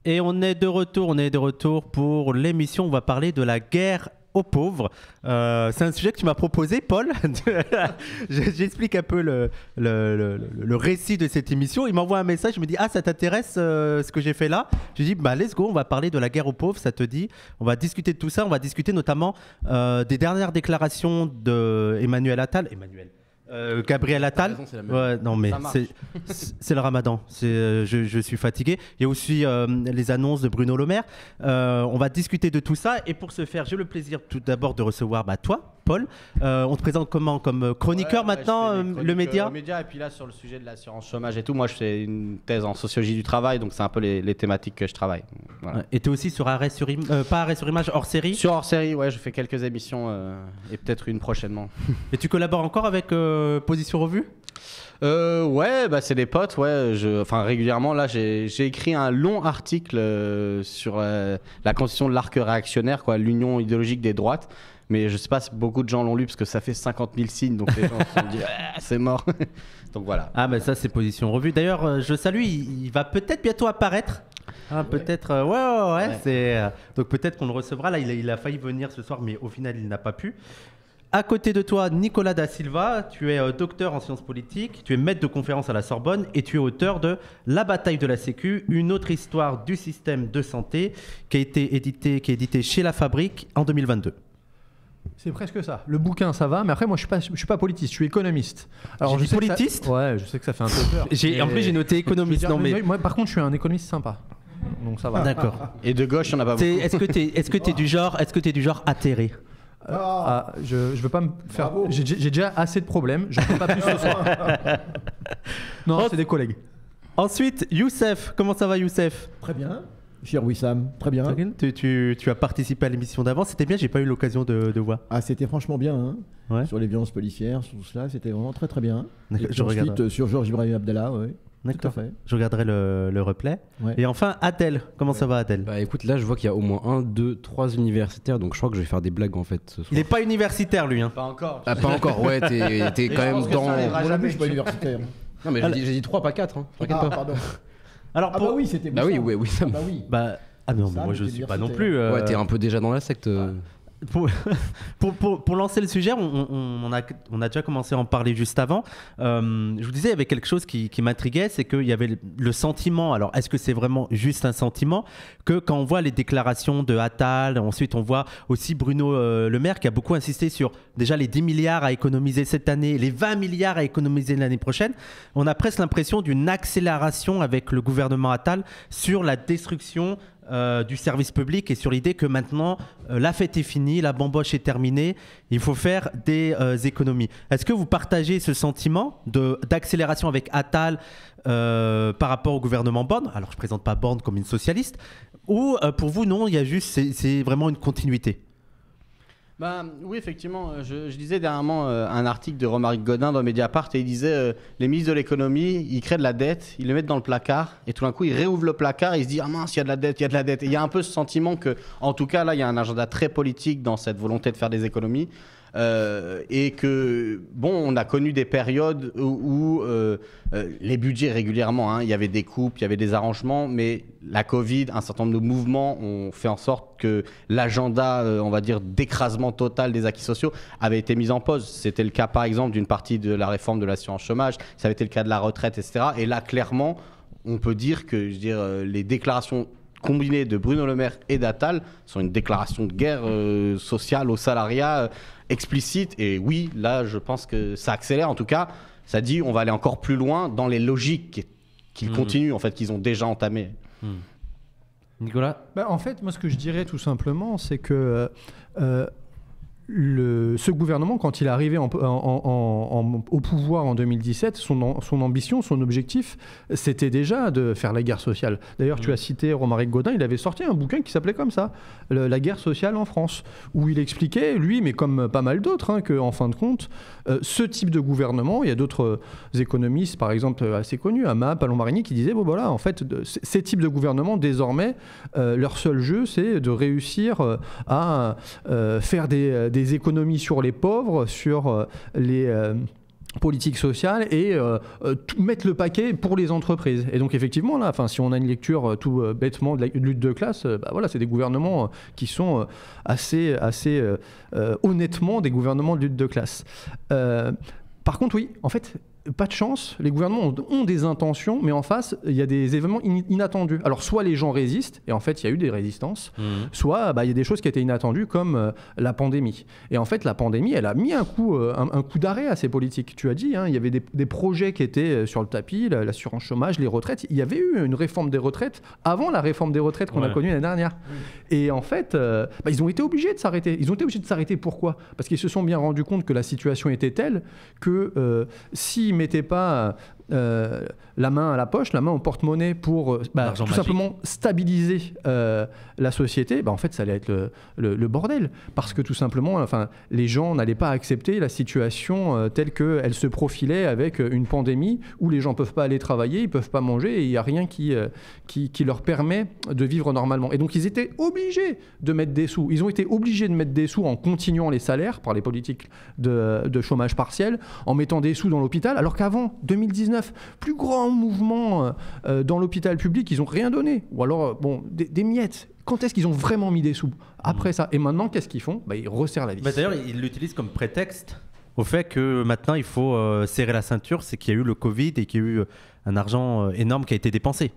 Et on est de retour pour l'émission. On va parler de la guerre aux pauvres. C'est un sujet que tu m'as proposé, Paul. J'explique un peu le récit de cette émission. Il m'envoie un message, je me dis « Ah, ça t'intéresse ce que j'ai fait là ?» Je dis « Bah, let's go, on va parler de la guerre aux pauvres, ça te dit ?» On va discuter de tout ça, on va discuter notamment des dernières déclarations d'Emmanuel Attal. Gabriel Attal. Ouais, non mais c'est le Ramadan. Je suis fatigué. Il y a aussi les annonces de Bruno Le Maire. On va discuter de tout ça et pour ce faire, j'ai le plaisir tout d'abord de recevoir toi, Paul. On te présente comment comme chroniqueur maintenant, le média. Le média et puis là sur le sujet de l'assurance chômage et tout. Moi, je fais une thèse en sociologie du travail, donc c'est un peu les thématiques que je travaille. Voilà. Et tu es aussi sur pas Arrêt sur Image, hors série. Sur hors série, ouais, je fais quelques émissions et peut-être une prochainement. Et tu collabores encore avec Position Revue? Ouais, bah c'est des potes, ouais. Enfin, régulièrement, là, j'ai écrit un long article sur la constitution de l'arc réactionnaire, quoi, l'union idéologique des droites. Mais je sais pas si beaucoup de gens l'ont lu parce que ça fait 50 000 signes, donc les gens se sont dit c'est mort. Donc voilà. Ah, bah ça, c'est Position Revue. D'ailleurs, je salue, il va peut-être bientôt apparaître. Ah, peut-être, ouais. Donc peut-être qu'on le recevra. Là, il a failli venir ce soir, mais au final, il n'a pas pu. À côté de toi, Nicolas Da Silva, tu es docteur en sciences politiques, tu es maître de conférence à la Sorbonne et tu es auteur de La bataille de la Sécu, une autre histoire du système de santé qui est édité chez La Fabrique en 2022. C'est presque ça. Le bouquin, ça va, mais après, moi, je suis pas politiste, je suis économiste. Alors, je suis politiste. Ouais, je sais que ça fait un peu peur. En plus, j'ai noté économiste. Moi, par contre, je suis un économiste sympa. Donc ça va. D'accord. Et de gauche, il n'y en a pas beaucoup. Est-ce que tu es du genre atterré? Je veux pas me faire. J'ai déjà assez de problèmes. Je ne peux pas plus ce soir. Non, c'est des collègues. Ensuite, Youssef. Comment ça va, Youssef? Très bien. Cher Wissam, très bien. Tu as participé à l'émission d'avant. C'était bien, j'ai pas eu l'occasion de voir. Ah, c'était franchement bien. Hein, ouais. Sur les violences policières, sur tout cela, c'était vraiment très très bien. Et je ensuite, sur Georges Ibrahim Abdallah, oui. Tout à fait. Je regarderai le replay. Ouais. Et enfin, Adèle. Comment ça va, Adèle? Bah écoute, là je vois qu'il y a au moins 1, 2, 3 universitaires, donc je crois que je vais faire des blagues en fait ce soir. Il n'est pas universitaire lui. Hein. Pas encore. Ah, pas encore, ouais, t'es quand même dans. Moi, je suis pas universitaire. Non, mais j'ai dit 3, pas 4. Hein. Pardon. Alors, bah oui, c'était Bah oui, ça. Bah oui. Ah non, mais moi je suis pas non plus. Ouais, t'es un peu déjà dans la secte. Pour lancer le sujet, on a déjà commencé à en parler juste avant. Je vous disais, il y avait quelque chose qui m'intriguait, c'est qu'il y avait le sentiment, alors est-ce que c'est vraiment juste un sentiment, que quand on voit les déclarations de Attal, ensuite on voit aussi Bruno Le Maire qui a beaucoup insisté sur déjà les 10 milliards à économiser cette année, les 20 milliards à économiser l'année prochaine, on a presque l'impression d'une accélération avec le gouvernement Attal sur la destruction du service public et sur l'idée que maintenant la fête est finie, la bamboche est terminée, il faut faire des économies. Est-ce que vous partagez ce sentiment d'accélération avec Attal par rapport au gouvernement Borne? Alors je ne présente pas Borne comme une socialiste, ou pour vous non, il y a juste, c'est vraiment une continuité? Bah, oui, effectivement. Je lisais dernièrement un article de Romaric Godin dans Mediapart et il disait les ministres de l'économie, ils créent de la dette, ils le mettent dans le placard et tout d'un coup, ils réouvrent le placard et ils se disent « Ah mince, il y a de la dette, il y a de la dette ». Et il y a un peu ce sentiment que, en tout cas, là, il y a un agenda très politique dans cette volonté de faire des économies. Et que, bon, on a connu des périodes où les budgets régulièrement, hein, il y avait des coupes, il y avait des arrangements, mais la Covid, un certain nombre de mouvements ont fait en sorte que l'agenda, on va dire, d'écrasement total des acquis sociaux avait été mis en pause. C'était le cas, par exemple, d'une partie de la réforme de l'assurance chômage, ça avait été le cas de la retraite, etc. Et là, clairement, on peut dire que, les déclarations combinées de Bruno Le Maire et d'Attal sont une déclaration de guerre sociale au salariat explicite. Et oui, là, je pense que ça accélère. En tout cas, ça dit on va aller encore plus loin dans les logiques qu'ils continuent, en fait, qu'ils ont déjà entamées. Nicolas? En fait, moi, ce que je dirais tout simplement, c'est que ce gouvernement, quand il est arrivé au pouvoir en 2017, son ambition, son objectif, c'était déjà de faire la guerre sociale. D'ailleurs, tu as cité Romaric Godin, il avait sorti un bouquin qui s'appelait comme ça, La guerre sociale en France, où il expliquait, lui, mais comme pas mal d'autres, hein, qu'en fin de compte, ce type de gouvernement, il y a d'autres économistes, par exemple, assez connus, Ama, Palombarini, qui disaient, bon voilà, en fait, ces types de gouvernements, désormais, leur seul jeu, c'est de réussir à faire des économies sur les pauvres, sur politique sociale et mettre le paquet pour les entreprises. Et donc effectivement, là, si on a une lecture tout bêtement de la lutte de classe, voilà, c'est des gouvernements qui sont assez honnêtement des gouvernements de lutte de classe. Par contre, oui, en fait, pas de chance, les gouvernements ont des intentions, mais en face, il y a des événements inattendus. Alors, soit les gens résistent, et en fait, il y a eu des résistances, soit il y a des choses qui étaient inattendues, comme la pandémie. Et en fait, la pandémie, elle a mis un coup d'arrêt à ces politiques. Tu as dit, il y avait des projets qui étaient sur le tapis, l'assurance chômage, les retraites. Il y avait eu une réforme des retraites avant la réforme des retraites qu'on a connue l'année dernière. Et en fait, ils ont été obligés de s'arrêter. Ils ont été obligés de s'arrêter. Pourquoi ? Parce qu'ils se sont bien rendus compte que la situation était telle que s'ils mettaient pas la main à la poche, la main au porte-monnaie pour tout simplement stabiliser la société, en fait, ça allait être le bordel. Parce que tout simplement, les gens n'allaient pas accepter la situation telle qu'elle se profilait avec une pandémie où les gens ne peuvent pas aller travailler, ils ne peuvent pas manger et il n'y a rien qui leur permet de vivre normalement. Et donc, ils étaient obligés de mettre des sous. Ils ont été obligés de mettre des sous en continuant les salaires par les politiques de chômage partiel, en mettant des sous dans l'hôpital, alors qu'avant, 2019, plus grand mouvement dans l'hôpital public, ils n'ont rien donné. Ou alors, des miettes. Quand est-ce qu'ils ont vraiment mis des sous après ça? Et maintenant, qu'est-ce qu'ils font? Ils resserrent la vis. D'ailleurs, ils l'utilisent comme prétexte au fait que maintenant, il faut serrer la ceinture. C'est qu'il y a eu le Covid et qu'il y a eu un argent énorme qui a été dépensé.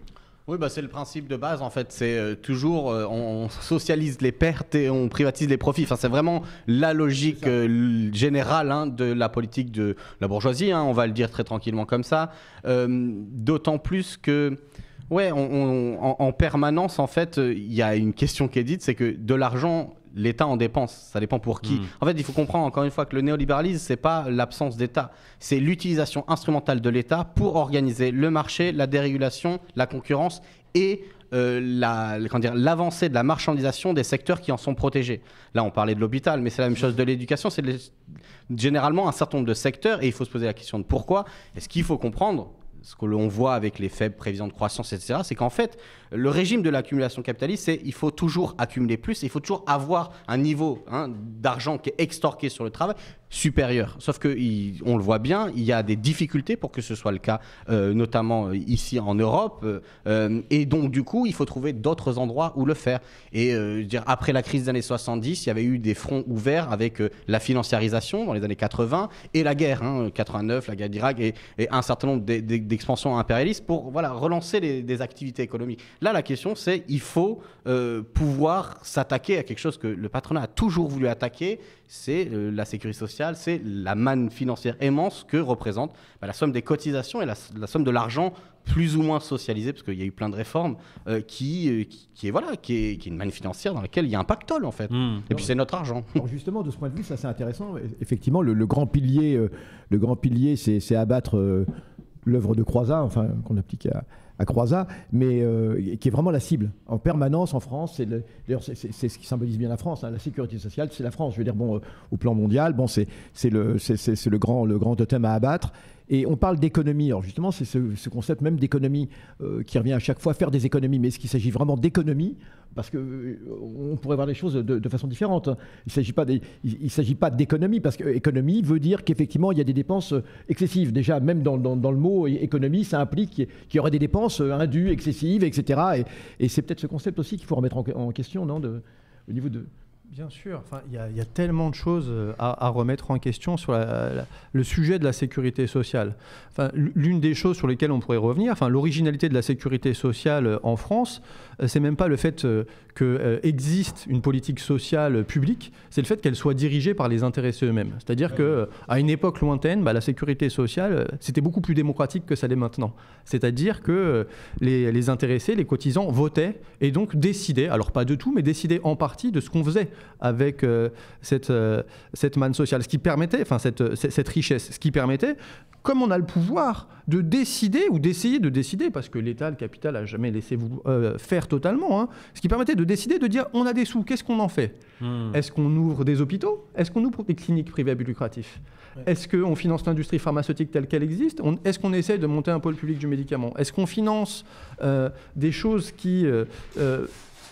Oui, c'est le principe de base en fait. C'est toujours on socialise les pertes et on privatise les profits. C'est vraiment la logique générale de la politique de la bourgeoisie. On va le dire très tranquillement comme ça. D'autant plus que en permanence en fait, il y a une question qui est dite, c'est que de l'argent, l'État en dépense, ça dépend pour qui. En fait, il faut comprendre encore une fois que le néolibéralisme, c'est pas l'absence d'État, c'est l'utilisation instrumentale de l'État pour organiser le marché, la dérégulation, la concurrence et l'avancée de la marchandisation des secteurs qui en sont protégés. Là, on parlait de l'hôpital, mais c'est la même chose de l'éducation. C'est généralement un certain nombre de secteurs et il faut se poser la question de pourquoi. Et ce qu'il faut comprendre, ce que l'on voit avec les faibles prévisions de croissance, etc., c'est qu'en fait, le régime de l'accumulation capitaliste, c'est il faut toujours accumuler plus, il faut toujours avoir un niveau d'argent qui est extorqué sur le travail supérieur. Sauf qu'on le voit bien, il y a des difficultés pour que ce soit le cas, notamment ici en Europe, et donc du coup, il faut trouver d'autres endroits où le faire. Et après la crise des années 70, il y avait eu des fronts ouverts avec la financiarisation dans les années 80 et la guerre, 89, la guerre d'Irak et un certain nombre d'expansions impérialistes pour relancer des activités économiques. Là, la question, c'est il faut pouvoir s'attaquer à quelque chose que le patronat a toujours voulu attaquer, c'est la sécurité sociale, c'est la manne financière immense que représente la somme des cotisations et la somme de l'argent plus ou moins socialisé, parce qu'il y a eu plein de réformes, qui est une manne financière dans laquelle il y a un pactole, en fait. Et puis c'est notre argent. Alors justement, de ce point de vue, ça c'est intéressant. Effectivement, le grand pilier, c'est abattre l'œuvre de Croizat, qu'on applique à Croizat, mais qui est vraiment la cible en permanence en France. D'ailleurs, c'est ce qui symbolise bien la France. La sécurité sociale, c'est la France. Je veux dire, au plan mondial, c'est le grand totem à abattre. Et on parle d'économie. Alors justement, c'est ce concept même d'économie qui revient à chaque fois, faire des économies. Mais est-ce qu'il s'agit vraiment d'économie? Parce qu'on pourrait voir les choses de façon différente. Il ne s'agit pas d'économie, parce que économie veut dire qu'effectivement, il y a des dépenses excessives. Déjà, même dans le mot économie, ça implique qu'il y aurait des dépenses indues, excessives, etc. Et c'est peut-être ce concept aussi qu'il faut remettre en question, non, au niveau de... Bien sûr, il y a tellement de choses à remettre en question sur le sujet de la sécurité sociale. L'une des choses sur lesquelles on pourrait revenir, l'originalité de la sécurité sociale en France, c'est même pas le fait qu'existe une politique sociale publique, c'est le fait qu'elle soit dirigée par les intéressés eux-mêmes. C'est-à-dire qu'à une époque lointaine, la sécurité sociale, c'était beaucoup plus démocratique que ça l'est maintenant. C'est-à-dire que les intéressés, les cotisants votaient et donc décidaient, alors pas de tout, mais décidaient en partie de ce qu'on faisait avec cette manne sociale, ce qui permettait, cette richesse, ce qui permettait, comme on a le pouvoir de décider ou d'essayer de décider, parce que l'État, le capital, n'a jamais laissé vous faire totalement, ce qui permettait de décider, de dire on a des sous, qu'est-ce qu'on en fait? Est-ce qu'on ouvre des hôpitaux? Est-ce qu'on ouvre des cliniques privées à but lucratif? Est-ce qu'on finance l'industrie pharmaceutique telle qu'elle existe? Est-ce qu'on essaie de monter un pôle public du médicament? Est-ce qu'on finance des choses qui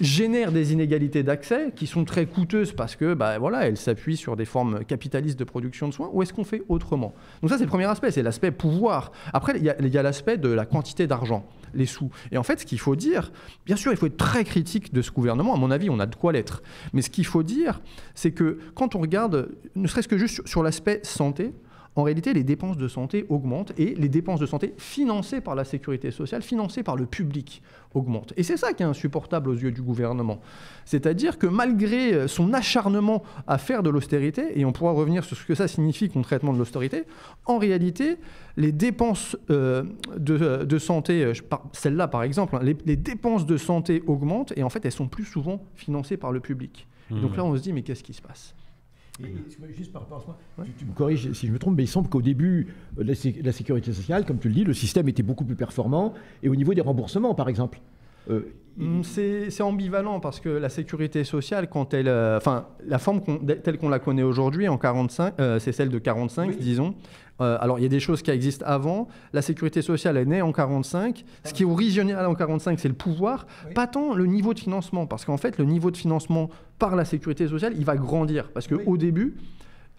génère des inégalités d'accès qui sont très coûteuses parce que voilà, elles s'appuient sur des formes capitalistes de production de soins, ou est-ce qu'on fait autrement? Donc ça, c'est le premier aspect, c'est l'aspect pouvoir. Après, il y a l'aspect de la quantité d'argent, les sous. Et en fait, ce qu'il faut dire, bien sûr, il faut être très critique de ce gouvernement, à mon avis, on a de quoi l'être. Mais ce qu'il faut dire, c'est que quand on regarde, ne serait-ce que juste sur l'aspect santé, en réalité, les dépenses de santé augmentent et les dépenses de santé financées par la sécurité sociale, financées par le public, augmentent. Et c'est ça qui est insupportable aux yeux du gouvernement. C'est-à-dire que malgré son acharnement à faire de l'austérité, et on pourra revenir sur ce que ça signifie concrètement de l'austérité, en réalité, les dépenses de santé, celle-là par exemple, les dépenses de santé augmentent et en fait, elles sont plus souvent financées par le public. Et donc là, on se dit, mais qu'est-ce qui se passe ? Et juste par rapport à ça, tu me corriges si je me trompe, mais il semble qu'au début, la sécurité sociale, comme tu le dis, le système était beaucoup plus performant, et au niveau des remboursements, par exemple. C'est ambivalent parce que la sécurité sociale, quand elle, la forme telle qu'on la connaît aujourd'hui en 45, c'est celle de 45, oui. Disons. Alors il y a des choses qui existent avant. La sécurité sociale est née en 45. Ce qui est original en 45, c'est le pouvoir, oui. Pas tant le niveau de financement, parce qu'en fait le niveau de financement par la sécurité sociale, il va grandir, parce que oui. Au début,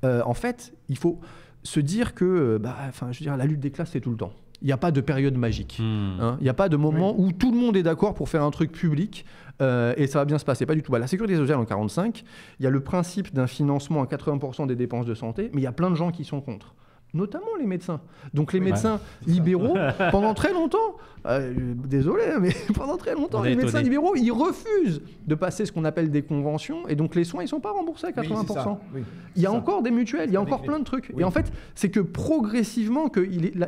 en fait, il faut se dire que, je veux dire, la lutte des classes, c'est tout le temps. Il n'y a pas de période magique. Il n'y a pas de moment où tout le monde est d'accord pour faire un truc public et ça va bien se passer. Pas du tout. La sécurité sociale en 1945, il y a le principe d'un financement à 80% des dépenses de santé, mais il y a plein de gens qui sont contre. Notamment les médecins. Donc les médecins libéraux, pendant très longtemps, désolé, mais pendant très longtemps, les médecins libéraux, ils refusent de passer ce qu'on appelle des conventions, et donc les soins, ils ne sont pas remboursés à 80%. Oui, il y a encore des mutuelles, il y a encore plein de trucs. Oui. Et en fait, c'est que progressivement,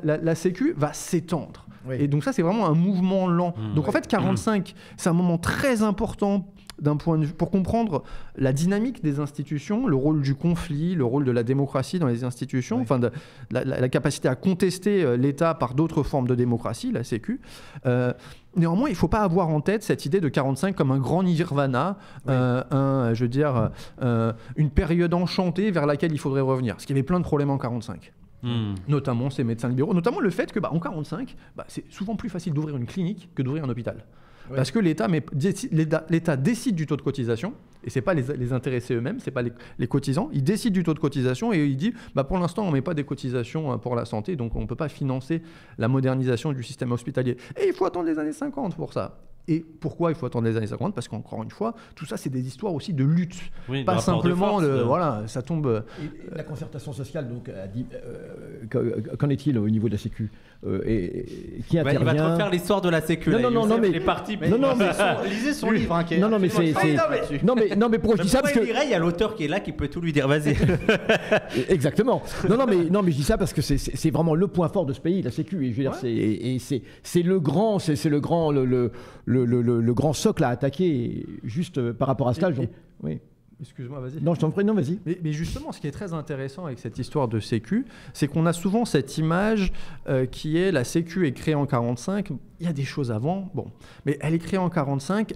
la Sécu va s'étendre. Oui. Et donc ça, c'est vraiment un mouvement lent. Donc en fait, 45, c'est un moment très important d'un point de vue, pour comprendre la dynamique des institutions, le rôle du conflit, le rôle de la démocratie dans les institutions, enfin la capacité à contester l'État par d'autres formes de démocratie, la Sécu. Néanmoins, il ne faut pas avoir en tête cette idée de 45 comme un grand nirvana, une période enchantée vers laquelle il faudrait revenir. Parce qu'il y avait plein de problèmes en 45. Notamment ces médecins libéraux, notamment le fait que en 45, c'est souvent plus facile d'ouvrir une clinique que d'ouvrir un hôpital. Ouais. Parce que l'État décide du taux de cotisation, et ce n'est pas les intéressés eux-mêmes, ce n'est pas les cotisants, ils décident du taux de cotisation et ils disent pour l'instant on ne met pas des cotisations pour la santé, donc on ne peut pas financer la modernisation du système hospitalier. Et il faut attendre les années 50 pour ça. Et pourquoi il faut attendre les années 50 ? Parce qu'encore une fois, tout ça, c'est des histoires aussi de lutte. Oui, pas simplement, ça tombe... Et la concertation sociale, donc, a dit... qu'en est-il au niveau de la Sécu qui intervient... Il va te refaire l'histoire de la Sécu. Non, mais... les partis... lisez son livre. Non, mais c'est... Non, mais pourquoi je dis ça parce que... Il y a l'auteur qui est là, qui peut tout lui dire. Vas-y. Exactement. Non, mais je dis ça parce que c'est vraiment le point fort de ce pays, la Sécu. Et je veux dire, c'est le grand... Le grand socle à attaquer, juste par rapport à cela. Oui. Excuse-moi, vas-y. Non, je t'en prie, non, vas-y. Mais justement, ce qui est très intéressant avec cette histoire de Sécu, c'est qu'on a souvent cette image qui est la Sécu est créée en 1945. Il y a des choses avant, mais elle est créée en 1945.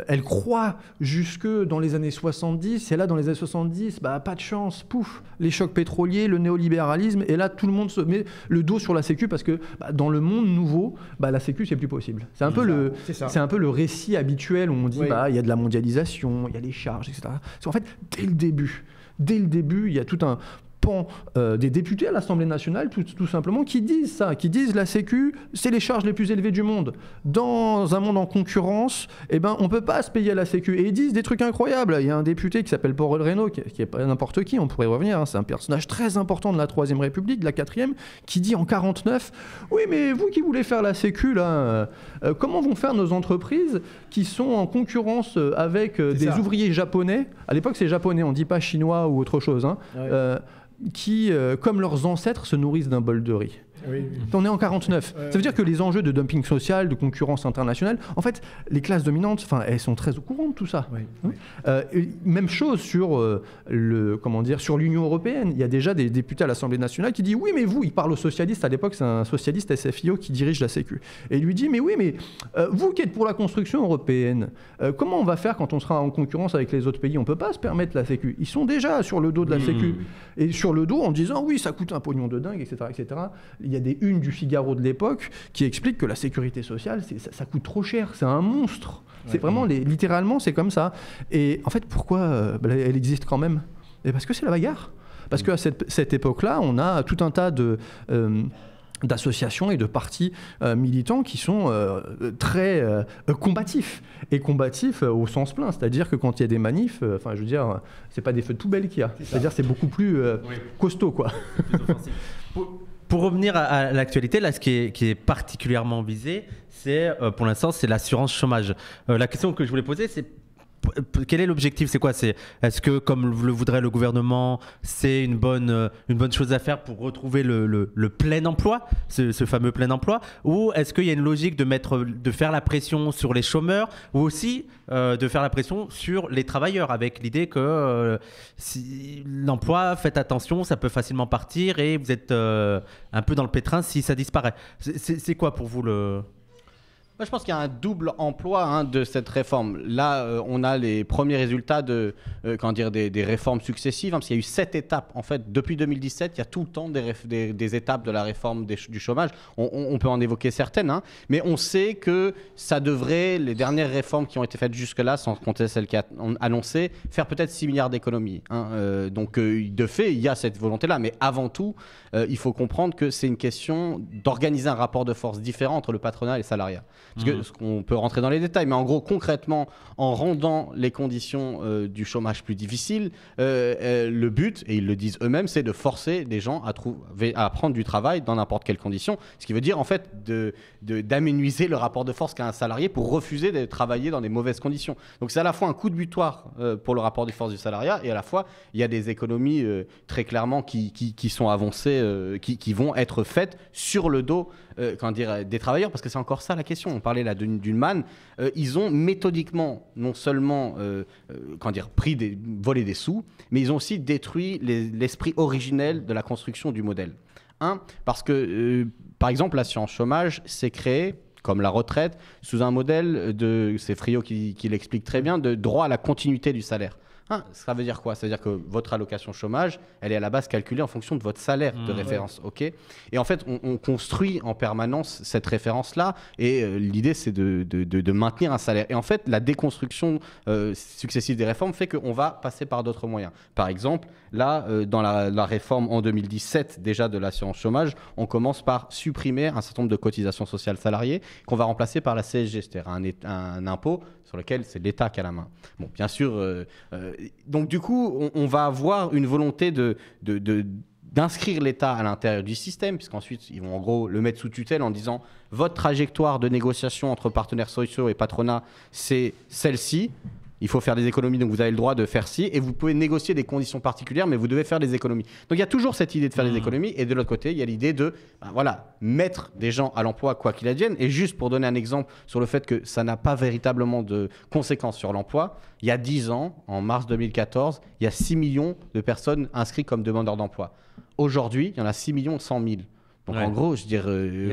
Elle croît jusque dans les années 70. Et là, dans les années 70, pas de chance, pouf, les chocs pétroliers, le néolibéralisme. Et là, tout le monde se met le dos sur la Sécu parce que dans le monde nouveau, la Sécu, c'est plus possible. C'est un peu le récit habituel où on dit il y a de la mondialisation, il y a les charges, etc. En fait, dès le début, il y a tout un pan des députés à l'Assemblée nationale, tout simplement, qui disent ça, qui disent la Sécu, c'est les charges les plus élevées du monde. Dans un monde en concurrence, on ne peut pas se payer à la Sécu. Et ils disent des trucs incroyables. Il y a un député qui s'appelle Paul Reynaud, qui n'est pas n'importe qui, on pourrait revenir, c'est un personnage très important de la Troisième République, de la Quatrième, qui dit en 1949, oui, mais vous qui voulez faire la Sécu, là, comment vont faire nos entreprises qui sont en concurrence avec des ouvriers japonais, à l'époque c'est japonais, on ne dit pas chinois ou autre chose, qui, comme leurs ancêtres, se nourrissent d'un bol de riz. Oui. On est en 1949. Ça veut dire que les enjeux de dumping social, de concurrence internationale, en fait, les classes dominantes, elles sont très au courant de tout ça. Oui. Même chose sur sur l'Union européenne. Il y a déjà des députés à l'Assemblée nationale qui disent oui, mais vous, il parle aux socialistes. À l'époque, c'est un socialiste SFIO qui dirige la Sécu. Et il lui dit mais oui, mais vous qui êtes pour la construction européenne, comment on va faire quand on sera en concurrence avec les autres pays ? On ne peut pas se permettre la Sécu. Ils sont déjà sur le dos de la Sécu. Et sur le dos en disant oui, ça coûte un pognon de dingue, etc., etc. y a des unes du Figaro de l'époque qui expliquent que la sécurité sociale, ça coûte trop cher, c'est un monstre. C'est vraiment, littéralement, c'est comme ça. Et en fait, pourquoi elle existe quand même? Et parce que c'est la bagarre. Parce qu'à cette époque-là, on a tout un tas d'associations et de partis militants qui sont très combatifs. Et combatifs au sens plein. C'est-à-dire que quand il y a des manifs, je veux dire, c'est pas des feux de poubelle qu'il y a. C'est-à-dire c'est beaucoup plus costaud, quoi. Pour revenir à l'actualité, là, ce qui est particulièrement visé, c'est, pour l'instant, c'est l'assurance chômage. La question que je voulais poser, c'est quel est l'objectif? C'est quoi? Est-ce que, comme le voudrait le gouvernement, c'est une bonne chose à faire pour retrouver le plein emploi, ce fameux plein emploi? Ou est-ce qu'il y a une logique de faire la pression sur les chômeurs, ou aussi de faire la pression sur les travailleurs, avec l'idée que si l'emploi, faites attention, ça peut facilement partir et vous êtes un peu dans le pétrin si ça disparaît. C'est quoi pour vous le... Moi, je pense qu'il y a un double emploi de cette réforme. Là, on a les premiers résultats des réformes successives, parce qu'il y a eu 7 étapes. En fait, depuis 2017, il y a tout le temps des étapes de la réforme du chômage. On peut en évoquer certaines, mais on sait que ça devrait, les dernières réformes qui ont été faites jusque-là, sans compter celles qui ont annoncé, faire peut-être 6 milliards d'économies. Donc, de fait, il y a cette volonté-là. Mais avant tout, il faut comprendre que c'est une question d'organiser un rapport de force différent entre le patronat et les salariés. Parce qu'on peut rentrer dans les détails, mais en gros, concrètement, en rendant les conditions du chômage plus difficiles, le but, et ils le disent eux-mêmes, c'est de forcer les gens à prendre du travail dans n'importe quelle condition. Ce qui veut dire, en fait, d'aménuiser le rapport de force qu'a un salarié pour refuser de travailler dans des mauvaises conditions. Donc, c'est à la fois un coup de butoir pour le rapport de force du salariat, et à la fois, il y a des économies très clairement qui sont avancées, qui vont être faites sur le dos des travailleurs, parce que c'est encore ça la question. On parlait là d'une manne. Ils ont méthodiquement non seulement volé des sous, mais ils ont aussi détruit l'esprit originel de la construction du modèle. Parce que, par exemple, l'assurance chômage s'est créée, comme la retraite, sous un modèle c'est Friot qui l'explique très bien, de droit à la continuité du salaire. Ça veut dire quoi? Ça veut dire que votre allocation chômage, elle est à la base calculée en fonction de votre salaire de référence. Okay, et en fait, on construit en permanence cette référence-là, et l'idée, c'est de maintenir un salaire. Et en fait, la déconstruction successive des réformes fait qu'on va passer par d'autres moyens. Par exemple, là, dans la réforme en 2017, déjà de l'assurance chômage, on commence par supprimer un certain nombre de cotisations sociales salariées qu'on va remplacer par la CSG, c'est-à-dire un impôt sur lequel c'est l'État qui a la main. Bon, bien sûr, donc du coup, on va avoir une volonté d'inscrire l'État à l'intérieur du système, puisqu'ensuite, ils vont en gros le mettre sous tutelle en disant « Votre trajectoire de négociation entre partenaires sociaux et patronat, c'est celle-ci. Il faut faire des économies, donc vous avez le droit de faire ci, et vous pouvez négocier des conditions particulières, mais vous devez faire des économies. » Donc il y a toujours cette idée de faire des économies, et de l'autre côté, il y a l'idée de mettre des gens à l'emploi quoi qu'il advienne. Et juste pour donner un exemple sur le fait que ça n'a pas véritablement de conséquences sur l'emploi, il y a 10 ans, en mars 2014, il y a 6 millions de personnes inscrites comme demandeurs d'emploi. Aujourd'hui, il y en a 6 100 000. Donc en gros, je veux dire,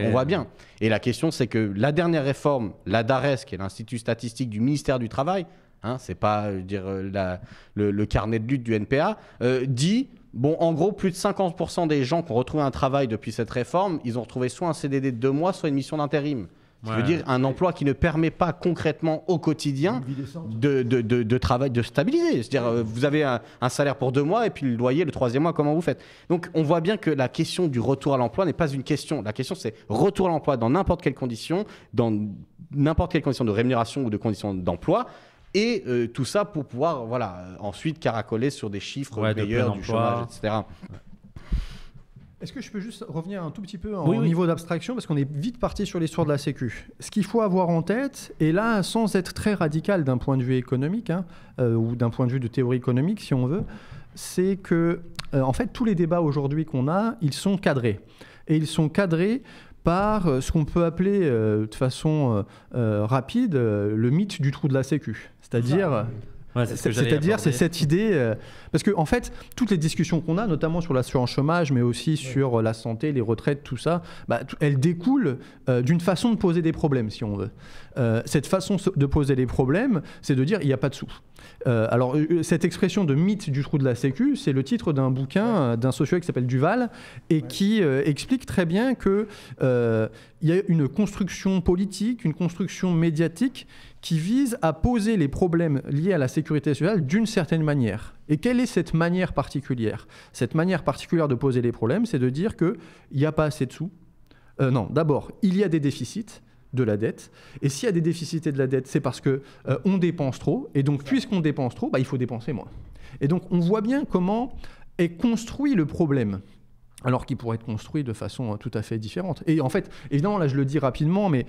on voit bien. Et la question, c'est que la dernière réforme, la DARES, qui est l'Institut statistique du ministère du Travail, c'est pas le carnet de lutte du NPA, dit, en gros, plus de 50% des gens qui ont retrouvé un travail depuis cette réforme, ils ont retrouvé soit un CDD de 2 mois, soit une mission d'intérim. Ça veut dire un emploi qui ne permet pas concrètement au quotidien de travail, de stabiliser. C'est-à-dire, vous avez un salaire pour 2 mois et puis le loyer le 3e mois, comment vous faites? Donc, on voit bien que la question du retour à l'emploi n'est pas une question. La question, c'est retour à l'emploi dans n'importe quelle condition, dans n'importe quelle condition de rémunération ou de condition d'emploi. Et tout ça pour pouvoir ensuite caracoler sur des chiffres meilleurs du chômage, etc. Est-ce que je peux juste revenir un tout petit peu au niveau d'abstraction, parce qu'on est vite parti sur l'histoire de la Sécu. Ce qu'il faut avoir en tête, et là sans être très radical d'un point de vue économique, ou d'un point de vue de théorie économique si on veut, c'est que en fait tous les débats aujourd'hui qu'on a, ils sont cadrés. Et ils sont cadrés par ce qu'on peut appeler de façon rapide le mythe du trou de la Sécu. C'est-à-dire... Ouais, c'est ce que j'allais C'est-à-dire, c'est aborder. cette idée... parce que, en fait, toutes les discussions qu'on a, notamment sur l'assurance chômage, mais aussi sur la santé, les retraites, tout ça, elles découlent d'une façon de poser des problèmes, si on veut. Cette façon de poser les problèmes, c'est de dire il n'y a pas de sous. Cette expression de mythe du trou de la Sécu, c'est le titre d'un bouquin d'un sociologue qui s'appelle Duval et qui explique très bien qu'il y a une construction politique, une construction médiatique qui vise à poser les problèmes liés à la sécurité sociale d'une certaine manière. Et quelle est cette manière particulière ? Cette manière particulière de poser les problèmes, c'est de dire qu'il n'y a pas assez de sous. Non, d'abord, il y a des déficits de la dette. Et s'il y a des déficits et de la dette, c'est parce qu'on dépense trop. Et donc, puisqu'on dépense trop, il faut dépenser moins. Et donc, on voit bien comment est construit le problème, alors qu'il pourrait être construit de façon tout à fait différente. Et en fait, évidemment, là je le dis rapidement, mais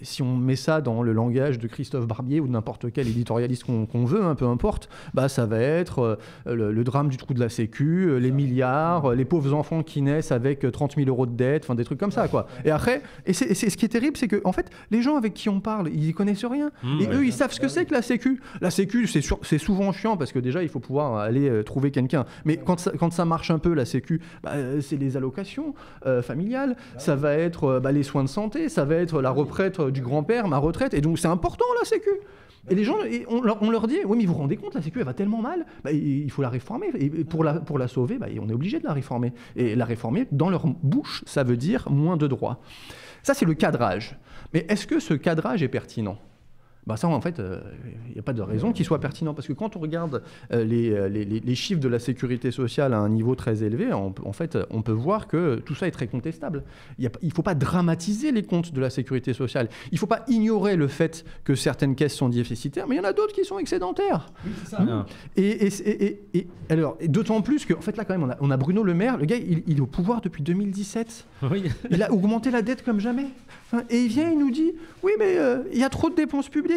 si on met ça dans le langage de Christophe Barbier ou de n'importe quel éditorialiste qu'on veut, peu importe, ça va être le drame du trou de la Sécu, les milliards, les pauvres enfants qui naissent avec 30 000 euros de dette, des trucs comme ça, quoi. Et après, c'est ce qui est terrible, c'est que en fait, les gens avec qui on parle, ils n'y connaissent rien. Et eux, ils savent ce que c'est que la Sécu. La Sécu, c'est souvent chiant, parce que déjà, il faut pouvoir aller trouver quelqu'un. Mais quand ça marche un peu, la Sécu, c'est les allocations familiales, ça va être les soins de santé, ça va être la retraite du grand-père, ma retraite, et donc c'est important la Sécu. Et les gens, on leur dit, oui mais vous vous rendez compte, la Sécu elle va tellement mal, il faut la réformer, et pour la sauver, on est obligé de la réformer. Et la réformer, dans leur bouche, ça veut dire moins de droits. Ça c'est le cadrage. Mais est-ce que ce cadrage est pertinent ? Ça, en fait, il n'y a pas de raison qu'il soit pertinent. Parce que quand on regarde les chiffres de la sécurité sociale à un niveau très élevé, en fait, on peut voir que tout ça est très contestable. Il ne faut pas dramatiser les comptes de la sécurité sociale. Il ne faut pas ignorer le fait que certaines caisses sont déficitaires, mais il y en a d'autres qui sont excédentaires. Oui, c'est ça. Alors, d'autant plus qu'en fait, là, quand même, on a Bruno Le Maire. Le gars, il est au pouvoir depuis 2017. Oui. Il a augmenté la dette comme jamais. Et il vient, il nous dit, oui, mais il y a trop de dépenses publiques.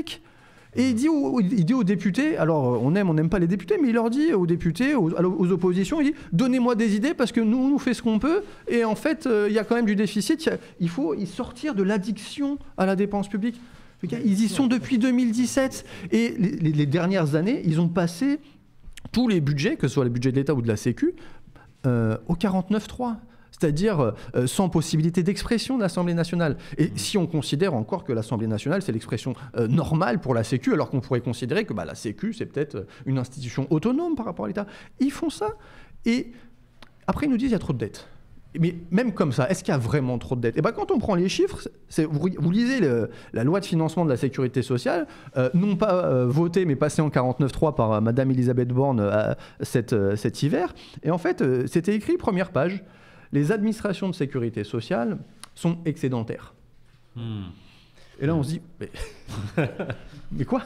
Et il dit aux députés, alors on n'aime pas les députés, mais il leur dit aux députés, aux oppositions, il dit donnez-moi des idées parce que nous, on fait ce qu'on peut. Et en fait, il y a quand même du déficit. Il faut sortir de l'addiction à la dépense publique. Ils y sont depuis 2017. Et les dernières années, ils ont passé tous les budgets, que ce soit le budget de l'État ou de la Sécu, au 49.3. C'est-à-dire sans possibilité d'expression de l'Assemblée nationale. Et si on considère encore que l'Assemblée nationale, c'est l'expression normale pour la Sécu, alors qu'on pourrait considérer que la Sécu, c'est peut-être une institution autonome par rapport à l'État. Ils font ça, et après ils nous disent qu'il y a trop de dettes. Mais même comme ça, est-ce qu'il y a vraiment trop de dettes ? Et quand on prend les chiffres, vous lisez la loi de financement de la sécurité sociale, non pas votée, mais passée en 49.3 par Madame Elisabeth Borne cet hiver. Et en fait, c'était écrit, première page, les administrations de sécurité sociale sont excédentaires. Et là, on se dit, mais quoi ?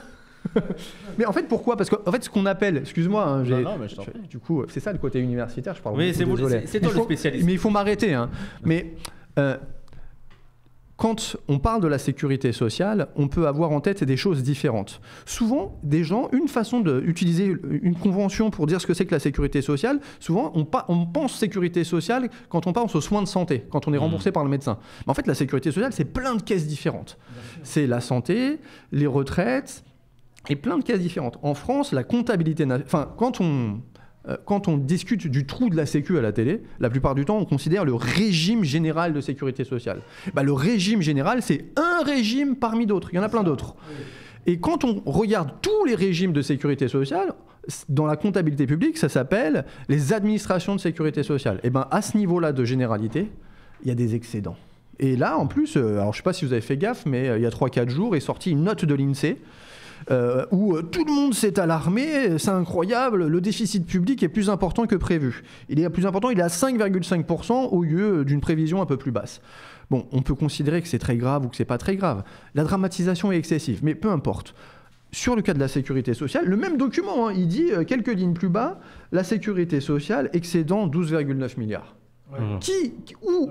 Mais en fait, pourquoi ? Parce qu'en fait, ce qu'on appelle, excuse-moi, du coup, c'est ça le côté universitaire, je parle Oui, beaucoup, désolé. c'est toi le spécialiste. Mais il faut m'arrêter. Mais quand on parle de la sécurité sociale, on peut avoir en tête des choses différentes. Souvent, des gens, une façon d'utiliser une convention pour dire ce que c'est que la sécurité sociale, souvent, on pense sécurité sociale quand on pense aux soins de santé, quand on est remboursé par le médecin. Mais en fait, la sécurité sociale, c'est plein de caisses différentes. C'est la santé, les retraites, et plein de caisses différentes. En France, la comptabilité... Quand on discute du trou de la Sécu à la télé, la plupart du temps, on considère le régime général de sécurité sociale. Le régime général, c'est un régime parmi d'autres. Il y en a plein d'autres. Et quand on regarde tous les régimes de sécurité sociale, dans la comptabilité publique, ça s'appelle les administrations de sécurité sociale. Et à ce niveau-là de généralité, il y a des excédents. Et là, en plus, alors je ne sais pas si vous avez fait gaffe, mais il y a 3-4 jours est sortie une note de l'INSEE où tout le monde s'est alarmé, c'est incroyable, le déficit public est plus important que prévu. Il est à 5,5% au lieu d'une prévision un peu plus basse. Bon, on peut considérer que c'est très grave ou que c'est pas très grave. La dramatisation est excessive, mais peu importe. Sur le cas de la sécurité sociale, le même document, il dit quelques lignes plus bas, la sécurité sociale excédant 12,9 milliards.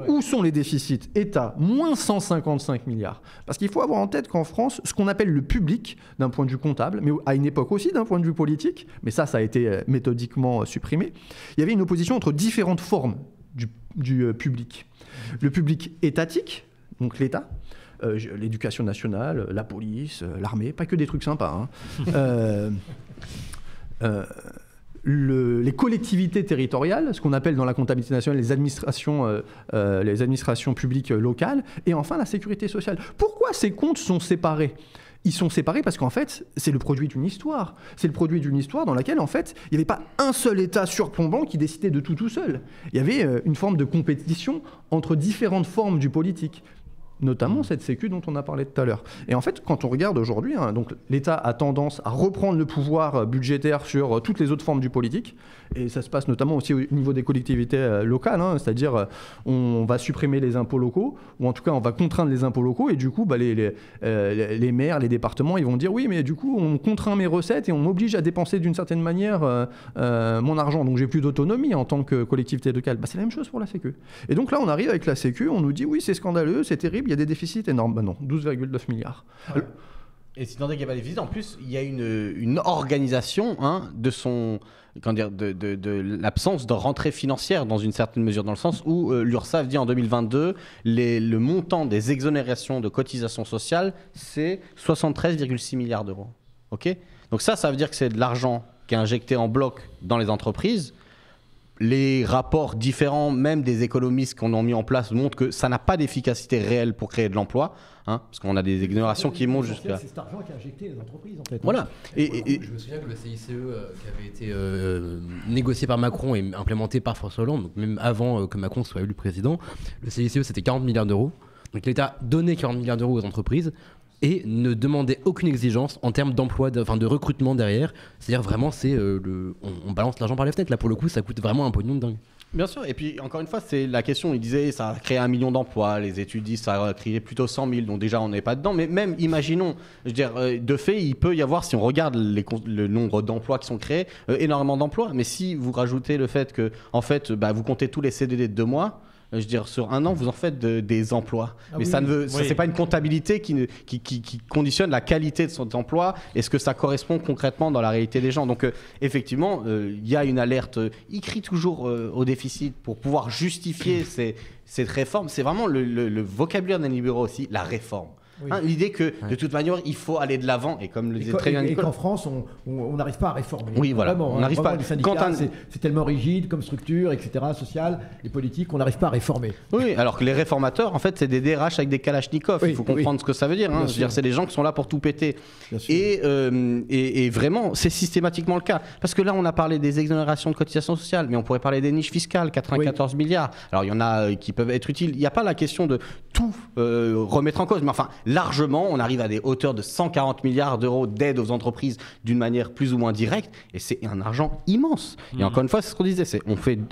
Où sont les déficits ? État, moins 155 milliards. Parce qu'il faut avoir en tête qu'en France, ce qu'on appelle le public, d'un point de vue comptable, mais à une époque aussi d'un point de vue politique, mais ça a été méthodiquement supprimé, il y avait une opposition entre différentes formes du public. Le public étatique, donc l'État, l'éducation nationale, la police, l'armée, pas que des trucs sympas. Hein. Les collectivités territoriales, ce qu'on appelle dans la comptabilité nationale les administrations publiques locales, et enfin la sécurité sociale. Pourquoi ces comptes sont séparés ? Ils sont séparés parce qu'en fait, c'est le produit d'une histoire. C'est le produit d'une histoire dans laquelle, en fait, il n'y avait pas un seul État surplombant qui décidait de tout seul. Il y avait une forme de compétition entre différentes formes du politique, notamment cette sécu dont on a parlé tout à l'heure. Et en fait, quand on regarde aujourd'hui, hein, donc l'État a tendance à reprendre le pouvoir budgétaire sur toutes les autres formes du politique, et ça se passe notamment aussi au niveau des collectivités locales, hein, c'est-à-dire on va supprimer les impôts locaux, ou en tout cas on va contraindre les impôts locaux, et du coup les maires, les départements, ils vont dire oui, mais du coup on contraint mes recettes et on m'oblige à dépenser d'une certaine manière mon argent, donc j'ai plus d'autonomie en tant que collectivité locale. Bah, c'est la même chose pour la Sécu. Et donc là on arrive avec la Sécu, on nous dit oui c'est scandaleux, c'est terrible, il y a des déficits énormes. Ben non, 12,9 milliards. Ouais. Et si tant est qu'il n'y a pas de déficit, en plus, il y a une organisation de son, de l'absence de rentrée financière dans une certaine mesure, dans le sens où l'URSSAF dit en 2022, le montant des exonérations de cotisations sociales, c'est 73,6 milliards d'euros. Okay, donc ça veut dire que c'est de l'argent qui est injecté en bloc dans les entreprises. Les rapports différents, même des économistes qu'on a mis en place, montrent que ça n'a pas d'efficacité réelle pour créer de l'emploi, hein, parce qu'on a des exonérations qui montent jusqu'à... C'est cet argent qui a injecté les entreprises, en fait. Voilà. Et je me souviens que le CICE qui avait été négocié par Macron et implémenté par François Hollande, donc même avant que Macron soit élu président, le CICE c'était 40 milliards d'euros. Donc l'État donnait 40 milliards d'euros aux entreprises et ne demandait aucune exigence en termes d'emploi, de recrutement derrière. C'est-à-dire vraiment, on balance l'argent par les fenêtres. Là, pour le coup, ça coûte vraiment un pognon de dingue. Bien sûr, et puis encore une fois, c'est la question, il disait ça a créé 1 million d'emplois, les études disent ça a créé plutôt 100 000, donc déjà on n'est pas dedans, mais même imaginons, je veux dire, de fait, il peut y avoir, si on regarde le nombre d'emplois qui sont créés, énormément d'emplois, mais si vous rajoutez le fait que, en fait, vous comptez tous les CDD de 2 mois, je veux dire, sur 1 an, vous en faites des emplois. Mais ça c'est pas une comptabilité qui conditionne la qualité de son emploi et ce que ça correspond concrètement dans la réalité des gens. Donc, effectivement, il y a une alerte. Il crie toujours au déficit pour pouvoir justifier cette réforme. C'est vraiment le vocabulaire des libéraux aussi, la réforme. Oui. Hein, l'idée que de toute manière il faut aller de l'avant et comme le disait très bien Nicolas, et qu'en France on n'arrive pas à réformer. Oui voilà, vraiment, on n'arrive pas. Les syndicats, c'est tellement rigide comme structure, etc. Sociale, les politiques, on n'arrive pas à réformer. Oui, alors que les réformateurs en fait c'est des DRH avec des Kalachnikov. Il faut comprendre ce que ça veut dire. Hein. Je veux dire, c'est des gens qui sont là pour tout péter. Et vraiment c'est systématiquement le cas parce que là on a parlé des exonérations de cotisations sociales, mais on pourrait parler des niches fiscales, 94 milliards. Alors il y en a qui peuvent être utiles. Il n'y a pas la question de tout remettre en cause, mais enfin largement, on arrive à des hauteurs de 140 milliards d'euros d'aide aux entreprises d'une manière plus ou moins directe, et c'est un argent immense. Et encore une fois, c'est ce qu'on disait,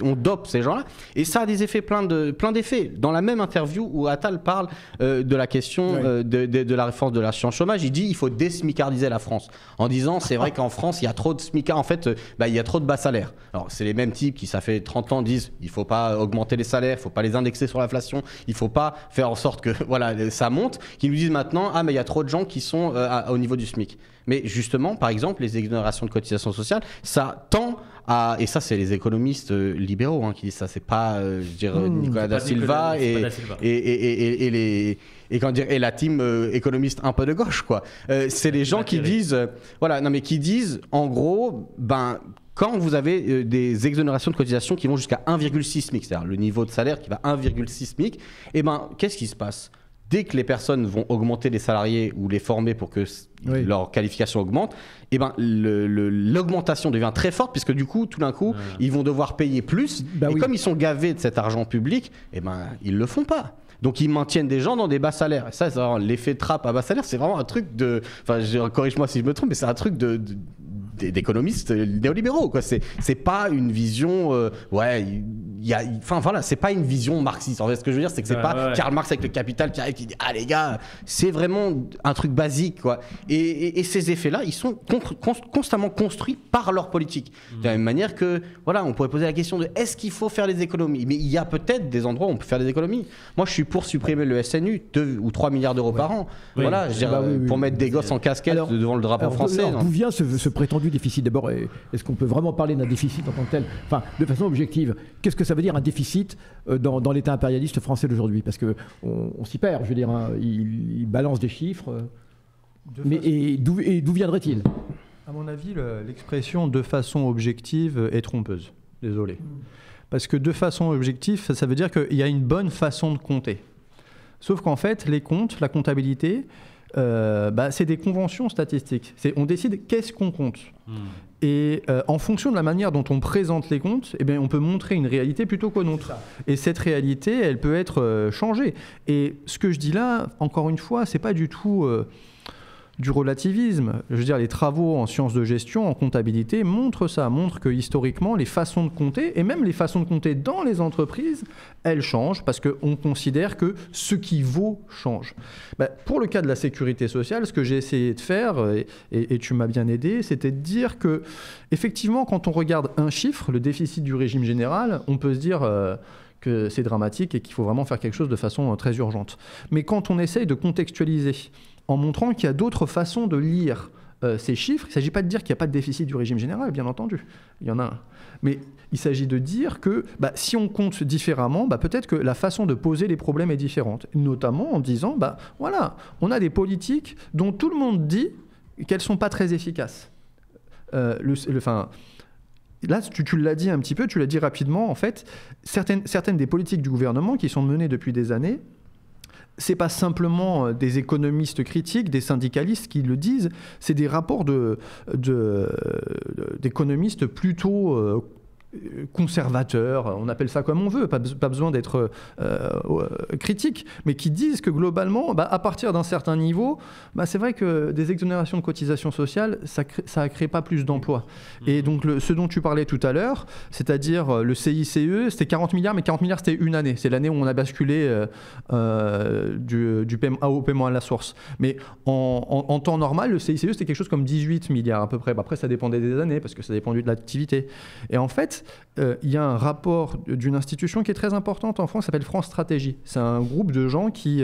on dope ces gens-là, et ça a des effets, plein d'effets. Dans la même interview où Attal parle de la question de la réforme de l'assurance chômage, il dit il faut désmicardiser la France, en disant c'est vrai qu'en France, il y a trop de smicards, en fait, il y a trop de bas salaires. Alors, c'est les mêmes types qui, ça fait 30 ans, disent il faut pas augmenter les salaires, il faut pas les indexer sur l'inflation, il faut pas faire en sorte que voilà, ça monte, qui nous disent maintenant mais il y a trop de gens qui sont au niveau du SMIC. Mais justement, par exemple, les exonérations de cotisations sociales, ça tend à, et ça c'est les économistes libéraux qui disent ça, c'est pas Nicolas da Silva et la team économiste un peu de gauche quoi. C'est les gens qui disent qui disent en gros quand vous avez des exonérations de cotisations qui vont jusqu'à 1,6 SMIC, c'est-à-dire le niveau de salaire qui va 1,6 SMIC, qu'est-ce qui se passe ? Dès que les personnes vont augmenter les salariés ou les former pour que leur qualification augmente, l'augmentation devient très forte puisque du coup, tout d'un coup, ils vont devoir payer plus. Comme ils sont gavés de cet argent public, ils le font pas. Donc ils maintiennent des gens dans des bas salaires. Et ça, c'est vraiment l'effet de trappe à bas salaire. C'est vraiment un truc de... Enfin, corrige-moi si je me trompe, mais c'est un truc d'économistes néolibéraux quoi. C'est pas une vision c'est pas une vision marxiste. En fait, ce que je veux dire, c'est que c'est pas Karl Marx avec le Capital qui arrive qui dit les gars, c'est vraiment un truc basique quoi. Et ces effets-là, ils sont constamment construits par leur politique. De la même manière que on pourrait poser la question de est-ce qu'il faut faire des économies, mais il y a peut-être des endroits où on peut faire des économies. Moi, je suis pour supprimer le SNU, 2 ou 3 milliards d'euros par an. Pour mettre des gosses en casquette devant le drapeau français. D'où vient ce prétendu du déficit? D'abord, est-ce qu'on peut vraiment parler d'un déficit en tant que tel? Enfin, de façon objective, qu'est-ce que ça veut dire un déficit dans l'État impérialiste français d'aujourd'hui? Parce qu'on s'y perd, je veux dire, hein, il balance des chiffres. Et d'où viendrait-il? À mon avis, l'expression de façon objective est trompeuse. Désolé. Parce que de façon objective, ça veut dire qu'il y a une bonne façon de compter. Sauf qu'en fait, les comptes, la comptabilité, c'est des conventions statistiques. On décide qu'est-ce qu'on compte. Et en fonction de la manière dont on présente les comptes, eh bien, on peut montrer une réalité plutôt qu'une autre. Et cette réalité, elle peut être changée. Et ce que je dis là, encore une fois, c'est pas du tout du relativisme. Je veux dire, les travaux en sciences de gestion, en comptabilité, montrent que historiquement, les façons de compter, et même les façons de compter dans les entreprises, elles changent parce qu'on considère que ce qui vaut change. Pour le cas de la sécurité sociale, ce que j'ai essayé de faire, et tu m'as bien aidé, c'était de dire que, effectivement, quand on regarde un chiffre, le déficit du régime général, on peut se dire que c'est dramatique et qu'il faut vraiment faire quelque chose de façon très urgente. Mais quand on essaye de contextualiser en montrant qu'il y a d'autres façons de lire ces chiffres. Il ne s'agit pas de dire qu'il n'y a pas de déficit du régime général, bien entendu. Il y en a un. Mais il s'agit de dire que si on compte différemment, peut-être que la façon de poser les problèmes est différente. Notamment en disant, voilà, on a des politiques dont tout le monde dit qu'elles ne sont pas très efficaces. Là, tu l'as dit un petit peu, tu l'as dit rapidement, en fait, certaines des politiques du gouvernement qui sont menées depuis des années, c'est pas simplement des économistes critiques, des syndicalistes qui le disent, c'est des rapports d'économistes plutôt conservateurs, on appelle ça comme on veut, pas besoin d'être critique, mais qui disent que globalement, à partir d'un certain niveau, c'est vrai que des exonérations de cotisations sociales, ça ne crée pas plus d'emplois. Et donc ce dont tu parlais tout à l'heure, c'est-à-dire le CICE, c'était 40 milliards, mais 40 milliards c'était une année. C'est l'année où on a basculé au paiement à la source. Mais en temps normal, le CICE c'était quelque chose comme 18 milliards à peu près. Après ça dépendait des années, parce que ça dépendait de l'activité. Et en fait, il y a un rapport d'une institution qui est très importante en France, qui s'appelle France Stratégie. C'est un groupe de gens qui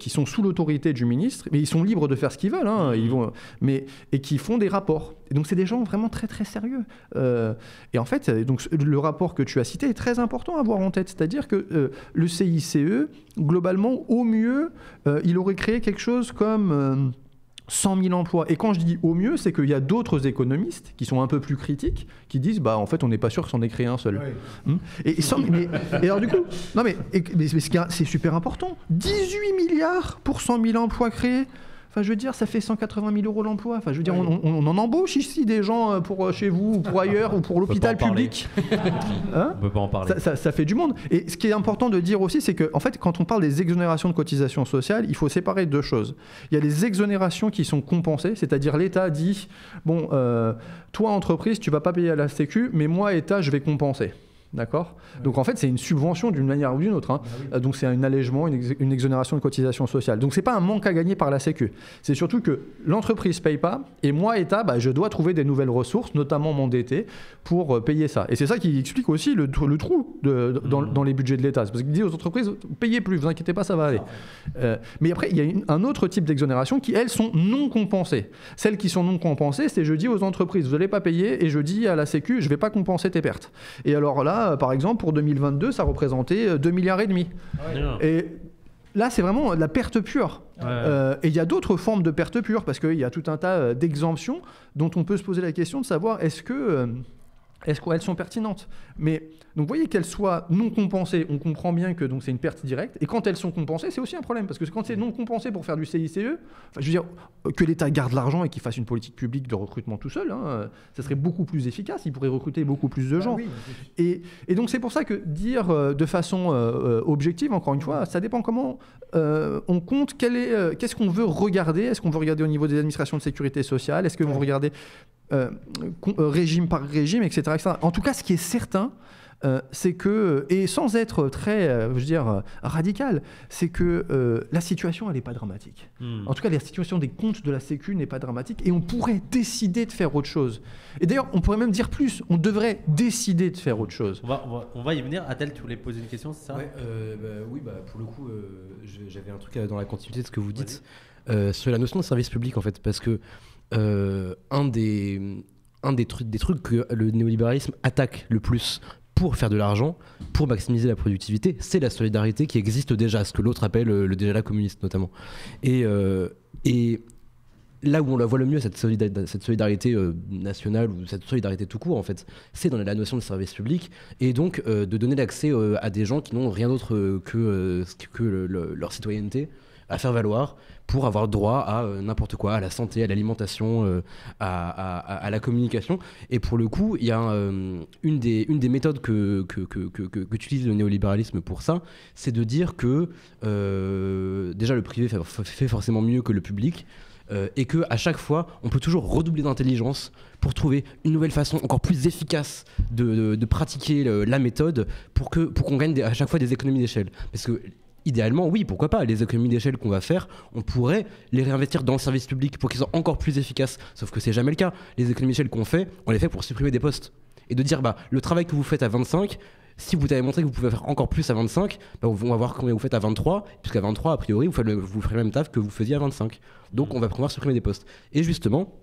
sont sous l'autorité du ministre, mais ils sont libres de faire ce qu'ils veulent, hein, et qui font des rapports. Et donc c'est des gens vraiment très très sérieux. Et en fait, donc, le rapport que tu as cité est très important à avoir en tête. C'est-à-dire que le CICE, globalement, au mieux, il aurait créé quelque chose comme 100 000 emplois. Et quand je dis au mieux, c'est qu'il y a d'autres économistes qui sont un peu plus critiques, qui disent en fait on n'est pas sûr que c'en ait créé un seul. Oui. Et alors du coup, c'est super important. 18 milliards pour 100 000 emplois créés. Enfin, je veux dire, ça fait 180 000 euros l'emploi. Enfin, je veux dire, on en embauche ici des gens pour chez vous, ou pour ailleurs, ou pour l'hôpital public. On ne peut pas en parler. Ça fait du monde. Et ce qui est important de dire aussi, c'est que, en fait, quand on parle des exonérations de cotisations sociales, il faut séparer deux choses. Il y a les exonérations qui sont compensées, c'est-à-dire l'État dit, toi, entreprise, tu ne vas pas payer à la Sécu, mais moi, État, je vais compenser. D'accord ? Donc en fait, c'est une subvention d'une manière ou d'une autre. Hein. Oui. Donc c'est un allègement, une exonération de cotisation sociale. Donc c'est pas un manque à gagner par la Sécu. C'est surtout que l'entreprise paye pas et moi, État, je dois trouver des nouvelles ressources, notamment m'endetter, pour payer ça. Et c'est ça qui explique aussi le trou dans les budgets de l'État. C'est parce qu'il dit aux entreprises, payez plus, vous inquiétez pas, ça va aller. Mais après, il y a un autre type d'exonération qui, elles, sont non compensées. Celles qui sont non compensées, c'est je dis aux entreprises, vous n'allez pas payer et je dis à la Sécu, je vais pas compenser tes pertes. Et alors là, par exemple, pour 2022, ça représentait 2,5 milliards. Et là, c'est vraiment la perte pure. Et il y a d'autres formes de perte pure, parce qu'il y a tout un tas d'exemptions dont on peut se poser la question de savoir est-ce qu'elles sont pertinentes. Mais donc, vous voyez qu'elles soient non compensées, on comprend bien que c'est une perte directe. Et quand elles sont compensées, c'est aussi un problème. Parce que quand c'est non compensé pour faire du CICE, je veux dire, que l'État garde l'argent et qu'il fasse une politique publique de recrutement tout seul, ça serait beaucoup plus efficace. Il pourrait recruter beaucoup plus de gens. Oui. Et donc, c'est pour ça que dire de façon objective, encore une fois, ça dépend comment on compte, qu'est-ce qu'on veut regarder. Est-ce qu'on veut regarder au niveau des administrations de sécurité sociale ? Est-ce qu'on veut regarder régime par régime, etc. En tout cas, ce qui est certain, c'est que, et sans être très, radical, c'est que la situation, elle n'est pas dramatique. En tout cas, la situation des comptes de la Sécu n'est pas dramatique et on pourrait décider de faire autre chose. Et d'ailleurs, on pourrait même dire plus, on devrait décider de faire autre chose. On va y venir. Adèle, tu voulais poser une question, c'est ça ? Oui, pour le coup, j'avais un truc dans la continuité de ce que vous dites sur la notion de service public, en fait, parce que un des trucs que le néolibéralisme attaque le plus pour faire de l'argent, pour maximiser la productivité, c'est la solidarité qui existe déjà, ce que l'autre appelle le déjà communiste notamment. Et là où on la voit le mieux, cette solidarité nationale ou cette solidarité tout court, en fait, c'est dans la notion de service public et donc de donner l'accès à des gens qui n'ont rien d'autre que leur citoyenneté à faire valoir pour avoir droit à n'importe quoi, à la santé, à l'alimentation, à la communication. Et pour le coup, il y a une des méthodes qu'utilise le néolibéralisme pour ça, c'est de dire que déjà le privé fait forcément mieux que le public. Et que à chaque fois, on peut toujours redoubler d'intelligence pour trouver une nouvelle façon encore plus efficace de pratiquer la méthode pour qu'on gagne à chaque fois des économies d'échelle. Parce que idéalement, oui, pourquoi pas, les économies d'échelle qu'on va faire, on pourrait les réinvestir dans le service public pour qu'ils soient encore plus efficaces. Sauf que c'est jamais le cas. Les économies d'échelle qu'on fait, on les fait pour supprimer des postes. Et de dire, le travail que vous faites à 25, si vous avez montré que vous pouvez faire encore plus à 25, on va voir combien vous faites à 23, puisqu'à 23, a priori, vous ferez le même taf que vous faisiez à 25. Donc on va pouvoir supprimer des postes. Et justement,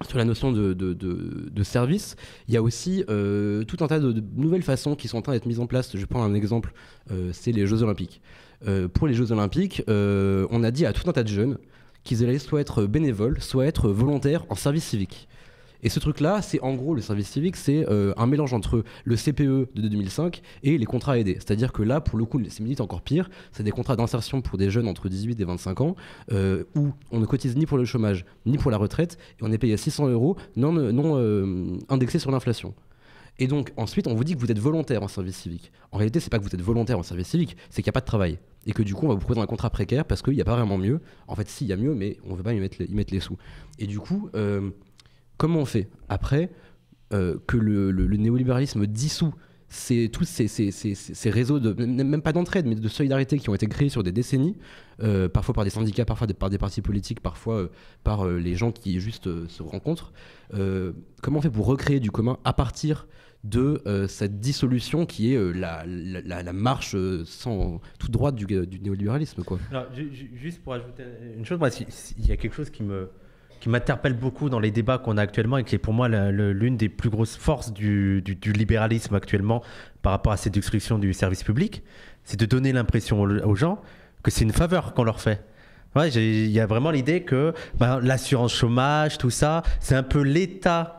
sur la notion de service, il y a aussi tout un tas de nouvelles façons qui sont en train d'être mises en place. Je prends un exemple, c'est les Jeux Olympiques. Pour les Jeux Olympiques, on a dit à tout un tas de jeunes qu'ils allaient soit être bénévoles, soit être volontaires en service civique. Et ce truc-là, c'est en gros, le service civique, c'est un mélange entre le CPE de 2005 et les contrats aidés. C'est-à-dire que là, pour le coup, c'est limite encore pire. C'est des contrats d'insertion pour des jeunes entre 18 et 25 ans où on ne cotise ni pour le chômage, ni pour la retraite, et on est payé à 600 € non indexé sur l'inflation. Et donc, ensuite, on vous dit que vous êtes volontaire en service civique. En réalité, c'est pas que vous êtes volontaire en service civique, c'est qu'il n'y a pas de travail. Et que du coup, on va vous proposer un contrat précaire parce qu'il n'y a pas vraiment mieux. En fait, si, il y a mieux, mais on ne veut pas y mettre les sous. Et du coup... comment on fait après que le néolibéralisme dissout tous ces réseaux, même pas d'entraide, mais de solidarité qui ont été créés sur des décennies, parfois par des syndicats, parfois par des partis politiques, parfois par les gens qui juste se rencontrent. Comment on fait pour recréer du commun à partir de cette dissolution qui est la marche toute droite du néolibéralisme, quoi. Alors, juste pour ajouter une chose, moi, il y a quelque chose qui m'interpelle beaucoup dans les débats qu'on a actuellement et qui est pour moi l'une des plus grosses forces du libéralisme actuellement par rapport à cette destruction du service public, c'est de donner l'impression aux gens que c'est une faveur qu'on leur fait. Ouais, il y a vraiment l'idée que l'assurance chômage, tout ça, c'est un peu l'État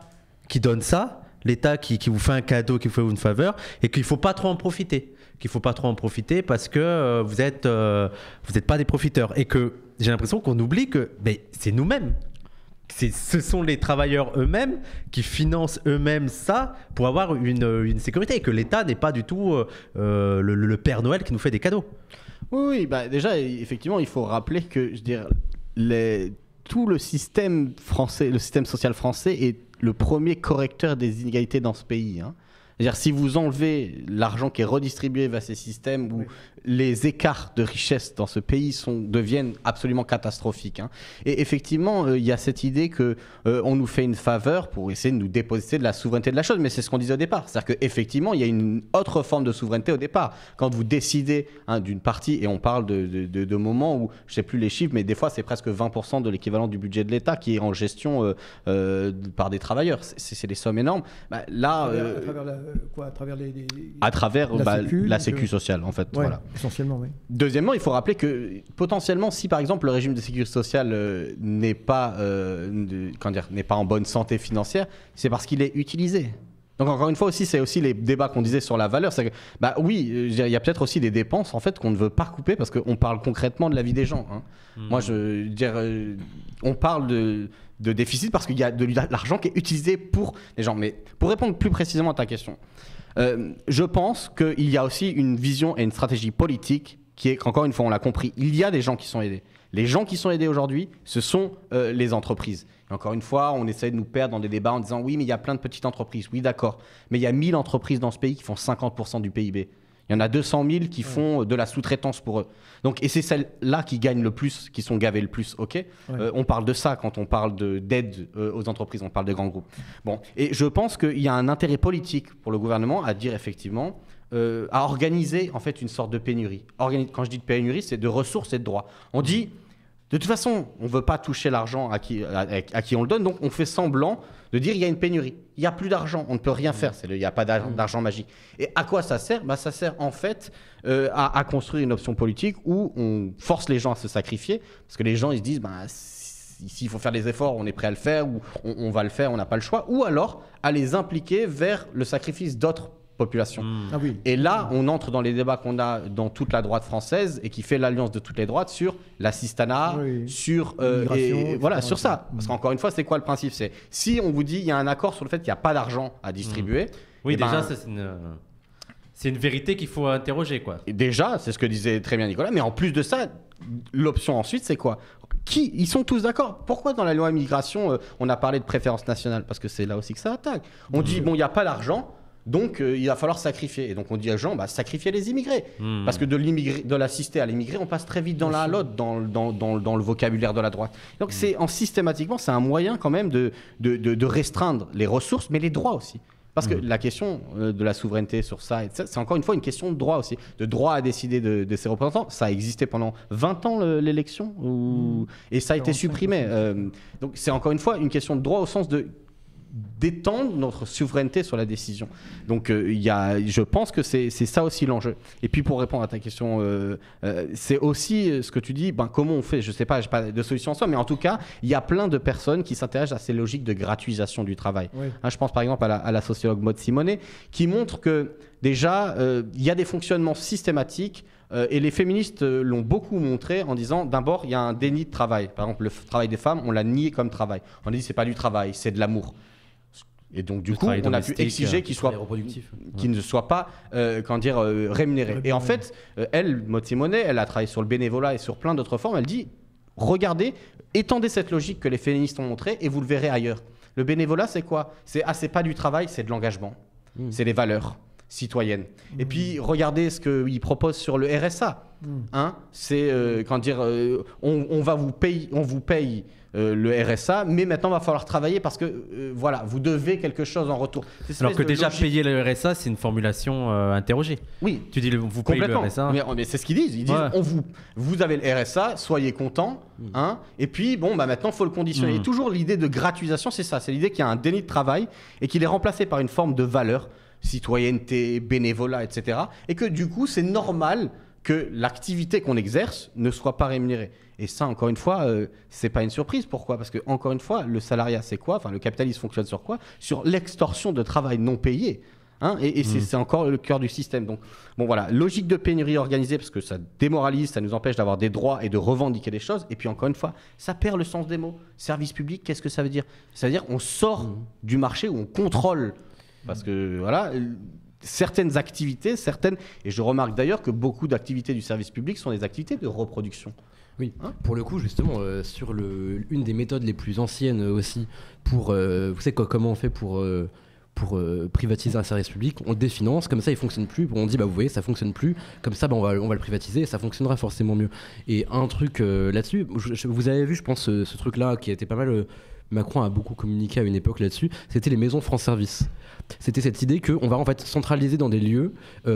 qui donne ça, l'État qui vous fait un cadeau, qui vous fait une faveur, et qu'il ne faut pas trop en profiter. Parce que vous êtes pas des profiteurs. Et que j'ai l'impression qu'on oublie que c'est nous-mêmes. Ce sont les travailleurs eux-mêmes qui financent eux-mêmes ça pour avoir une sécurité, et que l'État n'est pas du tout le Père Noël qui nous fait des cadeaux. Oui, déjà, effectivement, il faut rappeler que, je veux dire, tout le système français, le système social français est le premier correcteur des inégalités dans ce pays, hein. C'est-à-dire, si vous enlevez l'argent qui est redistribué vers ces systèmes où les écarts de richesse dans ce pays deviennent absolument catastrophiques, hein. Et effectivement, il y a cette idée qu'on nous fait une faveur pour essayer de nous déposer de la souveraineté de la chose, mais c'est ce qu'on disait au départ. C'est-à-dire qu'effectivement, il y a une autre forme de souveraineté au départ. Quand vous décidez d'une partie, et on parle de moments où, je ne sais plus les chiffres, mais des fois, c'est presque 20% de l'équivalent du budget de l'État qui est en gestion par des travailleurs. C'est des sommes énormes. À travers la sécu sociale, en fait. Ouais, voilà. Essentiellement, oui. Deuxièmement, il faut rappeler que potentiellement, si par exemple le régime de sécurité sociale n'est pas en bonne santé financière, c'est parce qu'il est utilisé. Donc encore une fois aussi, c'est aussi les débats qu'on disait sur la valeur. C'est que, oui, il y a peut-être aussi des dépenses en fait qu'on ne veut pas couper parce qu'on parle concrètement de la vie des gens, hein. Moi, on parle de déficit parce qu'il y a de l'argent qui est utilisé pour les gens. Mais pour répondre plus précisément à ta question, je pense qu'il y a aussi une vision et une stratégie politique qui est qu'encore une fois, on l'a compris, il y a des gens qui sont aidés. Les gens qui sont aidés aujourd'hui, ce sont les entreprises. Et encore une fois, on essaie de nous perdre dans des débats en disant oui, mais il y a plein de petites entreprises. Oui, d'accord. Mais il y a 1000 entreprises dans ce pays qui font 50% du PIB. Il y en a 200 000 qui font de la sous-traitance pour eux. Donc, et c'est celles-là qui gagnent le plus, qui sont gavées le plus. Ok. On parle de ça quand on parle d'aide aux entreprises, on parle des grands groupes. Bon, et je pense qu'il y a un intérêt politique pour le gouvernement à dire effectivement, à organiser en fait une sorte de pénurie. Quand je dis de pénurie, c'est de ressources et de droits. On dit De toute façon, on ne veut pas toucher l'argent à qui on le donne, donc on fait semblant de dire il y a une pénurie. Il n'y a plus d'argent, on ne peut rien faire, il n'y a pas d'argent magique. Et à quoi ça sert ? Ça sert en fait à construire une option politique où on force les gens à se sacrifier, parce que les gens ils se disent s'il faut faire des efforts, on est prêt à le faire, ou on va le faire, on n'a pas le choix, ou alors à les impliquer vers le sacrifice d'autres population. Ah oui. Et là, on entre dans les débats qu'on a dans toute la droite française et qui fait l'alliance de toutes les droites sur l'assistanat, Oui. sur L'immigration, voilà, etc. sur ça. Parce qu'encore une fois, c'est quoi le principe ? C'est si on vous dit il y a un accord sur le fait qu'il n'y a pas d'argent à distribuer. Oui, eh ben, déjà, ça, c'est une vérité qu'il faut interroger, quoi. et déjà, c'est ce que disait très bien Nicolas, mais en plus de ça, l'option ensuite, c'est quoi ? Ils sont tous d'accord. Pourquoi dans la loi immigration, on a parlé de préférence nationale ? Parce que c'est là aussi que ça attaque. On dit, bon, il n'y a pas d'argent, donc il va falloir sacrifier. Et donc on dit aux gens, sacrifiez les immigrés. Parce que de l'assister à l'immigré, on passe très vite dans l'un à l'autre, dans le vocabulaire de la droite. Donc systématiquement, c'est un moyen quand même de restreindre les ressources, mais les droits aussi. Parce que la question de la souveraineté sur ça, c'est encore une fois une question de droit aussi, de droit à décider de ses représentants. Ça a existé pendant 20 ans l'élection, et ça a été supprimé. Donc c'est encore une fois une question de droit au sens d'étendre notre souveraineté sur la décision. Donc je pense que c'est ça aussi l'enjeu. Et puis pour répondre à ta question, c'est aussi ce que tu dis, comment on fait ? Je sais pas, j'ai pas de solution en soi, mais en tout cas, il y a plein de personnes qui s'intéressent à ces logiques de gratuisation du travail. Oui. Je pense par exemple à la sociologue Maud Simonet, qui montre que déjà, il y a des fonctionnements systématiques. Et les féministes l'ont beaucoup montré en disant, d'abord, il y a un déni de travail. Par exemple, le travail des femmes, on l'a nié comme travail. On a dit, c'est pas du travail, c'est de l'amour. Et donc, du coup, on a pu exiger qu'il ne soit pas rémunéré. Et en fait, elle, Maud Simonet, elle a travaillé sur le bénévolat et sur plein d'autres formes. Elle dit, regardez, étendez cette logique que les féministes ont montrée et vous le verrez ailleurs. Le bénévolat, c'est quoi ? C'est pas du travail, c'est de l'engagement. C'est des valeurs citoyennes. Et puis, regardez ce qu'ils proposent sur le RSA. C'est, on vous paye le RSA, mais maintenant il va falloir travailler parce que voilà, vous devez quelque chose en retour. Alors que déjà payer le RSA, c'est une formulation interrogée. Oui, tu dis vous payez le RSA. Mais c'est ce qu'ils disent. Ils disent vous avez le RSA, soyez contents. Et puis maintenant il faut le conditionner. Et toujours l'idée de gratuisation, c'est ça. C'est l'idée qu'il y a un déni de travail et qu'il est remplacé par une forme de valeur, citoyenneté, bénévolat, etc. Et que du coup c'est normal que l'activité qu'on exerce ne soit pas rémunérée. Et ça, encore une fois, c'est pas une surprise. Pourquoi ? Parce que, encore une fois, le salariat, c'est quoi ? Enfin, le capitalisme fonctionne sur quoi ? Sur l'extorsion de travail non payé. Et c'est encore le cœur du système. Donc, bon, voilà, logique de pénurie organisée, parce que ça démoralise, ça nous empêche d'avoir des droits et de revendiquer des choses. Et puis, encore une fois, ça perd le sens des mots. Service public, qu'est-ce que ça veut dire ? Ça veut dire qu'on sort du marché où on contrôle. Parce que, voilà... certaines activités, et je remarque d'ailleurs que beaucoup d'activités du service public sont des activités de reproduction. Oui, pour le coup, justement, sur une des méthodes les plus anciennes aussi, vous savez comment on fait pour privatiser un service public, on le définance, comme ça il fonctionne plus, on dit vous voyez ça fonctionne plus, comme ça on va le privatiser et ça fonctionnera forcément mieux. Et un truc là-dessus, vous avez vu je pense ce truc-là qui a été pas mal... Macron a beaucoup communiqué à une époque là-dessus, c'était les maisons France Service. C'était cette idée qu'on va en fait centraliser dans des lieux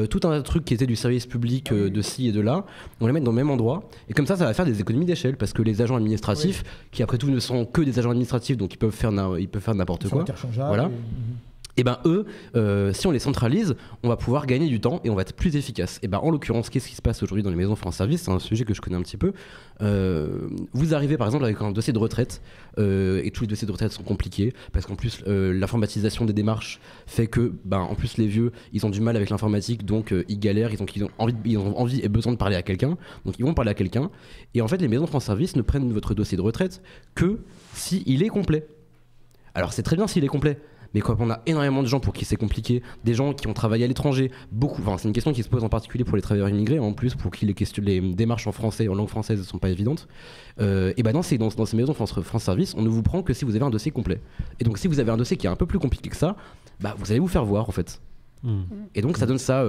tout un truc qui était du service public de ci et de là, on les met dans le même endroit, et comme ça va faire des économies d'échelle, parce que les agents administratifs, qui après tout ne sont que des agents administratifs, donc ils peuvent faire n'importe quoi. Voilà. Et eux, si on les centralise, on va pouvoir gagner du temps et on va être plus efficace. Et en l'occurrence, qu'est-ce qui se passe aujourd'hui dans les maisons France Service ? C'est un sujet que je connais un petit peu. Vous arrivez par exemple avec un dossier de retraite, et tous les dossiers de retraite sont compliqués, parce qu'en plus l'informatisation des démarches fait que, en plus les vieux, ils ont du mal avec l'informatique, donc ils galèrent, ils ont envie et besoin de parler à quelqu'un, donc ils vont parler à quelqu'un. Et en fait, les maisons France Service ne prennent votre dossier de retraite que s'il est complet. Alors c'est très bien s'il est complet. Mais quand on a énormément de gens pour qui c'est compliqué, des gens qui ont travaillé à l'étranger, c'est une question qui se pose en particulier pour les travailleurs immigrés, en plus pour qui les démarches en français, en langue française ne sont pas évidentes. Dans ces maisons France Service, on ne vous prend que si vous avez un dossier complet. Et donc si vous avez un dossier qui est un peu plus compliqué que ça, vous allez vous faire voir en fait. Et donc ça donne ça,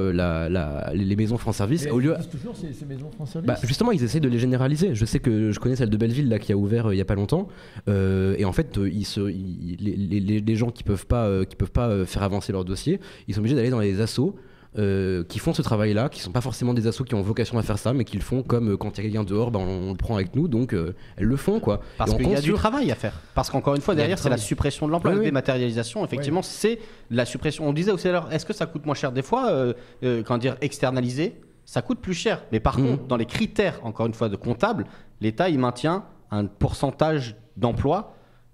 les maisons France Service. Au lieu... toujours ces maisons France Service justement, ils essayent de les généraliser. Je sais que je connais celle de Belleville là, qui a ouvert il y a pas longtemps. Et en fait, les gens qui peuvent pas faire avancer leur dossier, ils sont obligés d'aller dans les assos qui font ce travail-là, qui sont pas forcément des assos qui ont vocation à faire ça, mais qui le font comme quand il y a quelqu'un dehors, on le prend avec nous, donc elles le font quoi. Parce qu'il y a du travail à faire. Parce qu'encore une fois, derrière, c'est la suppression de l'emploi, la dématérialisation. Effectivement, c'est la suppression. On disait aussi alors, est-ce que ça coûte moins cher des fois, externaliser, ça coûte plus cher. Mais par contre, dans les critères, encore une fois, de comptable, l'État il maintient un pourcentage d'emploi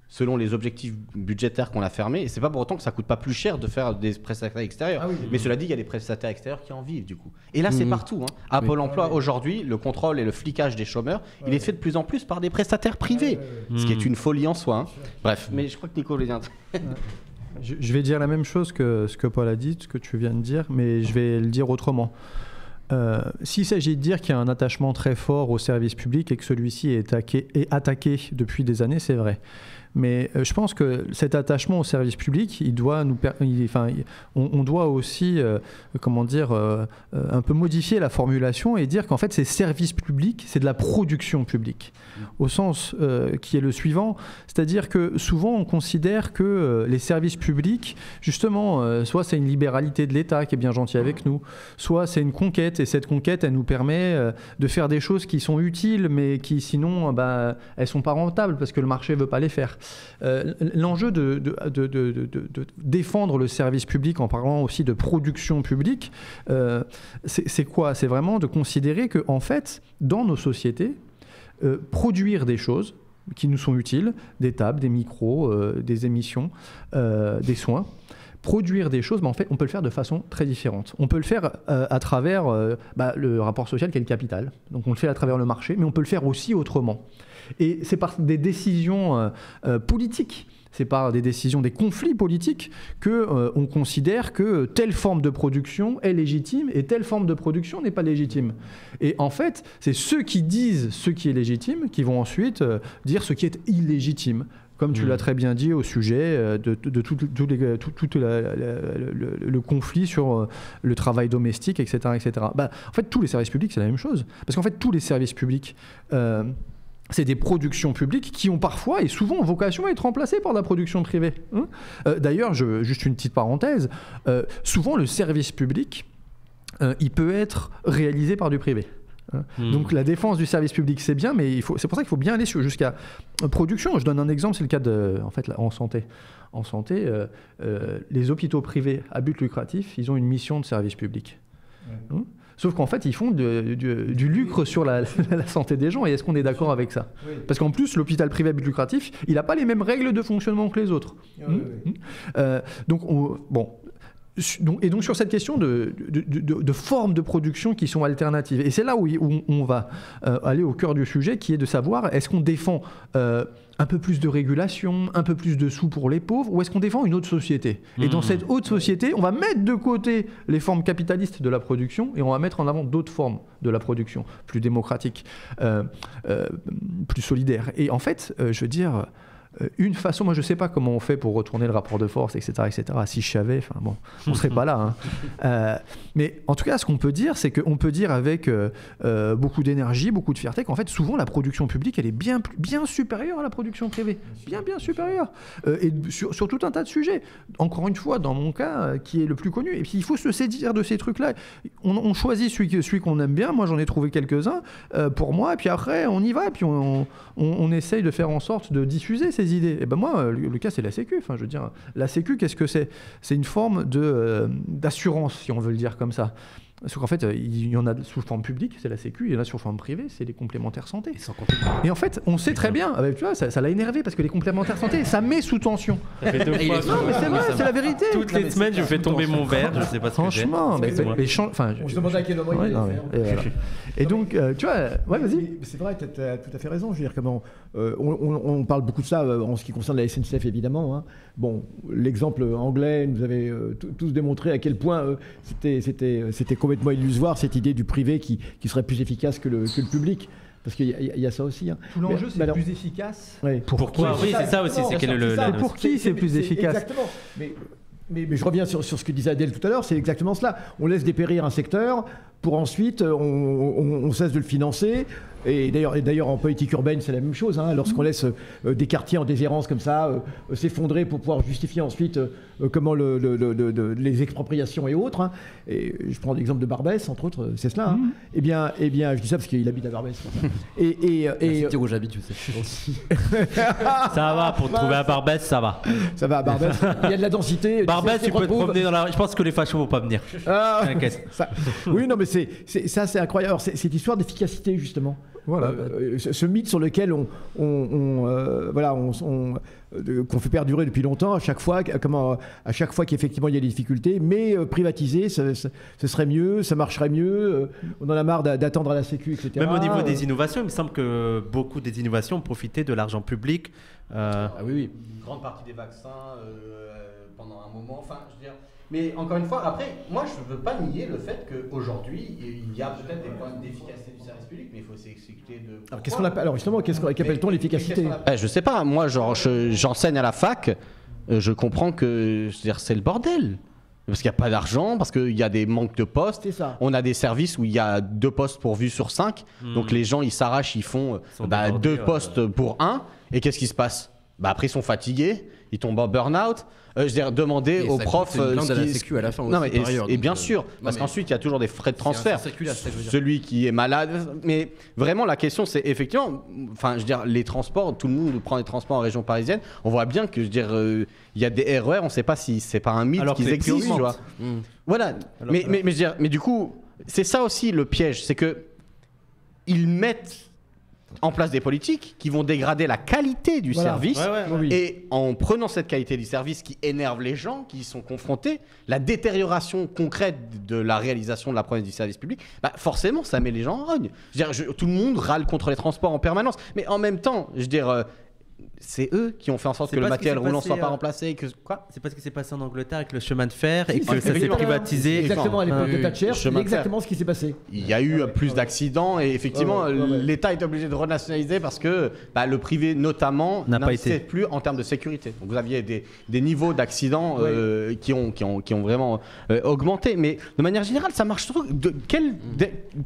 selon les objectifs budgétaires qu'on a fermés. Et c'est pas pour autant que ça coûte pas plus cher de faire des prestataires extérieurs. Mais cela dit, il y a des prestataires extérieurs qui en vivent du coup. Et là, c'est partout. À Pôle emploi, aujourd'hui, le contrôle et le flicage des chômeurs, il est fait de plus en plus par des prestataires privés. Ce qui est une folie en soi. Bref, mais je crois que Nico voulait dire... Je vais dire la même chose que ce que Paul a dit, ce que tu viens de dire, mais je vais le dire autrement. S'il s'agit de dire qu'il y a un attachement très fort au service public et que celui-ci est attaqué depuis des années, c'est vrai. Mais je pense que cet attachement au service public, on doit aussi, un peu modifier la formulation et dire qu'en fait, ces services publics, c'est de la production publique, au sens qui est le suivant, c'est-à-dire que souvent on considère que les services publics, justement, soit c'est une libéralité de l'État qui est bien gentil avec nous, soit c'est une conquête et cette conquête, elle nous permet de faire des choses qui sont utiles, mais qui sinon, elles sont pas rentables parce que le marché veut pas les faire. L'enjeu de défendre le service public en parlant aussi de production publique, c'est quoi? C'est vraiment de considérer que en fait, dans nos sociétés, produire des choses qui nous sont utiles, des tables, des micros, des émissions, des soins, produire des choses, en fait, on peut le faire de façon très différente. On peut le faire à travers le rapport social qui est le capital. Donc on le fait à travers le marché, mais on peut le faire aussi autrement. Et c'est par des décisions politiques, c'est par des décisions, des conflits politiques qu'on considère que telle forme de production est légitime et telle forme de production n'est pas légitime. Et en fait, c'est ceux qui disent ce qui est légitime qui vont ensuite dire ce qui est illégitime. Comme tu l'as très bien dit au sujet de tout le conflit sur le travail domestique, etc. etc. En fait, tous les services publics, c'est la même chose. Parce qu'en fait, tous les services publics, c'est des productions publiques qui ont parfois et souvent vocation à être remplacées par de la production privée. D'ailleurs, juste une petite parenthèse, souvent le service public, il peut être réalisé par du privé. Donc la défense du service public c'est bien, mais c'est pour ça qu'il faut bien aller jusqu'à production. Je donne un exemple, c'est le cas en santé. En santé, les hôpitaux privés à but lucratif, ils ont une mission de service public. Sauf qu'en fait, ils font du lucre sur la santé des gens. Et est-ce qu'on est d'accord avec ça? Parce qu'en plus, l'hôpital privé à but lucratif, il n'a pas les mêmes règles de fonctionnement que les autres. Donc sur cette question de formes de production qui sont alternatives. Et c'est là où on va aller au cœur du sujet, qui est de savoir, est-ce qu'on défend un peu plus de régulation, un peu plus de sous pour les pauvres, ou est-ce qu'on défend une autre société? Et dans cette autre société, on va mettre de côté les formes capitalistes de la production et on va mettre en avant d'autres formes de la production, plus démocratiques, plus solidaires. Et en fait, je veux dire... une façon, moi je sais pas comment on fait pour retourner le rapport de force, etc. Si je savais, on serait pas là. Mais en tout cas, ce qu'on peut dire, c'est qu'on peut dire avec beaucoup d'énergie, beaucoup de fierté, qu'en fait, souvent la production publique, elle est bien supérieure à la production privée, bien supérieure, et sur tout un tas de sujets. Encore une fois, dans mon cas, qui est le plus connu. Et puis il faut se saisir de ces trucs-là. On choisit celui qu'on aime bien. Moi, j'en ai trouvé quelques-uns pour moi. Et puis après, on y va. Et puis on essaye de faire en sorte de diffuser ces idées. Et ben moi, le cas, c'est la Sécu. Enfin, je veux dire, la Sécu, qu'est-ce que c'est? C'est une forme d'assurance, si on veut le dire comme ça. Parce qu'en fait, il y en a sous forme publique, c'est la Sécu, il y en a sous forme privée, c'est les complémentaires santé. Et en fait, on sait très bien, tu vois, ça l'a énervé parce que les complémentaires santé, ça met sous tension. Ça fait 2 fois. Non, mais c'est vrai, c'est la vérité. Toutes les semaines, je fais tomber mon verre, je sais pas ce que j'ai. Franchement, on se demandait à quel moment il est. Et donc, tu vois, ouais, vas-y. C'est vrai, tu as tout à fait raison. Je veux dire, comment on parle beaucoup de ça en ce qui concerne la SNCF, évidemment. Bon, l'exemple anglais nous avait tous démontré à quel point c'était complètement illusoire, cette idée du privé qui serait plus efficace que le public. Parce qu'il y a ça aussi. Tout l'enjeu, c'est plus efficace. Pour qui? Oui, c'est ça aussi. Pour qui c'est plus efficace? Exactement. Mais je reviens sur ce que disait Adèle tout à l'heure, c'est exactement cela. On laisse dépérir un secteur pour ensuite, on cesse de le financer. Et d'ailleurs, en politique urbaine, c'est la même chose. Hein. Lorsqu'on laisse des quartiers en déshérence comme ça s'effondrer pour pouvoir justifier ensuite comment les expropriations et autres. Hein. Et je prends l'exemple de Barbès, entre autres, c'est cela. Hein. Eh bien, je dis ça parce qu'il habite à Barbès. C'est où j'habite, tu sais. Ça va, pour trouver à Barbès, ça va. Ça va à Barbès. Il y a de la densité. Barbès, tu peux te promener dans la rue. Je pense que les fachos vont pas venir. T'inquiète. Oui, non, mais c'est incroyable. Alors, c'est cette histoire d'efficacité, justement. Voilà. Ce mythe sur lequel qu'on fait perdurer depuis longtemps, à chaque fois qu'effectivement il y a des difficultés, mais privatiser, ce serait mieux, ça marcherait mieux, on en a marre d'attendre à la sécu, etc. Même au niveau des innovations, il me semble que beaucoup des innovations ont profité de l'argent public. Oui. Une grande partie des vaccins pendant un moment, enfin, je veux dire... Mais encore une fois, après, moi je ne veux pas nier le fait qu'aujourd'hui, il y a peut-être des points d'efficacité du service public, mais il faut s'exécuter de... Alors, qu'appelle-t-on l'efficacité ? Je sais pas, moi j'enseigne à la fac, je comprends que c'est le bordel. Parce qu'il n'y a pas d'argent, parce qu'il y a des manques de postes. C'est ça. On a des services où il y a 2 postes pourvus sur 5. Donc les gens, ils s'arrachent, ils font 2 postes pour 1. Et qu'est-ce qui se passe ? Après, ils sont fatigués, ils tombent en burn-out. Demander aux profs de la sécu à la fin aussi, non, mais, par ailleurs, et bien sûr, parce qu'ensuite il y a toujours des frais de transfert. Celui qui est malade, mais vraiment la question c'est effectivement, enfin je veux dire les transports, tout le monde prend les transports en région parisienne, on voit bien que je veux dire il y a des RER, on ne sait pas si c'est pas un mythe qu'ils existent, tu vois. Voilà, mais du coup c'est ça aussi le piège, c'est que ils mettent en place des politiques qui vont dégrader la qualité du service. Et en prenant cette qualité du service qui énerve les gens qui y sont confrontés, la détérioration concrète de la réalisation de la promesse du service public, forcément ça met les gens en rogne. Tout le monde râle contre les transports en permanence, mais en même temps, je veux dire, c'est eux qui ont fait en sorte que le matériel roulant ne soit pas remplacé. C'est pas ce qui s'est passé en Angleterre avec le chemin de fer et que ça s'est privatisé. Exactement, à l'époque de Thatcher, c'est exactement ce qui s'est passé. Il y a eu plus d'accidents et effectivement, l'État est obligé de renationaliser parce que le privé, notamment, n'investissait plus en termes de sécurité. Donc vous aviez des niveaux d'accidents qui ont vraiment augmenté. Mais de manière générale, ça marche surtout.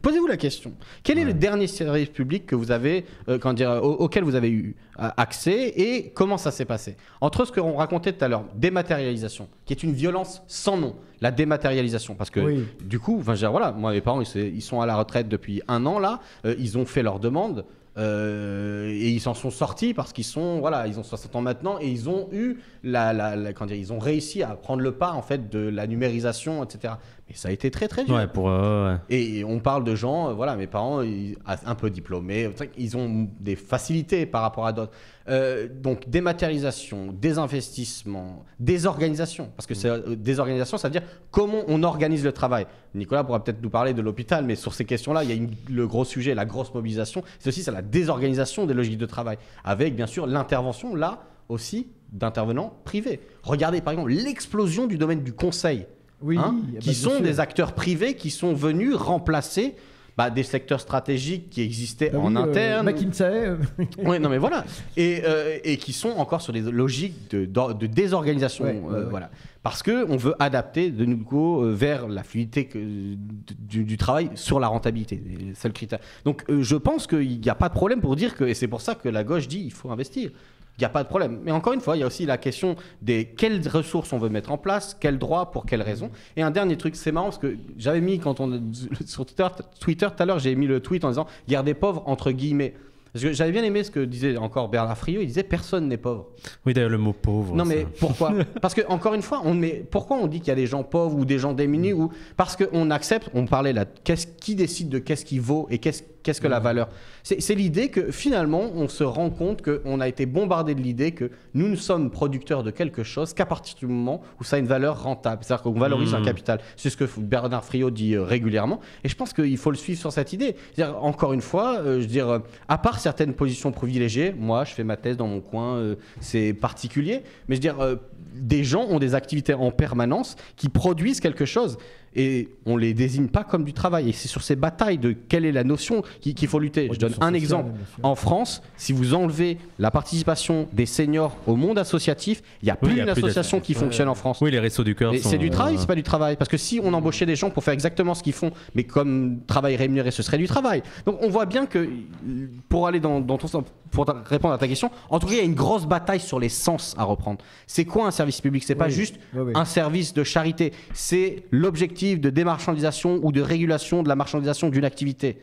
Posez-vous la question. Quel est le dernier service public que vous avez, auquel vous avez eu accès et comment ça s'est passé? Entre ce qu'on racontait tout à l'heure, dématérialisation, qui est une violence sans nom, la dématérialisation, parce que du coup, moi mes parents ils sont à la retraite depuis 1 an là, ils ont fait leur demande et ils s'en sont sortis parce qu'ils sont ils ont 60 ans maintenant et ils ont eu ils ont réussi à prendre le pas en fait de la numérisation, etc. Mais ça a été très très dur. Et on parle de gens, mes parents un peu diplômés, ils ont des facilités par rapport à d'autres. Donc dématérialisation, désinvestissement, désorganisation, parce que désorganisation, ça veut dire comment on organise le travail. Nicolas pourra peut-être nous parler de l'hôpital, mais sur ces questions-là, il y a le gros sujet, la grosse mobilisation. C'est aussi la désorganisation des logiques de travail, avec bien sûr l'intervention là aussi d'intervenants privés. Regardez par exemple l'explosion du domaine du conseil. Qui sont des acteurs privés qui sont venus remplacer des secteurs stratégiques qui existaient en interne. McKinsey. Et qui sont encore sur des logiques de désorganisation. Parce qu'on veut adapter de nouveau vers la fluidité du travail sur la rentabilité. C'est le critère. Donc je pense qu'il n'y a pas de problème pour dire que, et c'est pour ça que la gauche dit qu'il faut investir. Il n'y a pas de problème. Mais encore une fois, il y a aussi la question des quelles ressources on veut mettre en place, quels droits, pour quelles raisons. Et un dernier truc, c'est marrant parce que j'avais mis, sur Twitter tout à l'heure, j'ai mis le tweet en disant « guerre des pauvres » entre guillemets. Parce que j'avais bien aimé ce que disait encore Bernard Friot, il disait « personne n'est pauvre ». Oui, d'ailleurs, le mot « pauvre ». Non, mais pourquoi ? Parce que encore une fois, pourquoi on dit qu'il y a des gens pauvres ou des gens démunis parce qu'on accepte, on parlait là, qui décide de qu'est-ce qui vaut et qu'est-ce que la valeur ? C'est l'idée que finalement, on se rend compte qu'on a été bombardé de l'idée que nous ne sommes producteurs de quelque chose qu'à partir du moment où ça a une valeur rentable. C'est-à-dire qu'on valorise un capital. C'est ce que Bernard Friot dit régulièrement. Et je pense qu'il faut le suivre sur cette idée. C'est-à-dire, encore une fois, à part certaines positions privilégiées, moi, je fais ma thèse dans mon coin, c'est particulier. Mais des gens ont des activités en permanence qui produisent quelque chose. et on les désigne pas comme du travail. Et c'est sur ces batailles de quelle est la notion qu'il faut lutter. Je donne un exemple. En France, si vous enlevez la participation des seniors au monde associatif, il n'y a plus une association qui fonctionne en France. Oui, les Restos du Cœur. C'est du travail, c'est pas du travail. Parce que si on embauchait des gens pour faire exactement ce qu'ils font, mais comme travail rémunéré, ce serait du travail. Donc on voit bien que, pour aller dans ton sens, pour répondre à ta question, en tout cas, il y a une grosse bataille sur les sens à reprendre. C'est quoi un service public? C'est pas juste un service de charité. C'est l'objectif de démarchandisation ou de régulation de la marchandisation d'une activité.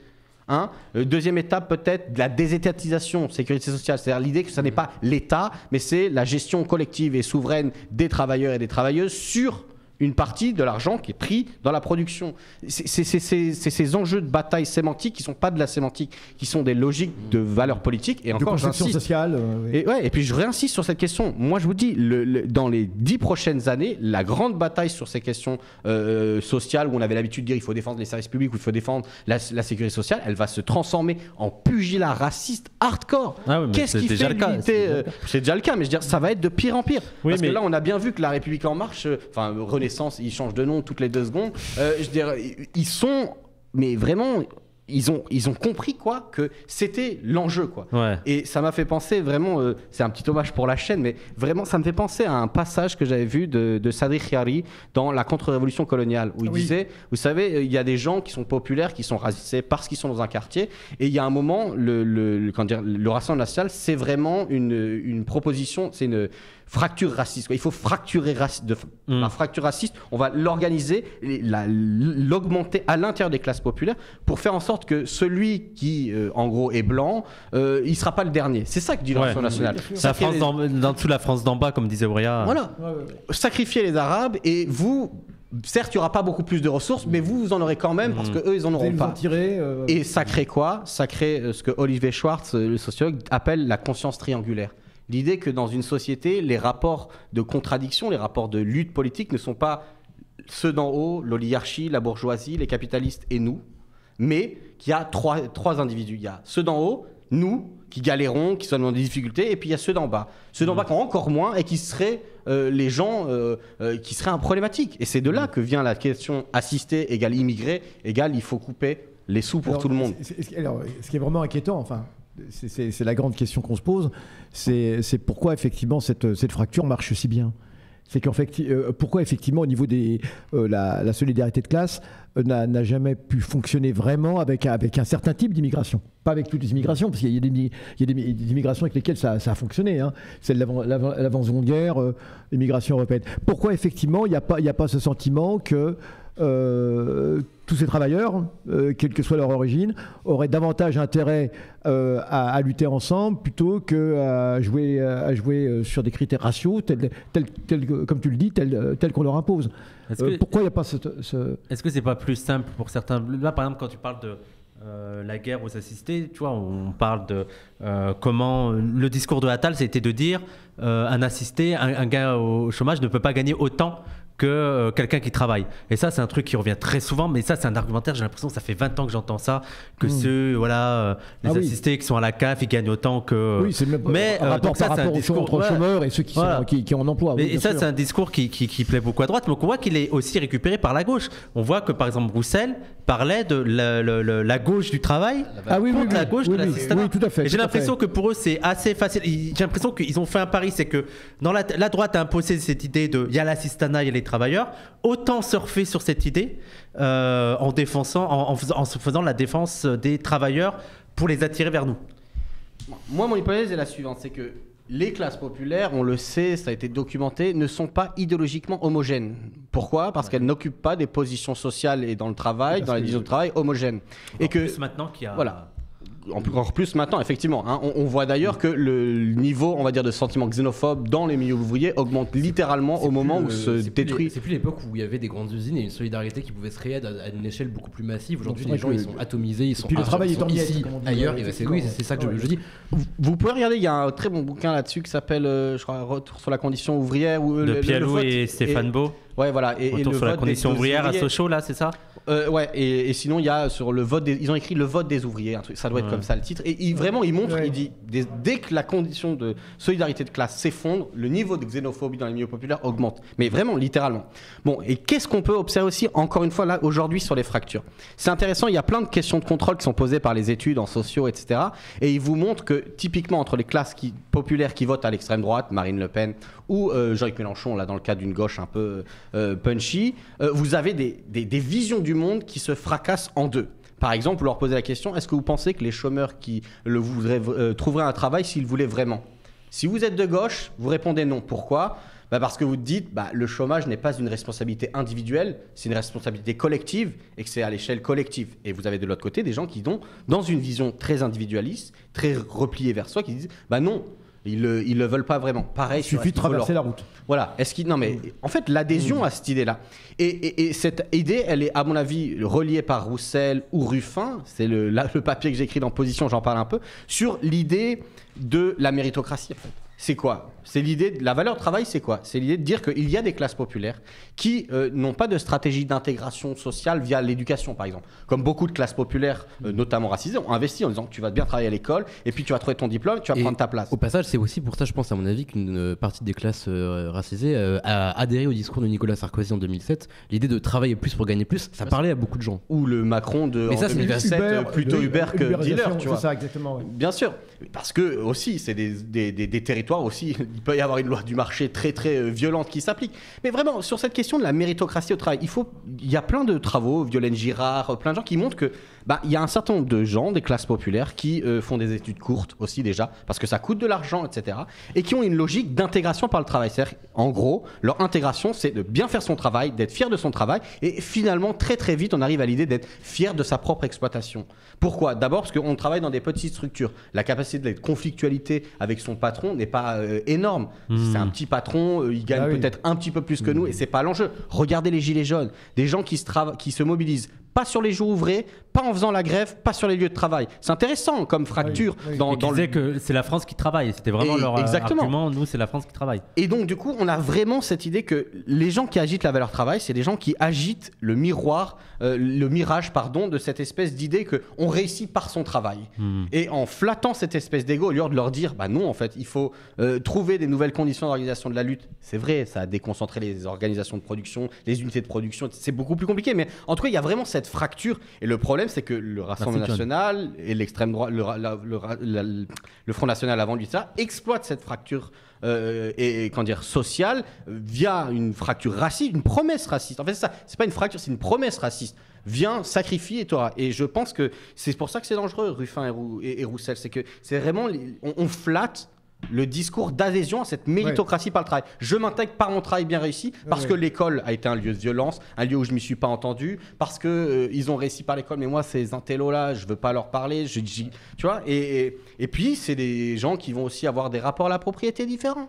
Deuxième étape, peut-être de la désétatisation, sécurité sociale, c'est-à-dire l'idée que ce n'est pas l'État, mais c'est la gestion collective et souveraine des travailleurs et des travailleuses sur une partie de l'argent qui est pris dans la production. C'est ces enjeux de bataille sémantique qui ne sont pas de la sémantique, qui sont des logiques de valeurs politiques. Et encore, construction sociale. Et puis je réinsiste sur cette question. Moi, je vous dis, dans les 10 prochaines années, la grande bataille sur ces questions sociales, où on avait l'habitude de dire il faut défendre les services publics ou il faut défendre la sécurité sociale, elle va se transformer en pugilat raciste hardcore. Qu'est-ce qui fait l'unité C'est déjà le cas, mais je veux dire, ça va être de pire en pire. Parce que là, on a bien vu que la République En Marche, Renaissance, ils changent de nom toutes les 2 secondes. Je veux dire, ils sont, mais vraiment, ils ont compris quoi, que c'était l'enjeu, quoi. Et ça m'a fait penser vraiment, c'est un petit hommage pour la chaîne, mais vraiment, ça me fait penser à un passage que j'avais vu de Sadri Khiari dans La contre-révolution coloniale, où il disait, vous savez, il y a des gens qui sont populaires, qui sont racisés parce qu'ils sont dans un quartier, et il y a un moment, le Rassemblement national, c'est vraiment une proposition, c'est une fracture raciste, quoi. Il faut fracturer la fracture raciste, on va l'organiser, l'augmenter à l'intérieur des classes populaires pour faire en sorte que celui qui, en gros, est blanc, il ne sera pas le dernier. C'est ça que dit le Rassemblement national. La France dans dessous la France d'en bas, comme disait Ouria. Voilà. Sacrifier les Arabes et vous... Certes, il n'y aura pas beaucoup plus de ressources, mais vous en aurez quand même parce qu'eux, ils n'en auront pas. Et ça crée quoi? Ça crée ce que Olivier Schwartz, le sociologue, appelle la conscience triangulaire. L'idée que dans une société, les rapports de contradiction, les rapports de lutte politique ne sont pas ceux d'en haut, l'oligarchie, la bourgeoisie, les capitalistes et nous, mais qu'il y a trois individus. Il y a ceux d'en haut, nous, qui galérons, qui sont dans des difficultés, et puis il y a ceux d'en bas. Ceux d'en bas qui ont encore moins et qui seraient les gens qui seraient problématiques. Et c'est de là que vient la question assisté égale immigré égale il faut couper les sous pour tout le monde. Alors, ce qui est vraiment inquiétant, enfin, c'est la grande question qu'on se pose, c'est pourquoi effectivement cette fracture marche si bien. C'est qu'en fait, pourquoi effectivement au niveau de la solidarité de classe n'a jamais pu fonctionner vraiment avec un certain type d'immigration. Pas avec toutes les immigrations, parce qu'il y a des immigrations avec lesquelles ça a fonctionné. Celle de l'avant-seconde guerre, l'immigration européenne. Pourquoi effectivement il n'y a pas ce sentiment que tous ces travailleurs, quelle que soit leur origine, auraient davantage intérêt à lutter ensemble plutôt qu'à jouer sur des critères raciaux, tels, comme tu le dis, tels qu'on leur impose. Pourquoi il n'y a pas Est-ce que c'est pas plus simple pour certains? Là, par exemple, quand tu parles de la guerre aux assistés, tu vois, on parle de comment le discours de Attal, c'était de dire un assisté, un gars au chômage ne peut pas gagner autant que quelqu'un qui travaille. Et ça, c'est un truc qui revient très souvent, mais ça, c'est un argumentaire, j'ai l'impression que ça fait 20 ans que j'entends ça, que ceux, les assistés qui sont à la CAF, ils gagnent autant que... Oui, c'est le même rapport entre chômeurs et ceux qui ont en emploi. Et ça, c'est un discours qui plaît beaucoup à droite, mais on voit qu'il est aussi récupéré par la gauche. On voit que, par exemple, Roussel parlait de la gauche du travail contre la gauche de l'assistanat. Oui, tout à fait. Et j'ai l'impression que pour eux, c'est assez facile. J'ai l'impression qu'ils ont fait un pari, c'est que dans la droite a imposé cette idée de il y a l'assistanat, il y a les travailleurs, autant surfer sur cette idée en faisant la défense des travailleurs pour les attirer vers nous. Moi, mon hypothèse est la suivante, c'est que les classes populaires, on le sait, ça a été documenté, ne sont pas idéologiquement homogènes. Pourquoi? Parce qu'elles n'occupent pas des positions sociales et dans le travail, dans les divisions de travail homogènes. Et que plus maintenant qu'il y a... Voilà. Encore plus maintenant, effectivement. On voit d'ailleurs que le niveau, on va dire, de sentiments xénophobes dans les milieux ouvriers augmente littéralement au moment où se détruit. C'est plus l'époque où il y avait des grandes usines et une solidarité qui pouvait se créer à une échelle beaucoup plus massive. Aujourd'hui, les gens, ils sont atomisés, ils sont puis le travail est en ici, ailleurs. C'est ça que je dis. Vous pouvez regarder, il y a un très bon bouquin là-dessus qui s'appelle, je crois, Retour sur la condition ouvrière. De Pialou et Stéphane Beau. Ouais, voilà. Retour sur la condition ouvrière à Sochaux, là, c'est ça? Ouais, et sinon il y a sur le vote, ils ont écrit le vote des ouvriers, un truc, ça doit être comme ça le titre. Et vraiment, il montre, il dit, dès que la condition de solidarité de classe s'effondre, le niveau de xénophobie dans les milieux populaires augmente. Mais vraiment, littéralement. Bon, et qu'est-ce qu'on peut observer aussi, encore une fois, là, aujourd'hui, sur les fractures? C'est intéressant, il y a plein de questions de contrôle qui sont posées par les études en sociaux, etc. Et ils vous montrent que, typiquement, entre les classes populaires qui votent à l'extrême droite, Marine Le Pen, ou Jean-Luc Mélenchon, là, dans le cas d'une gauche un peu punchy, vous avez des visions du monde qui se fracassent en deux. Par exemple, vous leur posez la question, est-ce que vous pensez que les chômeurs qui le voudraient trouveraient un travail s'ils le voulaient vraiment? Si vous êtes de gauche, vous répondez non. Pourquoi? Parce que vous dites, le chômage n'est pas une responsabilité individuelle, c'est une responsabilité collective et que c'est à l'échelle collective. Et vous avez de l'autre côté des gens qui sont dans une vision très individualiste, très repliée vers soi, qui disent, non, ils le veulent pas vraiment. Pareil, il suffit de traverser la route. Voilà. Non, mais en fait, l'adhésion à cette idée-là. Et cette idée, elle est, à mon avis, reliée par Roussel ou Ruffin. C'est le papier que j'ai écrit dans Position, j'en parle un peu, sur l'idée de la méritocratie, en fait. C'est quoi? C'est l'idée de la valeur travail, c'est quoi? C'est l'idée de dire qu'il y a des classes populaires qui n'ont pas de stratégie d'intégration sociale via l'éducation, par exemple. Comme beaucoup de classes populaires, notamment racisées, ont investi en disant que tu vas bien travailler à l'école et puis tu vas trouver ton diplôme, tu vas prendre ta place. Au passage, c'est aussi pour ça, je pense, à mon avis, qu'une partie des classes racisées a adhéré au discours de Nicolas Sarkozy en 2007. L'idée de travailler plus pour gagner plus, ça parlait à beaucoup de gens. Ou le Macron de Mais ça, en 2007, plutôt Uber que dealer, tu vois. C'est ça, exactement. Ouais. Bien sûr, parce que aussi, c'est des territoires aussi, il peut y avoir une loi du marché très très violente qui s'applique. Mais vraiment, sur cette question de la méritocratie au travail, il y a plein de travaux, Violaine Girard, plein de gens qui montrent que il y a un certain nombre de gens, des classes populaires, qui font des études courtes aussi déjà, parce que ça coûte de l'argent, etc. Et qui ont une logique d'intégration par le travail. C'est-à-dire, en gros, leur intégration, c'est de bien faire son travail, d'être fier de son travail, et finalement, très très vite, on arrive à l'idée d'être fier de sa propre exploitation. Pourquoi? D'abord parce qu'on travaille dans des petites structures. La capacité de conflictualité avec son patron n'est pas énorme. C'est un petit patron, il gagne peut-être un petit peu plus que nous, et c'est pas l'enjeu. Regardez les gilets jaunes, des gens qui se mobilisent pas sur les jours ouvrés, pas en faisant la grève, pas sur les lieux de travail. C'est intéressant comme fracture. Ils disaient que c'est la France qui travaille. C'était vraiment leur argument. Nous, c'est la France qui travaille. Et donc, du coup, on a vraiment cette idée que les gens qui agitent la valeur travail, c'est des gens qui agitent le mirage, de cette espèce d'idée qu'on réussit par son travail. Et en flattant cette espèce d'ego, au lieu de leur dire, non, en fait, il faut trouver des nouvelles conditions d'organisation de la lutte. C'est vrai, ça a déconcentré les organisations de production, les unités de production. C'est beaucoup plus compliqué. Mais en tout cas, il y a vraiment cette fracture. Et le problème, c'est que le Rassemblement national et l'extrême droite, le Front national avant lui, ça exploite cette fracture sociale via une fracture raciste, une promesse raciste. En fait, c'est pas une fracture, c'est une promesse raciste. Viens, sacrifie et t'auras. Et je pense que c'est pour ça que c'est dangereux, Ruffin et Roussel. C'est que c'est vraiment, on flatte le discours d'adhésion à cette méritocratie par le travail. Je m'intègre par mon travail bien réussi, parce que l'école a été un lieu de violence, un lieu où je ne m'y suis pas entendu, parce qu'ils ont réussi par l'école, mais moi, ces intellos-là, je ne veux pas leur parler. Tu vois, et puis, c'est des gens qui vont aussi avoir des rapports à la propriété différents.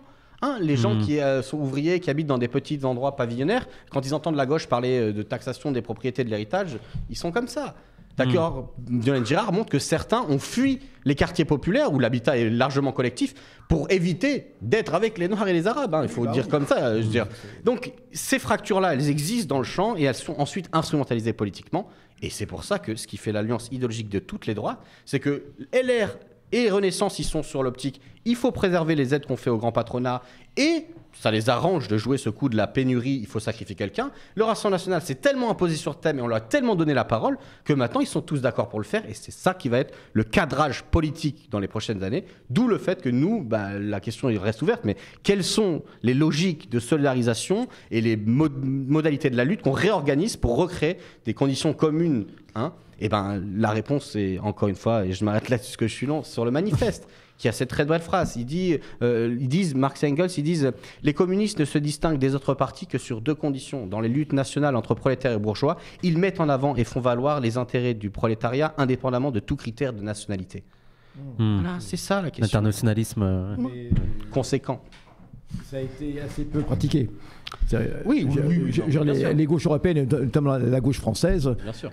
Les gens qui sont ouvriers, qui habitent dans des petits endroits pavillonnaires, quand ils entendent la gauche parler de taxation des propriétés de l'héritage, ils sont comme ça. D'accord, Violaine Girard montre que certains ont fui les quartiers populaires où l'habitat est largement collectif pour éviter d'être avec les Noirs et les Arabes. Il faut dire comme ça. Je veux dire. Donc ces fractures-là, elles existent dans le champ et elles sont ensuite instrumentalisées politiquement. Et c'est pour ça que ce qui fait l'alliance idéologique de toutes les droites, c'est que LR et Renaissance, ils sont sur l'optique. Il faut préserver les aides qu'on fait au grand patronat et ça les arrange de jouer ce coup de la pénurie, il faut sacrifier quelqu'un. Le Rassemblement national s'est tellement imposé sur le thème et on leur a tellement donné la parole que maintenant ils sont tous d'accord pour le faire et c'est ça qui va être le cadrage politique dans les prochaines années. D'où le fait que nous, la question reste ouverte, mais quelles sont les logiques de solidarisation et les modalités de la lutte qu'on réorganise pour recréer des conditions communes Et la réponse est, encore une fois, et je m'arrête là parce que je suis long, sur le manifeste, qui a cette très belle phrase. Ils disent, Marx et Engels, ils disent « Les communistes ne se distinguent des autres partis que sur deux conditions. Dans les luttes nationales entre prolétaires et bourgeois, ils mettent en avant et font valoir les intérêts du prolétariat indépendamment de tout critère de nationalité. » Voilà, c'est ça la question. L'internationalisme conséquent. Ça a été assez peu pratiqué. Oui, les gauches européennes, notamment la gauche française, bien sûr.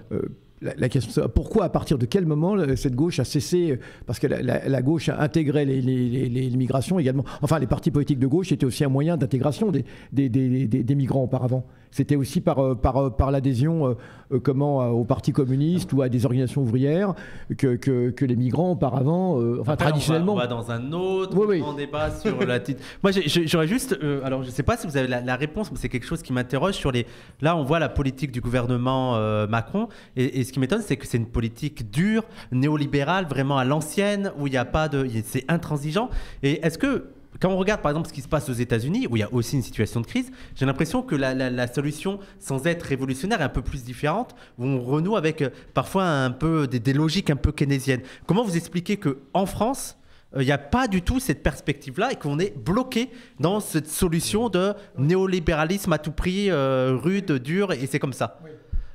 La question, c'est pourquoi, à partir de quel moment cette gauche a cessé, parce que la gauche a intégré les migrations également. Enfin, les partis politiques de gauche étaient aussi un moyen d'intégration des migrants auparavant. C'était aussi par l'adhésion au Parti communiste ou à des organisations ouvrières que les migrants auparavant, Après, traditionnellement. on va dans un autre Oui, oui. grand débat sur la titre. Moi, j'aurais juste. Alors, je ne sais pas si vous avez la réponse, mais c'est quelque chose qui m'interroge sur les. Là, on voit la politique du gouvernement Macron, et ce qui m'étonne, c'est que c'est une politique dure, néolibérale, vraiment à l'ancienne, où il n'y a pas de. C'est intransigeant. Et est-ce que. Quand on regarde par exemple ce qui se passe aux États-Unis, où il y a aussi une situation de crise, j'ai l'impression que la solution, sans être révolutionnaire, est un peu plus différente, où on renoue avec parfois un peu des logiques un peu keynésiennes. Comment vous expliquez qu'en France, il n'y a pas du tout cette perspective-là et qu'on est bloqué dans cette solution de néolibéralisme à tout prix, rude, dur, et c'est comme ça?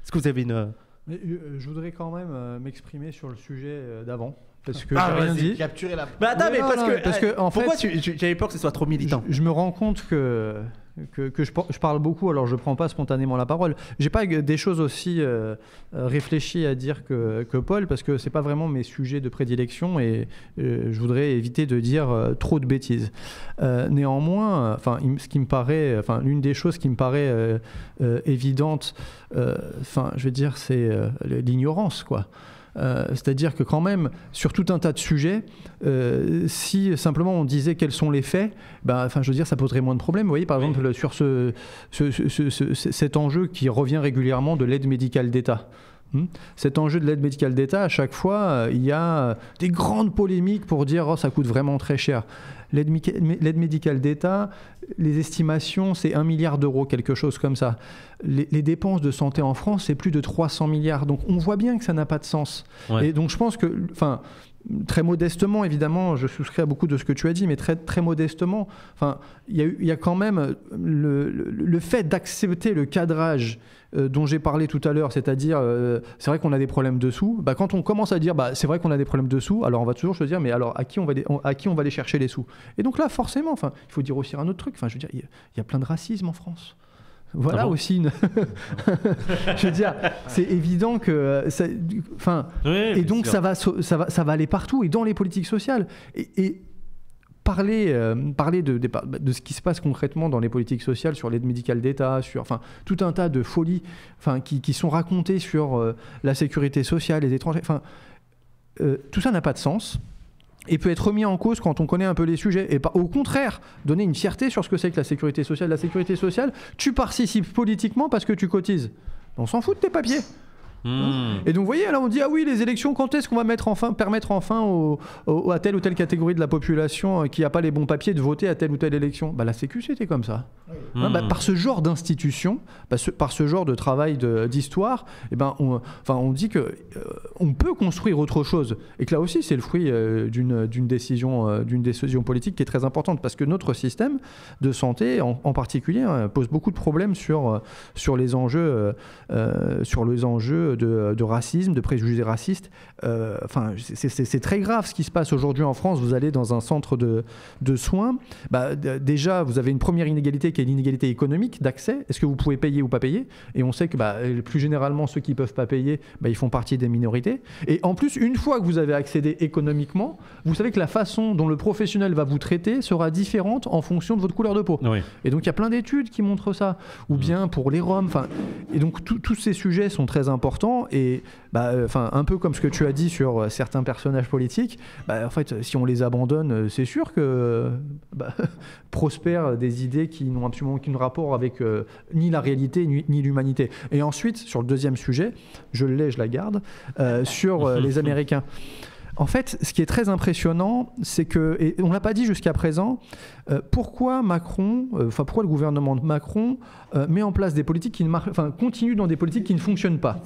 Est-ce que vous avez une... Mais, je voudrais quand même m'exprimer sur le sujet d'avant. Parce que Ah, j'ai rien vas-y. dit. Capturer la. Bah, attends, mais Non, parce que en pourquoi fait, j'avais peur que ce soit trop militant? Je me rends compte que je parle beaucoup, alors je ne prends pas spontanément la parole. Je n'ai pas des choses aussi réfléchies à dire que Paul, parce que ce n'est pas vraiment mes sujets de prédilection et je voudrais éviter de dire trop de bêtises. Néanmoins, ce qui me paraît, l'une des choses qui me paraît évidente, je veux dire, c'est l'ignorance, quoi. C'est-à-dire que quand même, sur tout un tas de sujets, si simplement on disait quels sont les faits, je veux dire, ça poserait moins de problèmes. Vous voyez, par exemple, sur cet enjeu qui revient régulièrement de l'aide médicale d'État. Cet enjeu de l'aide médicale d'État, à chaque fois, il y a des grandes polémiques pour dire « oh, ça coûte vraiment très cher ». L'aide médicale d'État, les estimations, c'est 1 milliard d'euros, quelque chose comme ça. Les dépenses de santé en France, c'est plus de 300 milliards. Donc on voit bien que ça n'a pas de sens. Ouais. Et donc je pense que... très modestement, évidemment, je souscris à beaucoup de ce que tu as dit, mais très, très modestement, il y a quand même le fait d'accepter le cadrage dont j'ai parlé tout à l'heure, c'est-à-dire, c'est vrai qu'on a des problèmes de sous. Quand on commence à dire, c'est vrai qu'on a des problèmes de sous, alors on va toujours se dire, mais alors à qui on va aller chercher les sous? Et donc là, forcément, il faut dire aussi un autre truc. Je veux dire, il y a plein de racisme en France. Voilà aussi une... Je veux dire, c'est évident que... et donc ça va aller partout et dans les politiques sociales. Et parler de ce qui se passe concrètement dans les politiques sociales, sur l'aide médicale d'État, sur tout un tas de folies qui sont racontées sur la sécurité sociale, les étrangers... tout ça n'a pas de sens. Et peut être remis en cause quand on connaît un peu les sujets. Et au contraire, donner une fierté sur ce que c'est que la sécurité sociale. La sécurité sociale, tu participes politiquement parce que tu cotises. On s'en fout de tes papiers. Et donc vous voyez, là on dit, ah oui, les élections, quand est-ce qu'on va permettre enfin à telle ou telle catégorie de la population qui n'a pas les bons papiers de voter à telle ou telle élection? La Sécu, c'était comme ça. Par ce genre d'institution, par ce genre de travail d'histoire, on dit qu'on peut construire autre chose. Et que là aussi, c'est le fruit d'une décision politique qui est très importante. Parce que notre système de santé, en particulier, pose beaucoup de problèmes sur les enjeux de racisme, de préjugés racistes. C'est très grave ce qui se passe aujourd'hui en France. Vous allez dans un centre de soins. Déjà, vous avez une première inégalité qui est l'inégalité économique d'accès. Est-ce que vous pouvez payer ou pas payer? Et on sait que plus généralement, ceux qui ne peuvent pas payer, ils font partie des minorités. Et en plus, une fois que vous avez accédé économiquement, vous savez que la façon dont le professionnel va vous traiter sera différente en fonction de votre couleur de peau. Oui. Et donc, il y a plein d'études qui montrent ça. Ou bien pour les Roms. Et donc, tous ces sujets sont très importants. Et un peu comme ce que tu as dit sur certains personnages politiques, en fait, si on les abandonne, c'est sûr que prospèrent des idées qui n'ont absolument aucun rapport avec ni la réalité ni l'humanité. Et ensuite, sur le deuxième sujet, je la garde, sur les Américains. En fait, ce qui est très impressionnant, c'est que, et on ne l'a pas dit jusqu'à présent, pourquoi pourquoi le gouvernement de Macron met en place des politiques qui continue dans des politiques qui ne fonctionnent pas.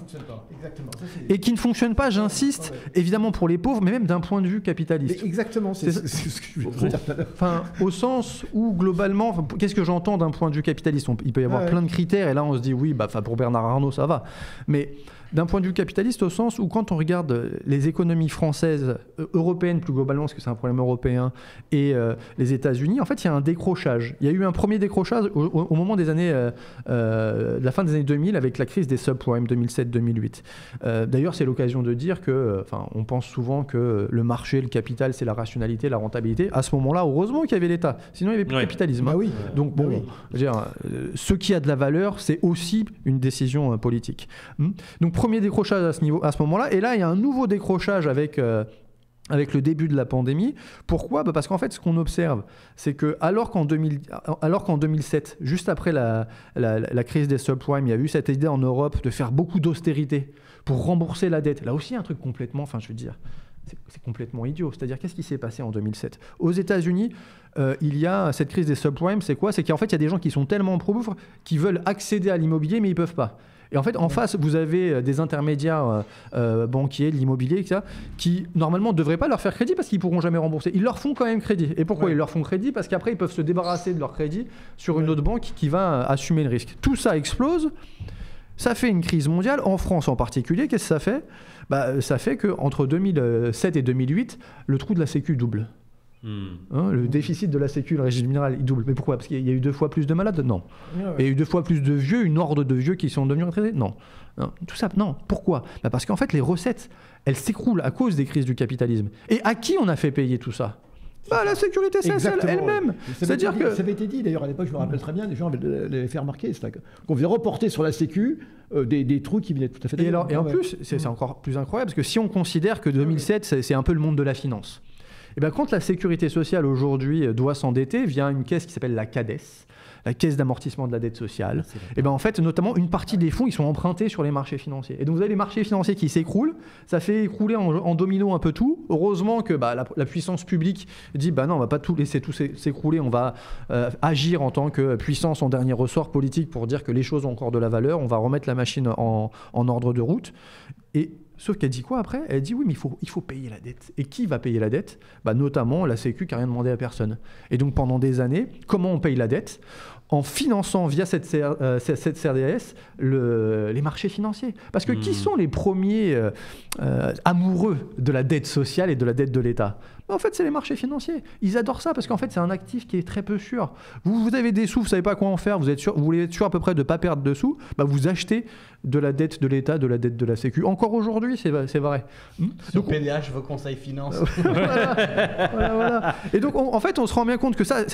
Exactement. Et qui ne fonctionnent pas, j'insiste, évidemment pour les pauvres, mais même d'un point de vue capitaliste. Mais exactement, c'est ce que je voulais dire tout à l'heure. Au sens où, globalement, qu'est-ce que j'entends d'un point de vue capitaliste? Il peut y avoir plein de critères, et là on se dit, oui, pour Bernard Arnault, ça va. Mais d'un point de vue capitaliste, au sens où quand on regarde les économies françaises française, européenne plus globalement, parce que c'est un problème européen, et les États-Unis, en fait, il y a un décrochage. Il y a eu un premier décrochage au moment des années, de la fin des années 2000, avec la crise des subprimes 2007-2008. D'ailleurs, c'est l'occasion de dire que, on pense souvent que le marché, le capital, c'est la rationalité, la rentabilité. À ce moment-là, heureusement qu'il y avait l'État. Sinon, il n'y avait plus de capitalisme. Bah oui. Donc, bon, je veux dire, ce qui a de la valeur, c'est aussi une décision politique. Donc, premier décrochage à ce moment-là. Et là, il y a un nouveau décrochage avec le début de la pandémie. Pourquoi ? Parce qu'en fait, ce qu'on observe, c'est que alors qu'en 2007, juste après la crise des subprimes, il y a eu cette idée en Europe de faire beaucoup d'austérité pour rembourser la dette. Là aussi, un truc complètement, c'est complètement idiot. C'est-à-dire, qu'est-ce qui s'est passé en 2007 ? Aux États-Unis, il y a cette crise des subprimes. C'est quoi ? C'est qu'en fait, il y a des gens qui sont tellement pauvres qui veulent accéder à l'immobilier, mais ils ne peuvent pas. Et en fait, en face, vous avez des intermédiaires banquiers, de l'immobilier, etc., qui, normalement, ne devraient pas leur faire crédit parce qu'ils ne pourront jamais rembourser. Ils leur font quand même crédit. Et pourquoi ils leur font crédit ? Parce qu'après, ils peuvent se débarrasser de leur crédit sur une autre banque qui va assumer le risque. Tout ça explose. Ça fait une crise mondiale. En France en particulier, qu'est-ce que ça fait ? Ça fait qu'entre 2007 et 2008, le trou de la Sécu double. Le déficit de la Sécu, le régime général, il double. Mais pourquoi ? Parce qu'il y a eu 2 fois plus de malades ? Non. Il y a eu 2 fois plus de vieux, une horde de vieux qui sont devenus retraités ? Non. Tout ça, non. Pourquoi ? Parce qu'en fait, les recettes, elles s'écroulent à cause des crises du capitalisme. Et à qui on a fait payer tout ça ? La sécurité sociale elle-même. C'est-à-dire que... Ça avait été dit, d'ailleurs, à l'époque, je me rappelle très bien, les gens l'avaient fait remarquer, qu'on faisait reporter sur la Sécu des trous qui venaient tout à fait... Et en plus, c'est encore plus incroyable, parce que si on considère que 2007, c'est un peu le monde de la finance, et quand la sécurité sociale aujourd'hui doit s'endetter via une caisse qui s'appelle la CADES, la caisse d'amortissement de la dette sociale, et en fait, notamment, une partie des fonds, ils sont empruntés sur les marchés financiers. Et donc, vous avez les marchés financiers qui s'écroulent, ça fait écrouler en domino un peu tout. Heureusement que la puissance publique dit, non, on va pas tout laisser tout s'écrouler, on va agir en tant que puissance en dernier ressort politique pour dire que les choses ont encore de la valeur, on va remettre la machine en ordre de route. Sauf qu'elle dit quoi après ? Elle dit oui, mais il faut payer la dette. Et qui va payer la dette ? Notamment la Sécu qui n'a rien demandé à personne. Et donc pendant des années, comment on paye la dette ? En finançant via cette CRDS les marchés financiers. Parce que qui sont les premiers amoureux de la dette sociale et de la dette de l'État ? En fait, c'est les marchés financiers. Ils adorent ça parce qu'en fait, c'est un actif qui est très peu sûr. Vous avez des sous, vous ne savez pas quoi en faire, vous voulez être sûr à peu près de ne pas perdre de sous, vous achetez de la dette de l'État, de la dette de la Sécu. Encore aujourd'hui, c'est vrai. Donc, PDH, vos conseils finance. voilà. Et donc, en fait, on se rend bien compte que ça...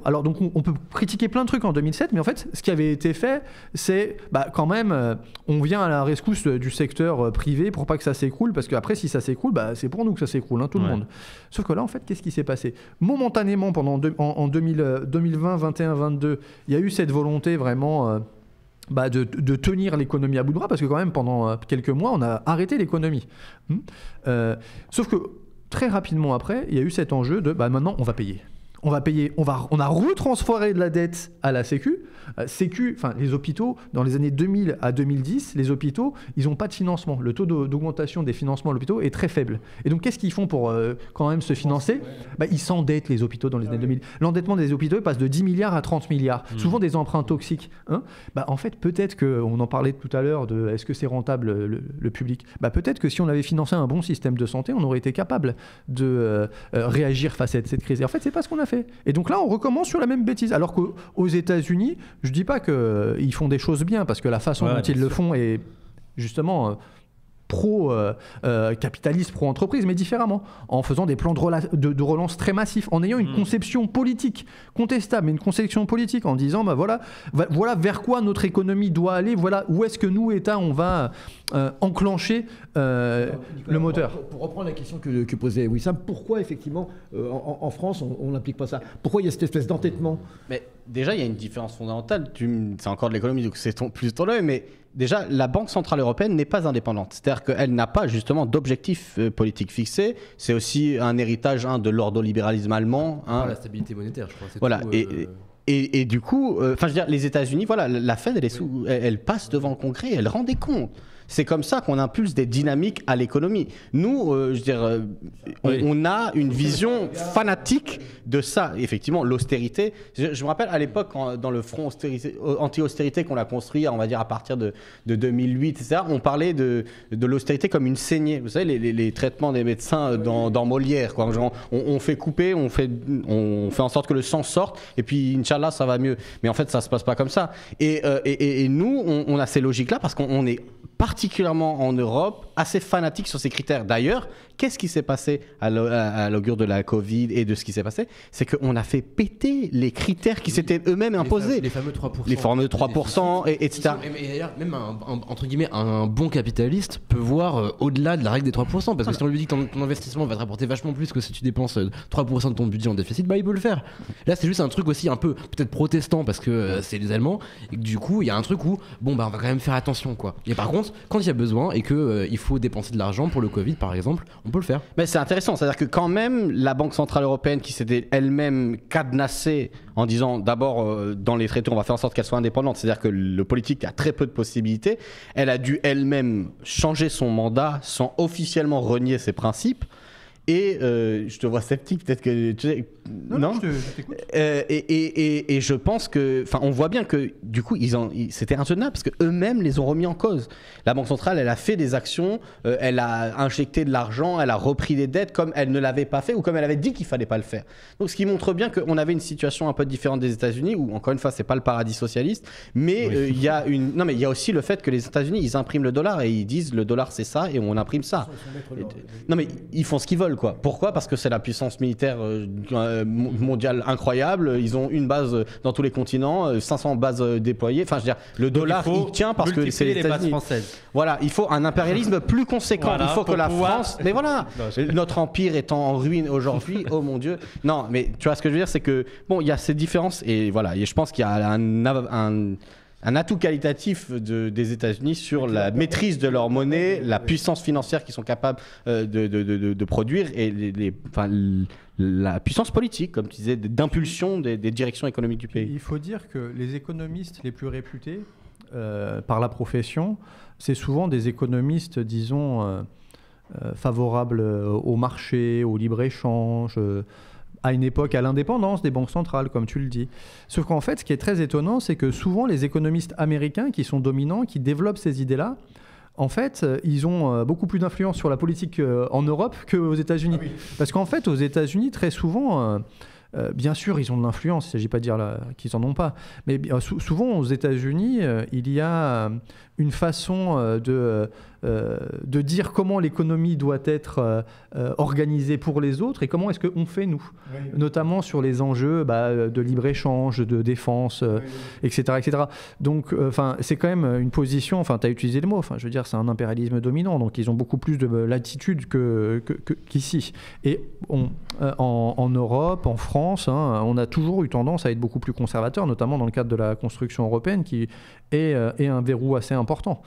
alors, donc, on peut critiquer plein de trucs en 2007, mais en fait, ce qui avait été fait, c'est quand même, on vient à la rescousse du secteur privé pour pas que ça s'écroule, parce qu'après, si ça s'écroule, c'est pour nous que ça s'écroule, tout le monde. Sauf que là, en fait, qu'est-ce qui s'est passé ? Momentanément, en 2020, 21, 22, il y a eu cette volonté vraiment de tenir l'économie à bout de bras, parce que quand même, pendant quelques mois, on a arrêté l'économie. Sauf que très rapidement après, il y a eu cet enjeu de maintenant, on va payer. On a retransféré de la dette à la Sécu. Les hôpitaux, dans les années 2000 à 2010, les hôpitaux, ils n'ont pas de financement. Le taux d'augmentation des financements à l'hôpital est très faible. Et donc, qu'est-ce qu'ils font pour quand même se financer ? Ils s'endettent, les hôpitaux, dans les années 2000. L'endettement des hôpitaux passe de 10 milliards à 30 milliards. Souvent des emprunts toxiques. En fait, peut-être qu'on en parlait tout à l'heure de est-ce que c'est rentable le public ? Peut-être que si on avait financé un bon système de santé, on aurait été capable de réagir face à cette crise. Et en fait, c'est pas ce qu'on a fait. Et donc là, on recommence sur la même bêtise. Alors qu'aux États-Unis, je dis pas qu'ils font des choses bien, parce que la façon dont ils le font est justement pro-capitaliste, pro-entreprise, mais différemment, en faisant des plans de relance très massifs, en ayant une conception politique contestable, mais une conception politique, en disant voilà vers quoi notre économie doit aller, voilà où est-ce que nous, État, on va enclencher Nicolas, le moteur. Pour reprendre la question que posait Wissam, pourquoi effectivement en France on n'applique pas ça ? Pourquoi il y a cette espèce d'entêtement ? Mais déjà, il y a une différence fondamentale. C'est encore de l'économie, donc c'est plus ton œil, mais déjà, la Banque Centrale Européenne n'est pas indépendante. C'est-à-dire qu'elle n'a pas justement d'objectif politique fixé. C'est aussi un héritage de l'ordolibéralisme allemand. La stabilité monétaire, je crois. Voilà. Et du coup, les États-Unis, la Fed, elle passe devant le Congrès, elle rend des comptes. C'est comme ça qu'on impulse des dynamiques à l'économie. Nous, je veux dire, on a une vision fanatique de ça. Effectivement, l'austérité. Je me rappelle à l'époque, dans le front anti-austérité qu'on a construit, on va dire à partir de 2008, etc., on parlait de l'austérité comme une saignée. Vous savez, les traitements des médecins dans Molière, quoi. Genre, on fait couper, on fait en sorte que le sang sorte, et puis, Inch'Allah, ça va mieux. Mais en fait, ça se passe pas comme ça. Et nous, on a ces logiques-là parce qu'on est particulièrement en Europe, assez fanatique sur ces critères. D'ailleurs, qu'est-ce qui s'est passé à l'augure de la Covid et de ce qui s'est passé? C'est qu'on a fait péter les critères qui s'étaient eux-mêmes imposés. Les fameux 3%. Les fameux 3%, etc. Et d'ailleurs, même entre guillemets, un bon capitaliste peut voir au-delà de la règle des 3%. Parce que si on lui dit que ton investissement va te rapporter vachement plus que si tu dépenses 3% de ton budget en déficit, bah il peut le faire. Là, c'est juste un truc aussi un peu peut-être protestant parce que c'est les Allemands. Et que, du coup, il y a un truc où, bon, bah on va quand même faire attention, quoi. Et par contre, quand il y a besoin et qu'il faut dépenser de l'argent pour le Covid, par exemple, on peut le faire. Mais c'est intéressant, c'est-à-dire que quand même, la Banque Centrale Européenne qui s'était elle-même cadenassée en disant d'abord dans les traités on va faire en sorte qu'elle soit indépendante, c'est-à-dire que le politique a très peu de possibilités, elle a dû elle-même changer son mandat sans officiellement renier ses principes. Et je te vois sceptique, peut-être que tu sais, non, je t'écoute. Et je pense que, enfin, on voit bien que du coup, c'était intenable parce que eux-mêmes les ont remis en cause. La Banque centrale, elle a fait des actions, elle a injecté de l'argent, elle a repris des dettes comme elle ne l'avait pas fait ou comme elle avait dit qu'il fallait pas le faire. Donc, ce qui montre bien qu'on avait une situation un peu différente des États-Unis, où encore une fois, c'est pas le paradis socialiste, mais il y a mais il y a aussi le fait que les États-Unis, ils impriment le dollar et ils disent le dollar c'est ça et on imprime ça. Non, mais ils font ce qu'ils veulent. Pourquoi? Parce que c'est la puissance militaire mondiale incroyable. Ils ont une base dans tous les continents, 500 bases déployées. Enfin, je veux dire, le dollar, il tient parce que c'est les bases États-Unis. françaises. Voilà, il faut un impérialisme plus conséquent. Voilà, il faut que la France. Mais voilà, Non, notre empire étant en ruine aujourd'hui, oh mon Dieu. Non, mais tu vois ce que je veux dire, c'est que bon, il y a ces différences et voilà. Et je pense qu'il y a un atout qualitatif des États-Unis sur la maîtrise de leur monnaie, la puissance financière qu'ils sont capables de produire et la puissance politique, comme tu disais, d'impulsion des directions économiques du pays. Il faut dire que les économistes les plus réputés par la profession, c'est souvent des économistes, disons, favorables au marché, au libre-échange, à une époque à l'indépendance des banques centrales, comme tu le dis. Sauf qu'en fait, ce qui est très étonnant, c'est que souvent les économistes américains qui sont dominants, qui développent ces idées-là, en fait, ils ont beaucoup plus d'influence sur la politique en Europe qu'aux États-Unis. Ah oui. Parce qu'en fait, aux États-Unis, très souvent, bien sûr, ils ont de l'influence, il ne s'agit pas de dire qu'ils n'en ont pas, mais souvent aux États-Unis, il y a une façon de dire comment l'économie doit être organisée pour les autres et comment est-ce qu'on fait nous, notamment sur les enjeux de libre-échange, de défense, etc., etc. Donc, c'est quand même une position, tu as utilisé le mot, je veux dire, c'est un impérialisme dominant, donc ils ont beaucoup plus de latitude qu'ici. Et en Europe, en France, on a toujours eu tendance à être beaucoup plus conservateur, notamment dans le cadre de la construction européenne, qui est un verrou assez important.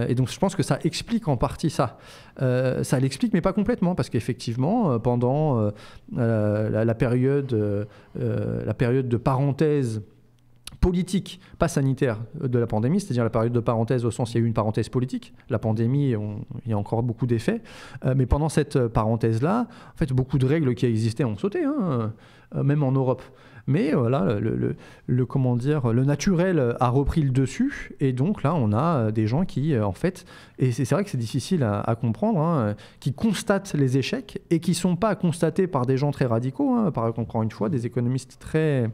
Et donc je pense que ça explique en partie ça. Ça l'explique, mais pas complètement, parce qu'effectivement, pendant la période de parenthèse politique, pas sanitaire, de la pandémie, c'est-à-dire la période de parenthèse au sens il y a eu une parenthèse politique, la pandémie, il y a encore beaucoup d'effets, mais pendant cette parenthèse-là, en fait, beaucoup de règles qui existaient ont sauté, même en Europe. Mais voilà, le naturel a repris le dessus, et donc là, on a des gens qui, en fait, et c'est vrai que c'est difficile à comprendre, qui constatent les échecs et qui ne sont pas constatés par des gens très radicaux, par encore une fois, des économistes très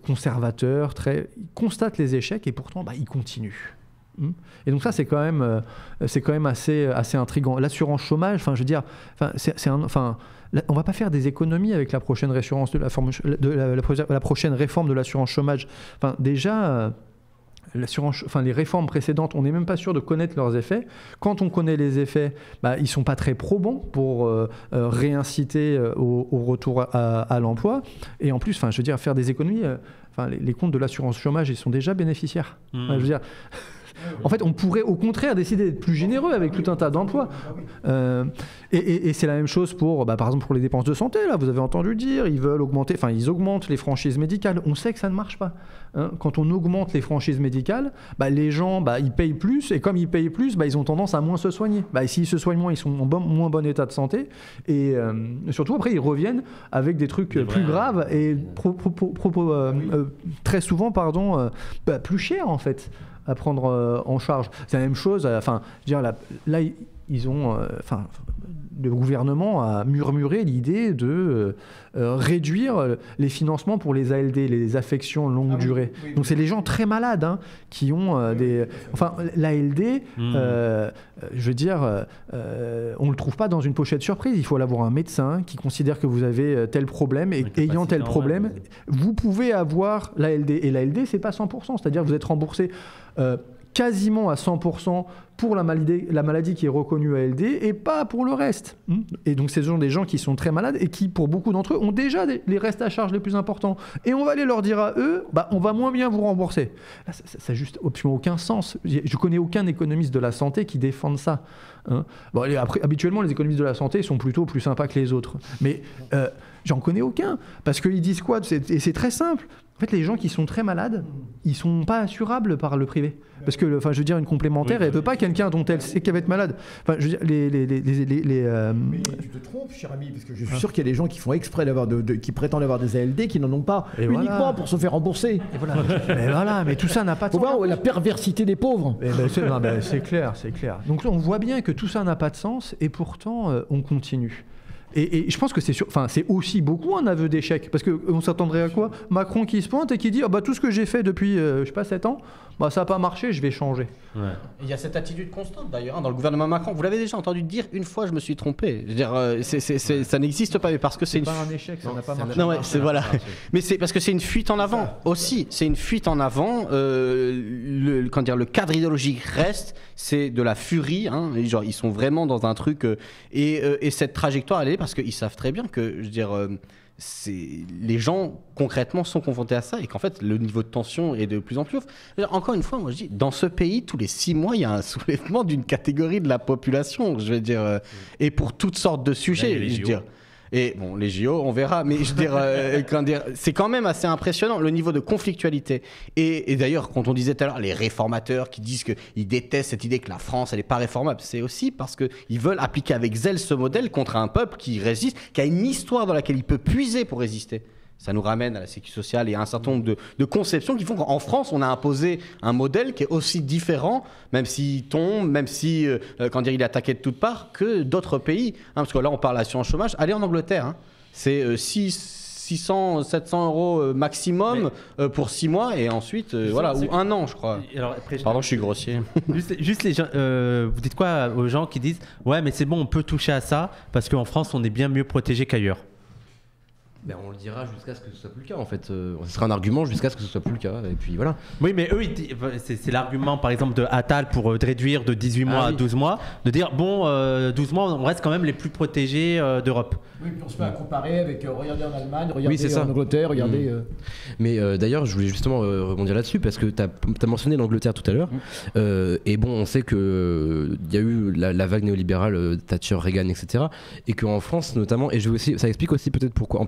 conservateurs, ils constatent les échecs et pourtant, ils continuent. Et donc ça, c'est quand même assez intriguant. L'assurance chômage, je veux dire, on va pas faire des économies avec la prochaine réassurance la prochaine réforme de l'assurance chômage. Déjà, les réformes précédentes, on n'est même pas sûr de connaître leurs effets. Quand on connaît les effets, ils sont pas très probants pour réinciter au retour à l'emploi. Et en plus, je veux dire, faire des économies. Les comptes de l'assurance chômage, ils sont déjà bénéficiaires. Je veux dire, En fait, on pourrait au contraire décider d'être plus généreux avec tout un tas d'emplois. Et c'est la même chose pour, par exemple, pour les dépenses de santé. Là, vous avez entendu dire, ils augmentent les franchises médicales. On sait que ça ne marche pas. Hein. Quand on augmente les franchises médicales, les gens, ils payent plus. Et comme ils payent plus, ils ont tendance à moins se soigner. Et s'ils se soignent moins, ils sont en moins bon état de santé. Et surtout, après, ils reviennent avec des trucs plus graves et très souvent, plus chers, en fait, à prendre en charge. C'est la même chose. Là, ils ont... le gouvernement a murmuré l'idée de réduire les financements pour les ALD, les affections longue durée. Oui. Donc c'est les gens très malades qui ont des... Enfin, l'ALD, je veux dire, on ne le trouve pas dans une pochette surprise. Il faut aller voir un médecin qui considère que vous avez tel problème et ayant tel problème, vous pouvez avoir l'ALD. Et l'ALD, c'est pas 100%, c'est-à-dire que vous êtes remboursé quasiment à 100% pour la maladie qui est reconnue ALD et pas pour le reste. Et donc, ce sont des gens qui sont très malades et qui, pour beaucoup d'entre eux, ont déjà les restes à charge les plus importants. Et on va aller leur dire à eux, on va moins bien vous rembourser. Là, ça n'a juste absolument aucun sens. Je connais aucun économiste de la santé qui défende ça. Hein. Après, habituellement, les économistes de la santé sont plutôt plus sympas que les autres. Mais j'en connais aucun. Parce qu'ils disent quoi ? Et c'est très simple. En fait, les gens qui sont très malades, ils ne sont pas assurables par le privé. Parce que, je veux dire, une complémentaire, elle ne veut pas quelqu'un dont elle sait qu'elle va être malade. Enfin, je veux dire, Mais tu te trompes, cher ami, parce que je suis sûr qu'il y a des gens qui font exprès qui prétendent avoir des ALD, qui n'en ont pas, uniquement pour se faire rembourser. Mais tout ça n'a pas de sens. Faut voir la perversité des pauvres. C'est clair, c'est clair. Donc on voit bien que tout ça n'a pas de sens, et pourtant, on continue. Et je pense que c'est aussi beaucoup un aveu d'échec. Parce qu'on s'attendrait à quoi ? Macron qui se pointe et qui dit tout ce que j'ai fait depuis, 7 ans, ça n'a pas marché, je vais changer. Ouais. Il y a cette attitude constante d'ailleurs dans le gouvernement Macron. Vous l'avez déjà entendu dire une fois, je me suis trompé. Je veux dire, ça n'existe pas, mais parce que c'est pas un échec, ça n'a pas marché. Non, voilà. Mais c'est parce que c'est une fuite en avant aussi. C'est une fuite en avant. Le cadre idéologique reste, c'est de la furie. Hein, genre, ils sont vraiment dans un truc. Et cette trajectoire, elle est parce qu'ils savent très bien que, je veux dire. Les gens concrètement sont confrontés à ça et qu'en fait le niveau de tension est de plus en plus haut. Encore une fois, moi je dis, dans ce pays, tous les 6 mois, il y a un soulèvement d'une catégorie de la population, je veux dire, et pour toutes sortes de sujets, je veux dire. Et bon, les JO, on verra, mais je veux dire, c'est quand même assez impressionnant le niveau de conflictualité. Et d'ailleurs, quand on disait tout à l'heure les réformateurs qui disent qu'ils détestent cette idée que la France, elle n'est pas réformable, c'est aussi parce qu'ils veulent appliquer avec zèle ce modèle contre un peuple qui résiste, qui a une histoire dans laquelle il peut puiser pour résister. Ça nous ramène à la sécurité sociale et à un certain nombre de conceptions qui font qu'en France, on a imposé un modèle qui est aussi différent, même s'il tombe, même si il est attaqué de toutes parts, que d'autres pays. Parce que là, on parle d'assurance chômage. Allez en Angleterre, c'est 600, 700 euros maximum pour 6 mois et ensuite, ou 1 an, je crois. Alors, pardon, je suis grossier. Juste les gens, vous dites quoi aux gens qui disent « Ouais, mais c'est bon, on peut toucher à ça parce qu'en France, on est bien mieux protégé qu'ailleurs ». On le dira jusqu'à ce que ce soit plus le cas en fait. Ce sera un argument jusqu'à ce que ce soit plus le cas et puis voilà. Oui, mais eux, c'est l'argument par exemple de Attal pour réduire de 18 mois à 12 mois, de dire 12 mois, on reste quand même les plus protégés d'Europe. Oui, puis on se fait comparer avec regardez en Allemagne, regardez en Angleterre, regardez. Mais d'ailleurs, je voulais justement rebondir là-dessus parce que tu as mentionné l'Angleterre tout à l'heure. Et bon, on sait qu'il y a eu la vague néolibérale, Thatcher, Reagan, etc. Et qu'en France notamment, et ça explique aussi peut-être pourquoi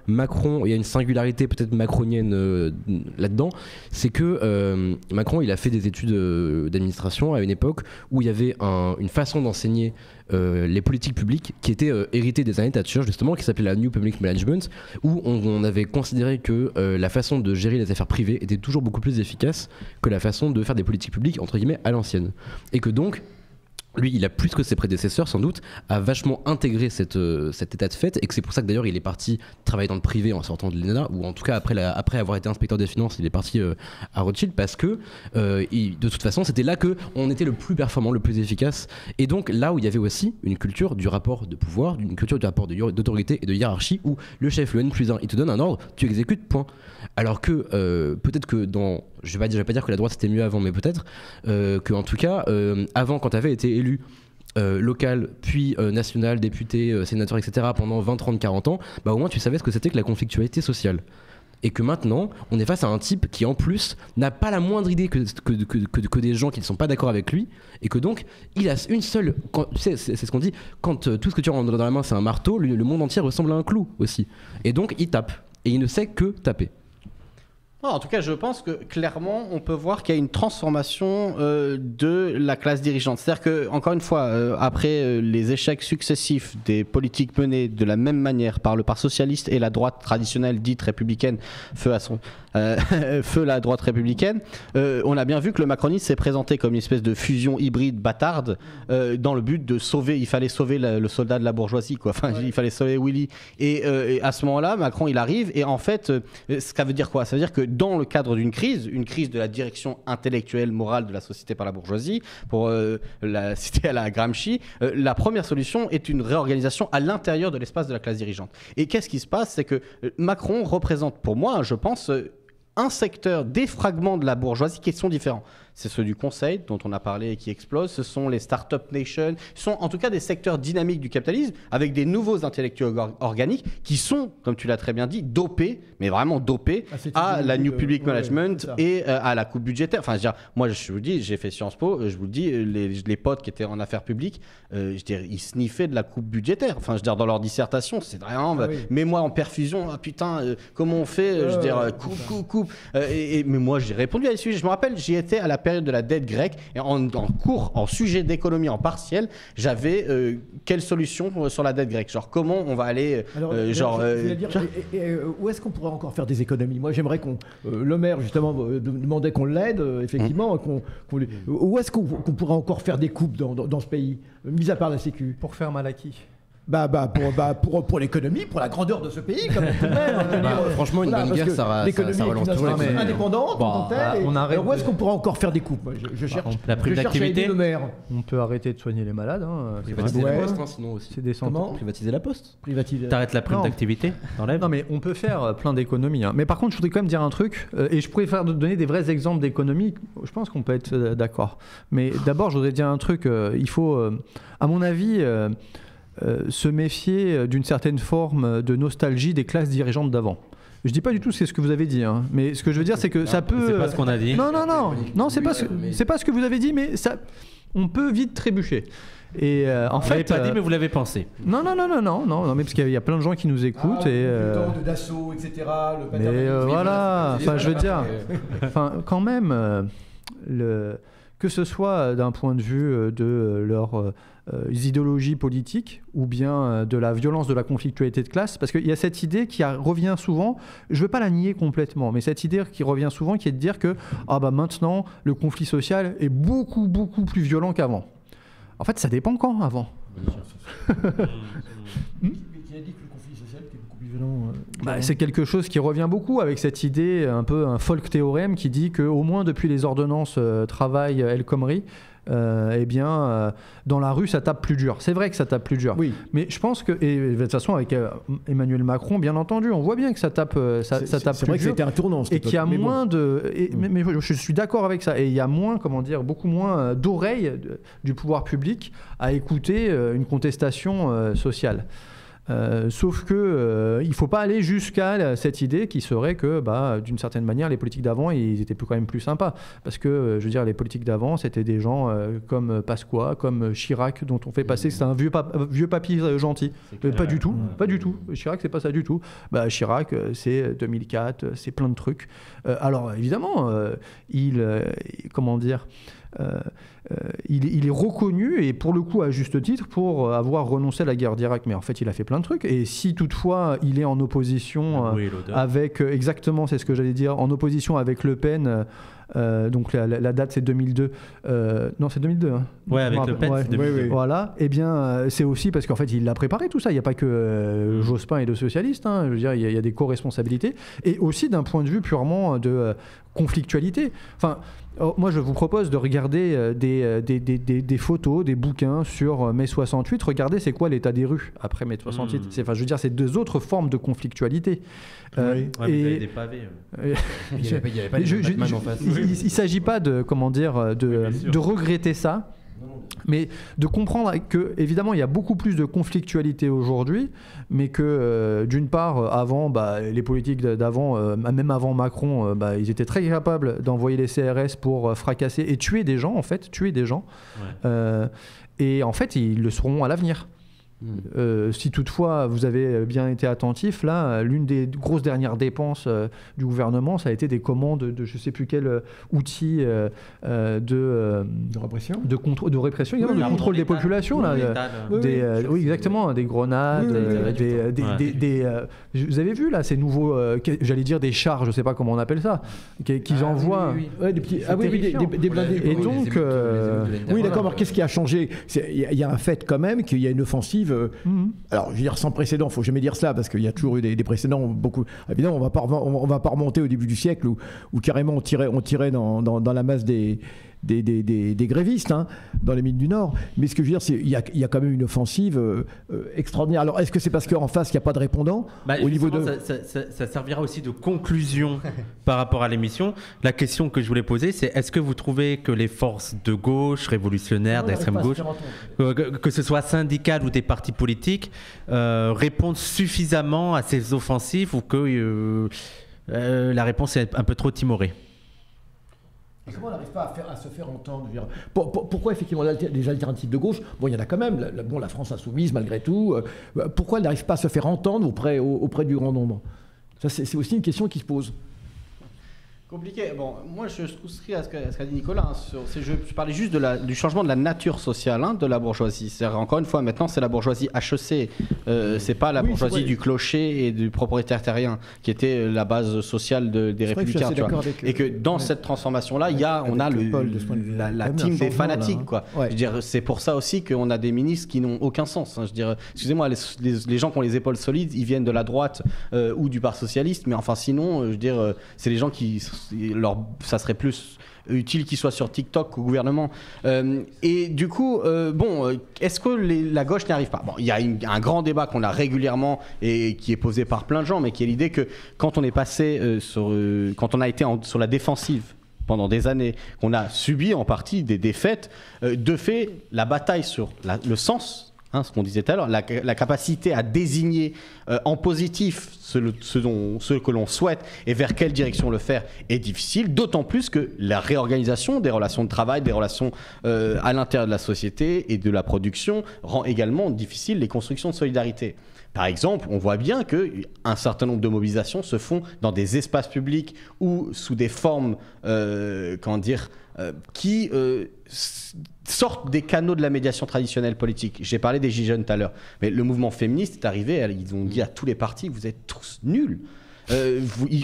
Macron, il y a une singularité peut-être macronienne là-dedans, c'est que Macron, il a fait des études d'administration à une époque où il y avait une façon d'enseigner les politiques publiques qui était héritée des années Thatcher justement, qui s'appelait la New Public Management, où on avait considéré que la façon de gérer les affaires privées était toujours beaucoup plus efficace que la façon de faire des politiques publiques entre guillemets à l'ancienne, et que donc lui, il a plus que ses prédécesseurs, sans doute, a vachement intégré cet état de fait, et que c'est pour ça que d'ailleurs il est parti travailler dans le privé en sortant de l'ENA, ou en tout cas après avoir été inspecteur des finances, il est parti à Rothschild, parce que de toute façon c'était là qu'on était le plus performant, le plus efficace, et donc là où il y avait aussi une culture du rapport de pouvoir, une culture du rapport d'autorité et de hiérarchie, où le chef, le N+1, il te donne un ordre, tu exécutes, point. Alors que peut-être que je vais pas dire que la droite c'était mieux avant, mais peut-être que en tout cas avant, quand tu avais été élu local, puis national, député, sénateur, etc. pendant 20, 30, 40 ans, au moins tu savais ce que c'était que la conflictualité sociale. Et que maintenant, on est face à un type qui, en plus, n'a pas la moindre idée que des gens qui ne sont pas d'accord avec lui. Et que donc, il a une seule. C'est ce qu'on dit, quand tout ce que tu rentres dans la main, c'est un marteau, le monde entier ressemble à un clou aussi. Et donc, il tape. Et il ne sait que taper. Non, en tout cas, je pense que clairement, on peut voir qu'il y a une transformation de la classe dirigeante. C'est-à-dire que, encore une fois, après les échecs successifs des politiques menées de la même manière par le Parti socialiste et la droite traditionnelle dite républicaine, feu la droite républicaine, on a bien vu que le macronisme s'est présenté comme une espèce de fusion hybride bâtarde dans le but de sauver. Il fallait sauver le soldat de la bourgeoisie, quoi. Enfin, il fallait sauver Willy. Et à ce moment-là, Macron, il arrive et en fait, ça veut dire quoi? Ça veut dire que dans le cadre d'une crise de la direction intellectuelle, morale de la société par la bourgeoisie, pour la citer à la Gramsci, la première solution est une réorganisation à l'intérieur de l'espace de la classe dirigeante. Et qu'est-ce qui se passe? C'est que Macron représente pour moi, je pense, un secteur, des fragments de la bourgeoisie qui sont différents. C'est ceux du conseil dont on a parlé et qui explosent, ce sont les start-up nations, ce sont en tout cas des secteurs dynamiques du capitalisme avec des nouveaux intellectuels organiques qui sont, comme tu l'as très bien dit, dopés, mais vraiment dopés à la New Public Management et à la coupe budgétaire. Enfin, je veux dire, moi je vous le dis, j'ai fait Sciences Po, je vous le dis, les potes qui étaient en affaires publiques, ils sniffaient de la coupe budgétaire. Enfin, je veux dire, dans leur dissertation, c'est vraiment mets-moi en perfusion, comment on fait, je veux dire, coupe. Mais moi j'ai répondu à des sujets, je me rappelle, j'y étais à la période de la dette grecque et en cours, en sujet d'économie, en partiel, j'avais quelle solution sur la dette grecque, genre comment on va aller où est-ce qu'on pourrait encore faire des économies? Moi j'aimerais le maire justement demandait qu'on l'aide effectivement, où est-ce qu'on pourrait encore faire des coupes dans ce pays, mis à part la sécu? Pour faire mal à qui? Pour l'économie, pour la grandeur de ce pays, comme tout de même. Franchement, une bonne guerre, ça relance tout le monde. Indépendante, où est-ce qu'on pourra encore faire des coupes? Moi, je cherche. La prime d'activité. Le maire. On peut arrêter de soigner les malades. Privatiser la poste, sinon aussi. C'est des centaines. Privatiser la poste. T'arrêtes la prime d'activité? T'enlèves? Non, mais on peut faire plein d'économies. Mais par contre, je voudrais quand même dire un truc, et je pourrais donner des vrais exemples d'économies. Je pense qu'on peut être d'accord. Mais d'abord, je voudrais dire un truc. Il faut, à mon avis, se méfier d'une certaine forme de nostalgie des classes dirigeantes d'avant. Je dis pas du tout ce que vous avez dit, hein, mais ce que je veux dire, c'est que ça peut. C'est pas ce qu'on a dit. Non, c'est pas ce que vous avez dit, mais ça, on peut vite trébucher. Et en fait, vous l'avez pas dit, mais vous l'avez pensé. Non, mais parce qu'il y a plein de gens qui nous écoutent le temps de Dassault, etc. Mais voilà, enfin, je veux dire, enfin, quand même, que ce soit d'un point de vue de leur idéologie politique ou bien de la violence de la conflictualité de classe, parce qu'il y a cette idée qui revient souvent, je ne veux pas la nier complètement, mais cette idée qui revient souvent qui est de dire que maintenant le conflit social est beaucoup plus violent qu'avant. En fait, ça dépend quand avant. C'est quelque chose qui revient beaucoup avec cette idée, un peu un folk théorème qui dit qu'au moins depuis les ordonnances travail El Khomri, dans la rue ça tape plus dur. C'est vrai que ça tape plus dur. Oui. Mais je pense que, et de toute façon avec Emmanuel Macron, bien entendu, on voit bien que ça tape ça tape plus dur. C'est vrai que c'était un tournant. Et qu'il y a moins de... mais je suis d'accord avec ça. Et il y a moins, beaucoup moins d'oreilles du pouvoir public à écouter une contestation sociale. Sauf que il faut pas aller jusqu'à cette idée qui serait que d'une certaine manière les politiques d'avant ils étaient quand même plus sympas, parce que je veux dire les politiques d'avant c'était des gens comme Pasqua, comme Chirac, dont on fait passer que c'est un vieux papy gentil. Pas du tout. Chirac c'est pas ça du tout. Chirac c'est 2004, c'est plein de trucs. Alors évidemment il est reconnu, et pour le coup à juste titre, pour avoir renoncé à la guerre d'Irak. Mais en fait, il a fait plein de trucs. Et si toutefois il est en opposition avec... exactement, c'est ce que j'allais dire. En opposition avec Le Pen... donc la date c'est 2002. Non, c'est 2002. Hein. Ouais, avec Le Pen, c'est 2002. Oui. Voilà. Eh bien, c'est aussi parce qu'en fait, il l'a préparé tout ça. Il n'y a pas que Jospin et de socialistes. Hein. Je veux dire, il y a des co-responsabilités. Et aussi d'un point de vue purement de conflictualité. Enfin... moi, je vous propose de regarder des photos, des bouquins sur mai 68. Regardez, c'est quoi l'état des rues après mai 68. Je veux dire, c'est deux autres formes de conflictualité. Mais vous avez des pavés. Il n'y avait pas les Batman en face. Il ne s'agit pas de regretter ça. Mais de comprendre que, évidemment, il y a beaucoup plus de conflictualité aujourd'hui, mais que, d'une part, avant, les politiques d'avant, même avant Macron, ils étaient très capables d'envoyer les CRS pour fracasser et tuer des gens, en fait, Ouais. Et en fait, ils le seront à l'avenir. Si toutefois vous avez bien été attentif, là, l'une des grosses dernières dépenses du gouvernement, ça a été des commandes de je ne sais plus quel outil de répression, de répression, également, de contrôle des populations. Là, oui, exactement, des grenades, vous avez vu là ces nouveaux, j'allais dire des chars, je ne sais pas comment on appelle ça, qu'ils envoient. Ouais, des petits, des blindés. Et donc, oui, d'accord. Alors qu'est-ce qui a changé ? Il y a un fait quand même qu'il y a une offensive. Alors, je veux dire sans précédent, faut jamais dire cela parce qu'il y a toujours eu des précédents. Beaucoup. Évidemment, on va pas remonter au début du siècle où carrément on tirait dans la masse des grévistes dans les mines du Nord. Mais ce que je veux dire, c'est qu'il y a quand même une offensive extraordinaire. Alors, est-ce que c'est parce qu'en face, il n'y a pas de répondant au niveau de... Ça servira aussi de conclusion par rapport à l'émission. La question que je voulais poser, c'est est-ce que vous trouvez que les forces de gauche, révolutionnaires, d'extrême gauche, que ce soit syndicales ou des partis politiques, répondent suffisamment à ces offensives ou que la réponse est un peu trop timorée ? Comment on n'arrive pas à se faire entendre ? Pourquoi effectivement les alternatives de gauche, il y en a quand même, la France insoumise malgré tout, pourquoi elle n'arrive pas à se faire entendre auprès du grand nombre ? Ça, c'est aussi une question qui se pose. Compliqué. Bon, moi je souscris à ce qu'a dit Nicolas. Je parlais juste du changement de la nature sociale de la bourgeoisie. C'est-à-dire, encore une fois, maintenant c'est la bourgeoisie HEC. C'est pas la bourgeoisie du clocher et du propriétaire terrien qui était la base sociale des Républicains. Et que dans cette transformation-là, on a la team des fanatiques. Quoi. Ouais. Je veux dire, c'est pour ça aussi qu'on a des ministres qui n'ont aucun sens. Je veux dire, excusez-moi, les gens qui ont les épaules solides, ils viennent de la droite ou du Parti socialiste, mais enfin sinon, je veux dire, c'est les gens qui ça serait plus utile qu'ils soient sur TikTok qu'au gouvernement. Et du coup, est-ce que la gauche n'y arrive pas ? Bon, il y a un grand débat qu'on a régulièrement et qui est posé par plein de gens, mais qui est l'idée que quand on est passé quand on a été sur la défensive pendant des années, qu'on a subi en partie des défaites, de fait, la bataille sur le sens, ce qu'on disait tout à l'heure, la capacité à désigner en positif ce que l'on souhaite et vers quelle direction le faire est difficile, d'autant plus que la réorganisation des relations de travail, des relations à l'intérieur de la société et de la production rend également difficile les constructions de solidarité. Par exemple, on voit bien qu'un certain nombre de mobilisations se font dans des espaces publics ou sous des formes, qui sortent des canaux de la médiation traditionnelle politique. J'ai parlé des Gilets jaunes tout à l'heure, mais le mouvement féministe est arrivé, ils ont dit à tous les partis, vous êtes tous nuls.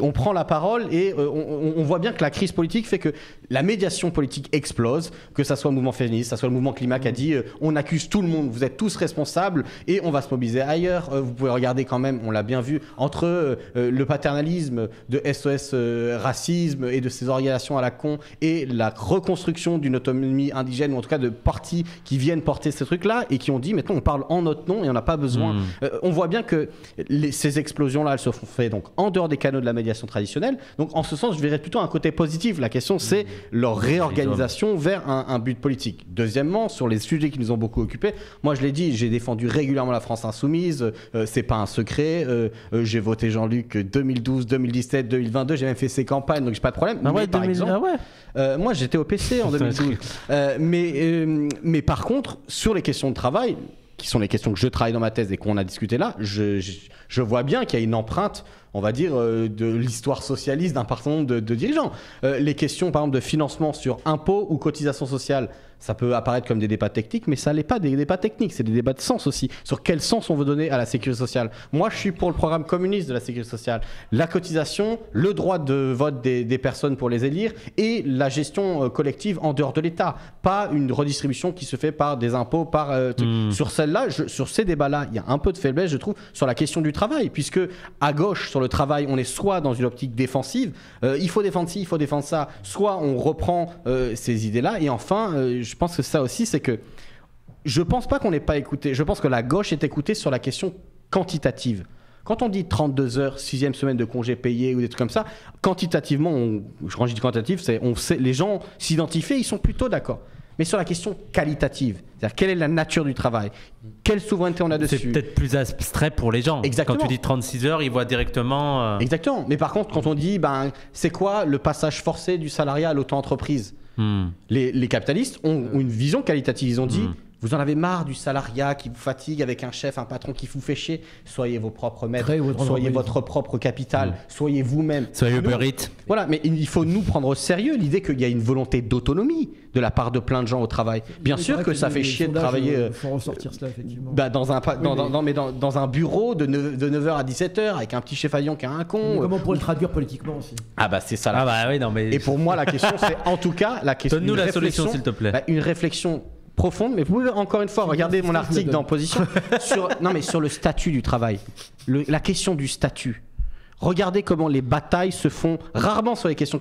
On prend la parole et on voit bien que la crise politique fait que la médiation politique explose, que ça soit le mouvement féministe, que ça soit le mouvement climat qui a dit on accuse tout le monde, vous êtes tous responsables et on va se mobiliser ailleurs. Vous pouvez regarder quand même, on l'a bien vu, entre le paternalisme de SOS Racisme et de ces organisations à la con et la reconstruction d'une autonomie indigène, ou en tout cas de partis qui viennent porter ces trucs-là et qui ont dit maintenant on parle en notre nom et on n'a pas besoin. On voit bien que ces explosions-là, elles se font fait donc en dehors des canaux de la médiation traditionnelle. Donc en ce sens, je verrais plutôt un côté positif. La question, c'est leur réorganisation vers un but politique. Deuxièmement, sur les sujets qui nous ont beaucoup occupés, moi je l'ai dit, j'ai défendu régulièrement la France insoumise, c'est pas un secret, j'ai voté Jean-Luc 2012, 2017, 2022, j'ai même fait ses campagnes, donc j'ai pas de problème. Par exemple, moi j'étais au PC en 2012. Mais par contre, sur les questions de travail, qui sont les questions que je travaille dans ma thèse et qu'on a discuté là, je vois bien qu'il y a une empreinte, on va dire, de l'histoire socialiste d'un certain nombre de dirigeants. Les questions, par exemple, de financement sur impôts ou cotisations sociales, ça peut apparaître comme des débats techniques, mais ça n'est pas des débats techniques, c'est des débats de sens aussi. Sur quel sens on veut donner à la sécurité sociale. Moi, je suis pour le programme communiste de la sécurité sociale. La cotisation, le droit de vote des personnes pour les élire et la gestion collective en dehors de l'État. Pas une redistribution qui se fait par des impôts, Sur celle-là, sur ces débats-là, il y a un peu de faiblesse, je trouve, sur la question du travail, puisque à gauche, sur le travail, on est soit dans une optique défensive, il faut défendre ci, il faut défendre ça, soit on reprend ces idées-là, et enfin, je pense que ça aussi, c'est que je pense pas qu'on n'ait pas écouté, je pense que la gauche est écoutée sur la question quantitative. Quand on dit 32 heures, 6e semaine de congé payé ou des trucs comme ça, quantitativement, quand je dis quantitatif, les gens s'identifient, ils sont plutôt d'accord. mais sur la question qualitative. C'est-à-dire, quelle est la nature du travail? Quelle souveraineté on a C'est dessus? peut-être plus abstrait pour les gens. Exactement. Quand tu dis 36 heures, ils voient directement. Exactement. Mais par contre, quand on dit, c'est quoi le passage forcé du salariat à l'auto-entreprise? Les capitalistes ont une vision qualitative. Ils ont dit, vous en avez marre du salariat qui vous fatigue avec un chef, un patron qui vous fait chier. Soyez vos propres maîtres, soyez votre propre capital, soyez vous-même. Soyez Uber Eats. Voilà, mais il faut nous prendre au sérieux l'idée qu'il y a une volonté d'autonomie de la part de plein de gens au travail. Bien sûr que ça fait chier de travailler faut ressortir cela, effectivement. dans un bureau de 9h à 17h avec un petit chef avion qui a un Mais con. comment on pourrait le traduire politiquement aussi? Ah bah c'est ça. Ah bah oui, non mais. Et pour moi, la question, c'est en tout cas la question. Donne-nous une la solution, réflexion- s'il te plaît. Une réflexion profonde, mais vous pouvez encore une fois regarder mon article dans Position sur le statut du travail, la question du statut. Regardez comment les batailles se font rarement sur les questions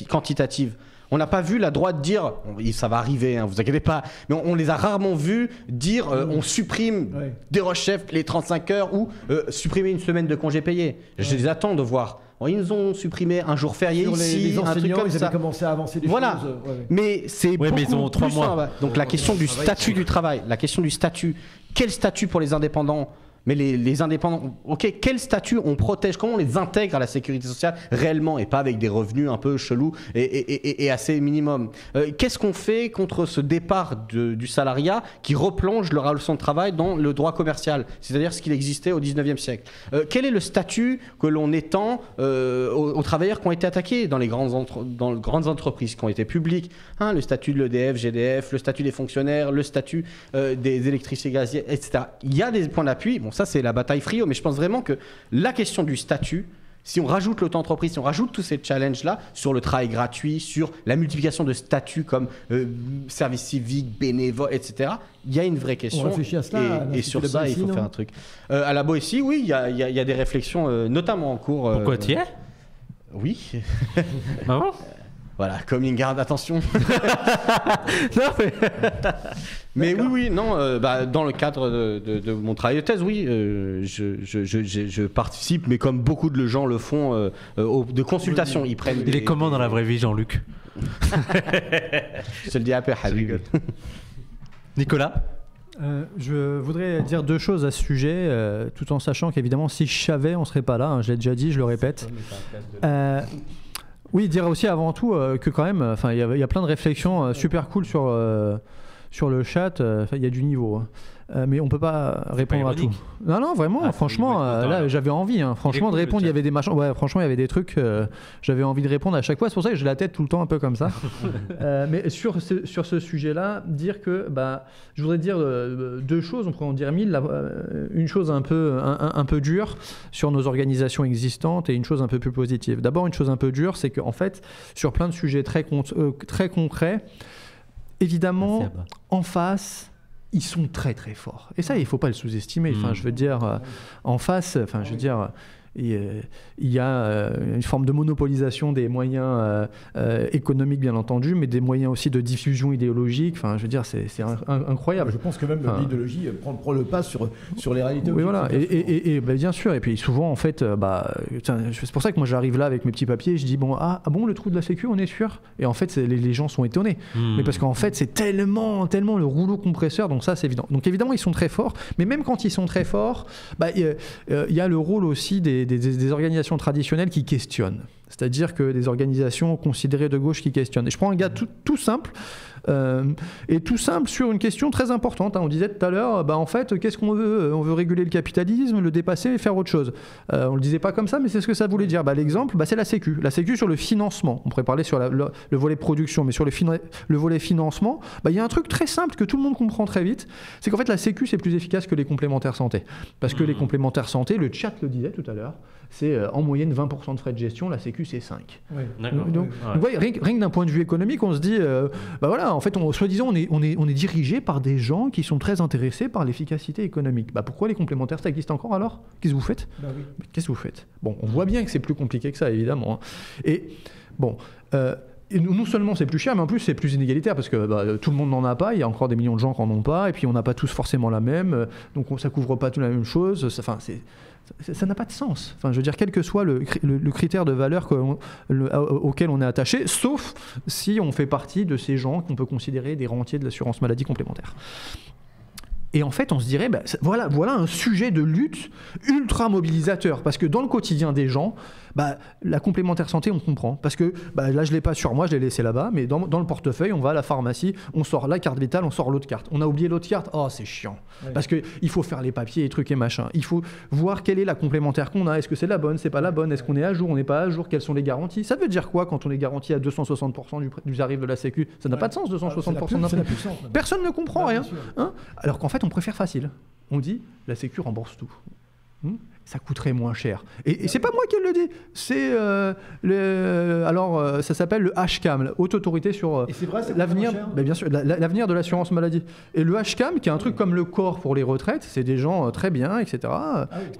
quantitatives. On n'a pas vu la droite dire, ça va arriver, vous inquiétez pas, mais on les a rarement vus dire on supprime des rechefs les 35 heures ou supprimer une semaine de congés payés. Je les attends de voir. Bon, ils nous ont supprimé un jour férié Sur ici, les un truc enseignants, comme ils ça. avaient commencé à avancer des Voilà. choses. Mais c'est Ouais, mais beaucoup ils ont 3 plus mois. simple. Donc la question du statut du travail, la question du statut. Quel statut pour les indépendants? Mais les indépendants, ok, quel statut on protège? Comment on les intègre à la sécurité sociale réellement et pas avec des revenus un peu chelous et assez minimum? Qu'est-ce qu'on fait contre ce départ du salariat qui replonge leur relation de travail dans le droit commercial, c'est-à-dire ce qu'il existait au 19e siècle? Quel est le statut que l'on étend aux travailleurs qui ont été attaqués dans les grandes entreprises qui ont été publiques, hein, le statut de l'EDF, GDF, le statut des fonctionnaires, le statut des électriciens gaziers, etc. Il y a des points d'appui. Bon, ça, c'est la bataille frio, mais je pense vraiment que la question du statut, si on rajoute l'auto-entreprise, si on rajoute tous ces challenges-là sur le travail gratuit, sur la multiplication de statuts comme service civique, bénévole, etc., il y a une vraie question. On réfléchit à cela, et sur ça, il faut faire un truc. À la Boétie, oui, il y a des réflexions, notamment en cours. Pourquoi tu y es? Oui. Ah bon? Voilà, comme une garde attention. Non, mais. Mais oui, non, dans le cadre de mon travail de thèse, oui, je participe, mais comme beaucoup de gens le font, de consultations. Ils prennent. Il est comment dans la vraie vie, Jean-Luc? Je te le dis après, Habib. Nicolas? Je voudrais dire 2 choses à ce sujet, tout en sachant qu'évidemment, si je savais, on ne serait pas là. Hein, je l'ai déjà dit, je le répète. Oui, dire aussi avant tout que quand même, il y a plein de réflexions super cool sur le chat. Il y a du niveau. Mais on peut pas répondre à tout. Non, vraiment, franchement, là, j'avais envie, franchement, de répondre. Il y avait des machins. Ouais, franchement, il y avait des trucs. J'avais envie de répondre à chaque fois. C'est pour ça que j'ai la tête tout le temps un peu comme ça. Mais sur ce sujet-là, dire que, je voudrais dire 2 choses. On pourrait en dire 1000. Une chose un peu dure sur nos organisations existantes et une chose un peu plus positive. D'abord, une chose un peu dure, c'est qu'en fait, sur plein de sujets très concrets, évidemment, en face, ils sont très très forts. Et ça, il ne faut pas le sous-estimer. Enfin, je veux dire, en face, il y a une forme de monopolisation des moyens économiques, bien entendu, mais des moyens aussi de diffusion idéologique. Enfin, je veux dire, c'est incroyable. Je pense que même l'idéologie prend le pas sur les réalités. Oui, voilà. Et bien sûr. Et puis souvent, en fait, c'est pour ça que moi, j'arrive là avec mes petits papiers. Je dis le trou de la Sécu, on est sûr. Et en fait, les gens sont étonnés. Mais parce qu'en fait, c'est tellement le rouleau compresseur. Donc ça, c'est évident. Donc évidemment, ils sont très forts. Mais même quand ils sont très forts, il y a le rôle aussi des organisations traditionnelles qui questionnent. C'est-à-dire que des organisations considérées de gauche qui questionnent. Et je prends un gars tout simple, et tout simple sur une question très importante. On disait tout à l'heure, en fait, qu'est-ce qu'on veut? On veut réguler le capitalisme, le dépasser et faire autre chose. On ne le disait pas comme ça, mais c'est ce que ça voulait dire. L'exemple, c'est la Sécu. La Sécu sur le financement. On pourrait parler sur le volet production, mais sur le volet financement, il y a un truc très simple que tout le monde comprend très vite. C'est qu'en fait, la Sécu, c'est plus efficace que les complémentaires santé. Parce que les complémentaires santé, le chat le disait tout à l'heure, c'est en moyenne 20% de frais de gestion, la Sécu c'est 5. Donc, rien que d'un point de vue économique, on se dit, en fait, soi-disant, on est dirigé par des gens qui sont très intéressés par l'efficacité économique. Pourquoi les complémentaires, ça existe encore alors? Qu'est-ce que vous faites? Qu'est-ce que vous faites? Bon, on voit bien que c'est plus compliqué que ça, évidemment. Et bon, Et non seulement c'est plus cher, mais en plus c'est plus inégalitaire parce que tout le monde n'en a pas, il y a encore des millions de gens qui n'en ont pas, et puis on n'a pas tous forcément la même, donc ça couvre pas tout la même chose. Ça n'a pas de sens. Enfin, je veux dire, quel que soit le critère de valeur auquel on est attaché, sauf si on fait partie de ces gens qu'on peut considérer des rentiers de l'assurance maladie complémentaire. Et en fait, on se dirait, voilà un sujet de lutte ultra mobilisateur, parce que dans le quotidien des gens, la complémentaire santé, on comprend. Parce que là, je ne l'ai pas sur moi, je l'ai laissé là-bas, mais dans le portefeuille, on va à la pharmacie, on sort la carte vitale, on sort l'autre carte. On a oublié l'autre carte, oh, c'est chiant. Ouais. Parce qu'il faut faire les papiers, les trucs et machin. Il faut voir quelle est la complémentaire qu'on a. Est-ce que c'est la bonne, c'est pas la bonne? Est-ce qu'on est à jour, on n'est pas à jour? Quelles sont les garanties? Ça veut dire quoi quand on est garanti à 260% du tarif de la Sécu? Ça n'a pas de sens, 260%. Personne ne comprend rien. Hein, alors qu'en fait, on préfère facile. On dit, la Sécu rembourse tout. Ça coûterait moins cher. Et c'est pas moi qui le dis, c'est ça s'appelle le HCAM, Haute Autorité sur l'avenir, bien sûr, l'avenir de l'assurance maladie. Et le HCAM, qui est un truc comme le corps pour les retraites, c'est des gens très bien, etc.,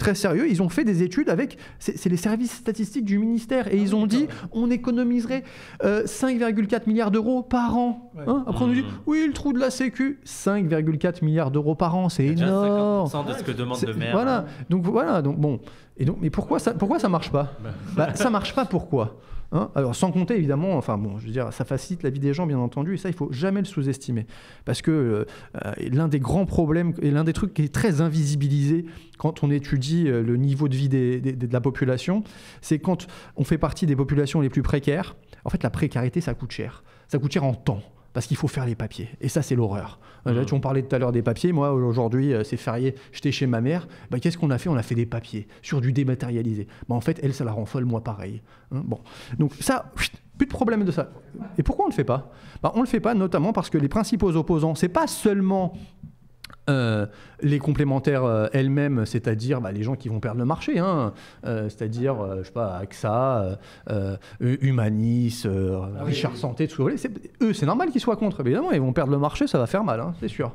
très sérieux. Ils ont fait des études avec, c'est les services statistiques du ministère, et ils ont dit, on économiserait 5,4 milliards d'euros par an. Hein, après on nous dit, oui, le trou de la Sécu, 5,4 milliards d'euros par an, c'est énorme. 50% de ce que demande le maire. Voilà, donc bon, mais pourquoi ça marche pas? Ça marche pas, pourquoi? Hein, alors sans compter évidemment, je veux dire, ça facilite la vie des gens bien entendu, et ça il faut jamais le sous-estimer, parce que l'un des grands problèmes et l'un des trucs qui est très invisibilisé quand on étudie le niveau de vie de la population, c'est quand on fait partie des populations les plus précaires. En fait, la précarité, ça coûte cher en temps. Parce qu'il faut faire les papiers. Et ça, c'est l'horreur. On parlait tout à l'heure des papiers. Moi, aujourd'hui, c'est férié. J'étais chez ma mère. Qu'est-ce qu'on a fait? On a fait des papiers sur du dématérialisé. En fait, elle, ça la rend folle, moi, pareil. Bon. Donc ça, plus de problème de ça. Et pourquoi on ne le fait pas? On ne le fait pas notamment parce que les principaux opposants, c'est pas seulement les complémentaires elles-mêmes, c'est-à-dire les gens qui vont perdre le marché, c'est-à-dire, je sais pas, AXA, Humanis, Richard Santé, tout ce que vous voulez. Eux, c'est normal qu'ils soient contre, évidemment, ils vont perdre le marché, ça va faire mal, c'est sûr.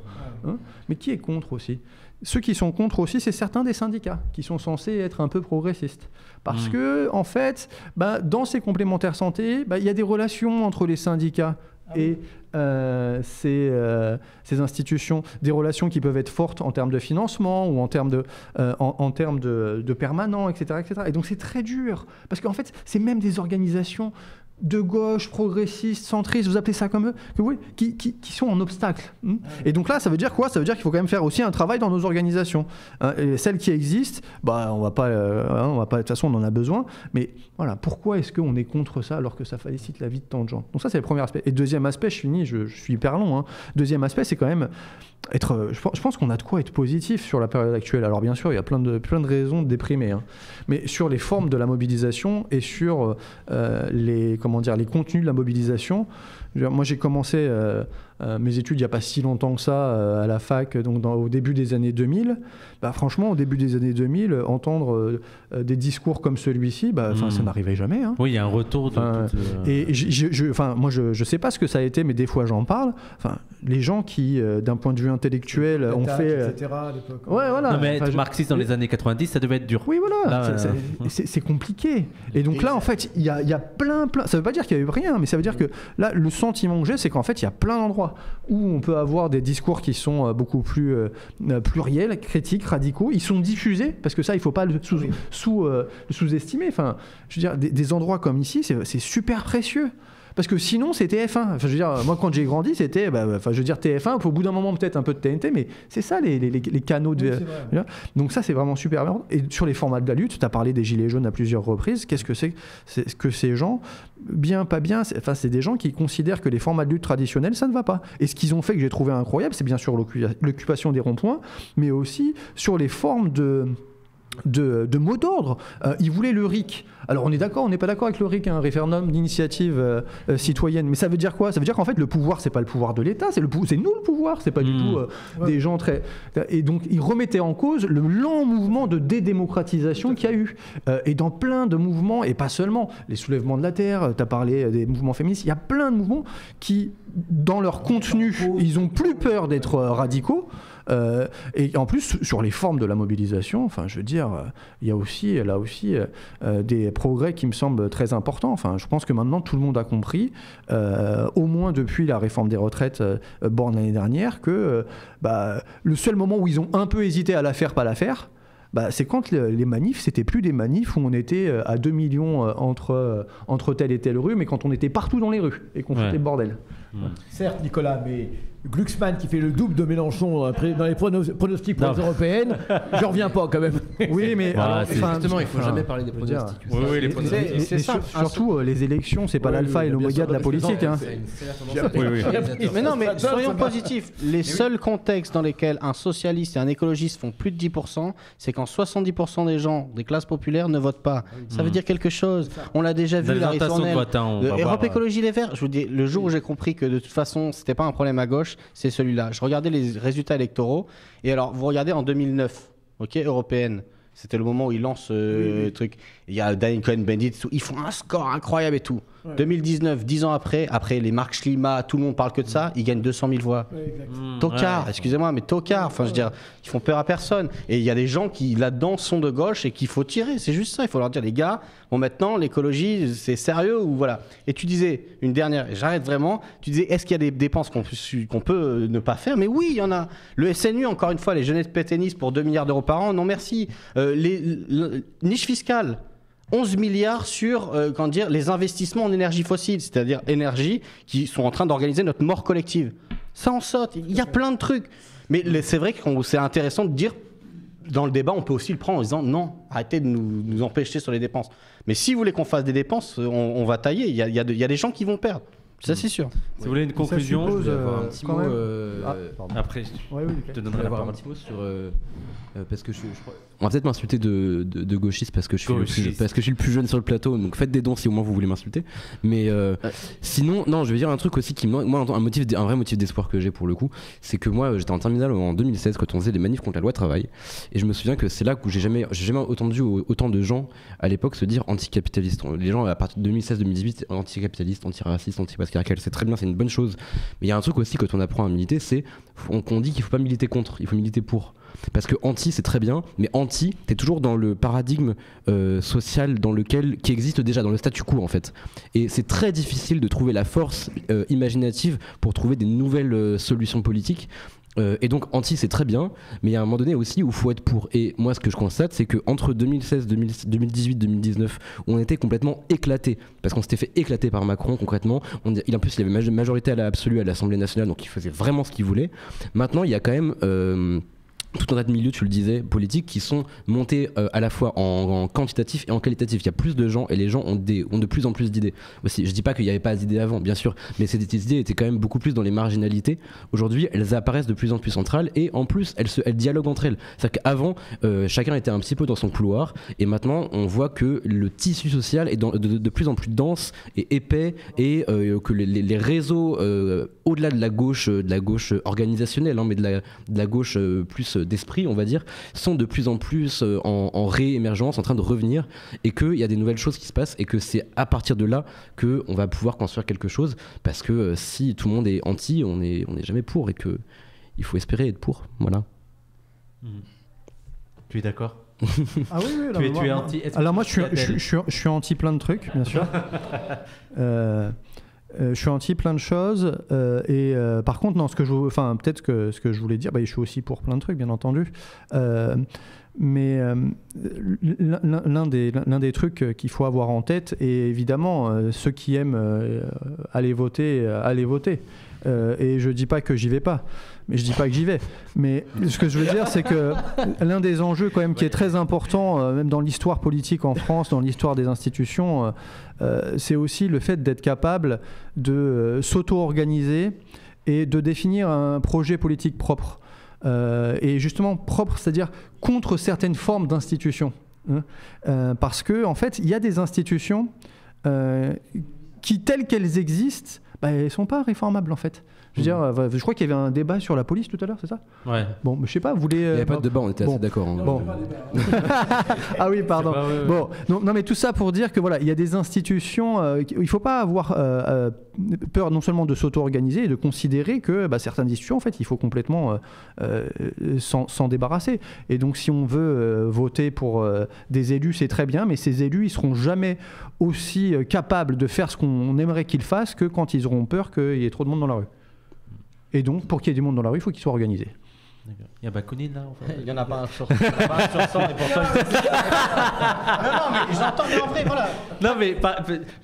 Mais qui est contre aussi? Ceux qui sont contre aussi, c'est certains des syndicats qui sont censés être un peu progressistes. Parce que, en fait, dans ces complémentaires santé, il y a des relations entre les syndicats et ces institutions, des relations qui peuvent être fortes en termes de financement ou en termes de permanents, etc., etc. Et donc c'est très dur, parce qu'en fait, c'est même des organisations de gauche, progressistes, centristes, vous appelez ça comme eux, qui sont en obstacle. Et donc là, ça veut dire quoi? Ça veut dire qu'il faut quand même faire aussi un travail dans nos organisations. Et celles qui existent, on va pas, de toute façon, on en a besoin. Mais voilà, pourquoi est-ce qu'on est contre ça alors que ça facilite la vie de tant de gens? Donc ça, c'est le premier aspect. Et deuxième aspect, je finis, je suis hyper long. Deuxième aspect, c'est quand même je pense qu'on a de quoi être positif sur la période actuelle. Alors bien sûr, il y a plein de raisons de déprimer, mais sur les formes de la mobilisation et sur les contenus de la mobilisation. Moi, j'ai commencé mes études il n'y a pas si longtemps que ça à la fac, donc au début des années 2000. Franchement, au début des années 2000, entendre des discours comme celui-ci, ça n'arrivait jamais. Oui, il y a un retour. Et moi, je sais pas ce que ça a été, mais des fois, j'en parle. Les gens qui, d'un point de vue intellectuel, ont fait... etc. à l'époque. Ouais, voilà. Non, mais être marxiste dans les années 90, ça devait être dur. Oui, voilà. C'est compliqué. Et donc là, en fait, il y a plein... Ça veut pas dire qu'il y a eu rien, mais ça veut dire que là, le sentiment que j'ai, c'est qu'en fait, il y a plein d'endroits où on peut avoir des discours qui sont beaucoup plus pluriels, critiques, radicaux. Ils sont diffusés, parce que ça, il ne faut pas le sous-estimer. Je veux dire, des endroits comme ici, c'est super précieux. Parce que sinon, c'est TF1. Je veux dire, moi, quand j'ai grandi, c'était TF1, au bout d'un moment, peut-être un peu de TNT, mais c'est ça, les canaux de... Oui, donc ça, c'est vraiment super important. Et sur les formats de la lutte, tu as parlé des Gilets jaunes à plusieurs reprises. Qu'est-ce que c'est que ces gens, bien, pas bien, c'est des gens qui considèrent que les formats de lutte traditionnels, ça ne va pas. Et ce qu'ils ont fait que j'ai trouvé incroyable, c'est bien sûr l'occupation des ronds-points, mais aussi sur les formes de mots d'ordre. Ils voulaient le RIC. Alors on est d'accord, on n'est pas d'accord avec le RIC, un référendum d'initiative citoyenne. Mais ça veut dire quoi? Ça veut dire qu'en fait le pouvoir, c'est pas le pouvoir de l'État, c'est nous le pouvoir, c'est pas du tout des gens très... Et donc ils remettaient en cause le lent mouvement de dédémocratisation qu'il y a eu. Et dans plein de mouvements, et pas seulement, les soulèvements de la terre, tu as parlé des mouvements féministes, il y a plein de mouvements qui, dans leur contenu, ils ont plus peur d'être radicaux, Et en plus, sur les formes de la mobilisation, enfin, je veux dire, il y a aussi, là aussi, des progrès qui me semblent très importants. Enfin, je pense que maintenant, tout le monde a compris, au moins depuis la réforme des retraites Borne l'année dernière, que le seul moment où ils ont un peu hésité à la faire, pas la faire, c'est quand les manifs, c'était plus des manifs où on était à 2 millions entre telle et telle rue, mais quand on était partout dans les rues et qu'on foutait le bordel. Certes, Nicolas, mais Glucksmann qui fait le double de Mélenchon dans les pronostics pour les européennes, j'en reviens pas quand même. Oui, mais justement, il faut jamais parler des pronostics. Les pronostics. C'est simple. Surtout, les élections, c'est pas l'alpha et l'oméga de la politique. Hein. Mais non, mais soyons positifs. Les seuls contextes dans lesquels un socialiste et un écologiste font plus de 10%, c'est quand 70% des gens des classes populaires ne votent pas. Ça veut dire quelque chose. On l'a déjà vu, la ritournelle. Europe Écologie Les Verts, je vous dis, le jour où j'ai compris que de toute façon, c'était pas un problème à gauche, c'est celui-là. Je regardais les résultats électoraux, et alors, vous regardez en 2009, européenne, c'était le moment où ils lancent le truc. Il y a Daniel Cohn-Bendit, ils font un score incroyable et tout. 2019, 10 ans après les Marc Schlima, tout le monde parle que de ça, ils gagnent 200 000 voix. Tocard, excusez-moi, mais tocard, enfin je veux dire, ils font peur à personne. Et il y a des gens qui là-dedans sont de gauche et qu'il faut tirer, c'est juste ça, il faut leur dire, les gars, bon maintenant l'écologie c'est sérieux ou voilà. Et tu disais, une dernière, et j'arrête vraiment, tu disais, est-ce qu'il y a des dépenses qu'on peut ne pas faire? Mais oui, il y en a. Le SNU, encore une fois, les jeunettes pétainistes pour 2 milliards d'euros par an, non merci. Les niches fiscales. 11 milliards sur les investissements en énergie fossile, c'est-à-dire énergie qui sont en train d'organiser notre mort collective. Ça en saute, il y a plein de trucs. Mais c'est vrai que c'est intéressant de dire, dans le débat, on peut aussi le prendre en disant non, arrêtez de nous empêcher sur les dépenses. Mais si vous voulez qu'on fasse des dépenses, on va tailler, il y a des gens qui vont perdre. Ça, c'est sûr. Si vous voulez une conclusion, suppose, je vais avoir un petit mot. Après, je te donnerai la parole. Un petit mot sur. Parce que on va peut-être m'insulter de gauchiste parce que je suis le plus jeune sur le plateau, donc faites des dons si au moins vous voulez m'insulter. Mais sinon, non, je vais dire un truc aussi qui, moi, un vrai motif d'espoir que j'ai pour le coup, c'est que moi, j'étais en terminale en 2016 quand on faisait des manifs contre la loi travail, et je me souviens que c'est là où j'ai jamais entendu autant de gens à l'époque se dire anticapitalistes. Les gens à partir de 2016-2018 anticapitalistes, antiracistes, antipatriarcales, c'est très bien, c'est une bonne chose. Mais il y a un truc aussi quand on apprend à militer, c'est qu'on dit qu'il faut pas militer contre, il faut militer pour. Parce que anti c'est très bien, mais anti t'es toujours dans le paradigme social qui existe déjà, dans le statu quo en fait. Et c'est très difficile de trouver la force imaginative pour trouver des nouvelles solutions politiques. Et donc anti c'est très bien, mais il y a un moment donné aussi où il faut être pour. Et moi ce que je constate, c'est qu'entre 2016, 2018, 2019, on était complètement éclatés, parce qu'on s'était fait éclater par Macron concrètement. En plus il y avait majorité à l'absolu à l'Assemblée nationale, donc il faisait vraiment ce qu'il voulait. Maintenant il y a quand même tout un tas de milieux, tu le disais, politiques qui sont montés à la fois en quantitatif et en qualitatif. Il y a plus de gens et les gens ont de plus en plus d'idées. Aussi, je dis pas qu'il n'y avait pas d'idées avant, bien sûr, mais ces idées étaient quand même beaucoup plus dans les marginalités. Aujourd'hui, elles apparaissent de plus en plus centrales et en plus, elles dialoguent entre elles. C'est-à-dire qu'avant, chacun était un petit peu dans son couloir et maintenant, on voit que le tissu social est de plus en plus dense et épais et que les réseaux, au-delà de la gauche organisationnelle, mais de la gauche plus d'esprit, on va dire, sont de plus en plus en réémergence, en train de revenir, et qu'il y a des nouvelles choses qui se passent, et que c'est à partir de là qu'on va pouvoir construire quelque chose, parce que si tout le monde est anti, on n'est jamais pour, et qu'il faut espérer être pour, voilà. Tu es d'accord? Ah oui, tu es anti. Alors moi je suis anti plein de trucs, bien sûr. Je suis anti plein de choses et par contre non, peut-être que ce que je voulais dire, je suis aussi pour plein de trucs bien entendu, mais l'un des trucs qu'il faut avoir en tête, et évidemment ceux qui aiment aller voter, et je dis pas que j'y vais pas, mais je dis pas que j'y vais, mais ce que je veux dire c'est que l'un des enjeux quand même qui est très important, même dans l'histoire politique en France, dans l'histoire des institutions, c'est aussi le fait d'être capable de s'auto-organiser et de définir un projet politique propre. Et justement propre, c'est-à-dire contre certaines formes d'institutions. Parce que en fait, il y a des institutions qui, telles qu'elles existent, elles ne sont pas réformables en fait. Je veux dire, je crois qu'il y avait un débat sur la police tout à l'heure, c'est ça? Ouais. Bon, je sais pas, vous voulez... Il n'y avait pas de débat, on était assez d'accord. Hein. Bon. Ah oui, pardon. Bon, non, mais tout ça pour dire que voilà, il y a des institutions, il ne faut pas avoir peur non seulement de s'auto-organiser et de considérer que certaines institutions, en fait, il faut complètement s'en débarrasser. Et donc, si on veut voter pour des élus, c'est très bien, mais ces élus, ils seront jamais aussi capables de faire ce qu'on aimerait qu'ils fassent que quand ils auront peur qu'il y ait trop de monde dans la rue. Et donc, pour qu'il y ait du monde dans la rue, il faut qu'ils soient organisés. Il y a Bakounine là en fait. Il n'y en a pas un sur 100 et pourtant non, mais j'entends, mais en vrai, voilà. Non mais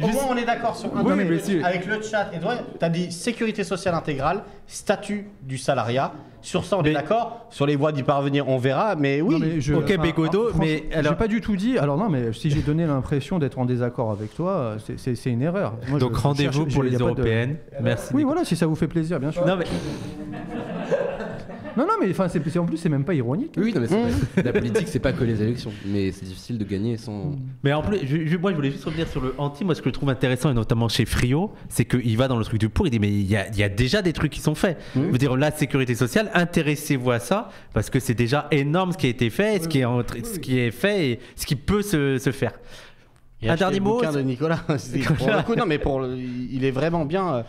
Au moins, on est d'accord sur un Oui, truc. monsieur. Avec le chat. Et toi, tu as dit sécurité sociale intégrale, statut du salariat. Sur ça, on est d'accord. Sur les voies d'y parvenir, on verra. Mais oui. Non, mais Ok, Bégodeau, mais j'ai pas du tout dit. Alors non, mais si j'ai donné l'impression d'être en désaccord avec toi, c'est une erreur. Moi, donc rendez-vous pour les européennes. Merci. Oui, voilà, si ça vous fait plaisir, bien sûr. Non mais Non, mais enfin, en plus, c'est même pas ironique. Oui, non, mais c'est vrai. La politique, c'est pas que les élections, mais c'est difficile de gagner sans. Mais en plus, moi je voulais juste revenir sur le anti. Moi ce que je trouve intéressant, et notamment chez Frio, c'est qu'il va dans le truc du pour, il dit mais il y a déjà des trucs qui sont faits. Je veux dire, la sécurité sociale, intéressez-vous à ça, parce que c'est déjà énorme ce qui a été fait, ce qui est fait et ce qui peut se faire. Et Un acheter dernier le mot bouquin de Nicolas. Pour le coup, non, mais il est vraiment bien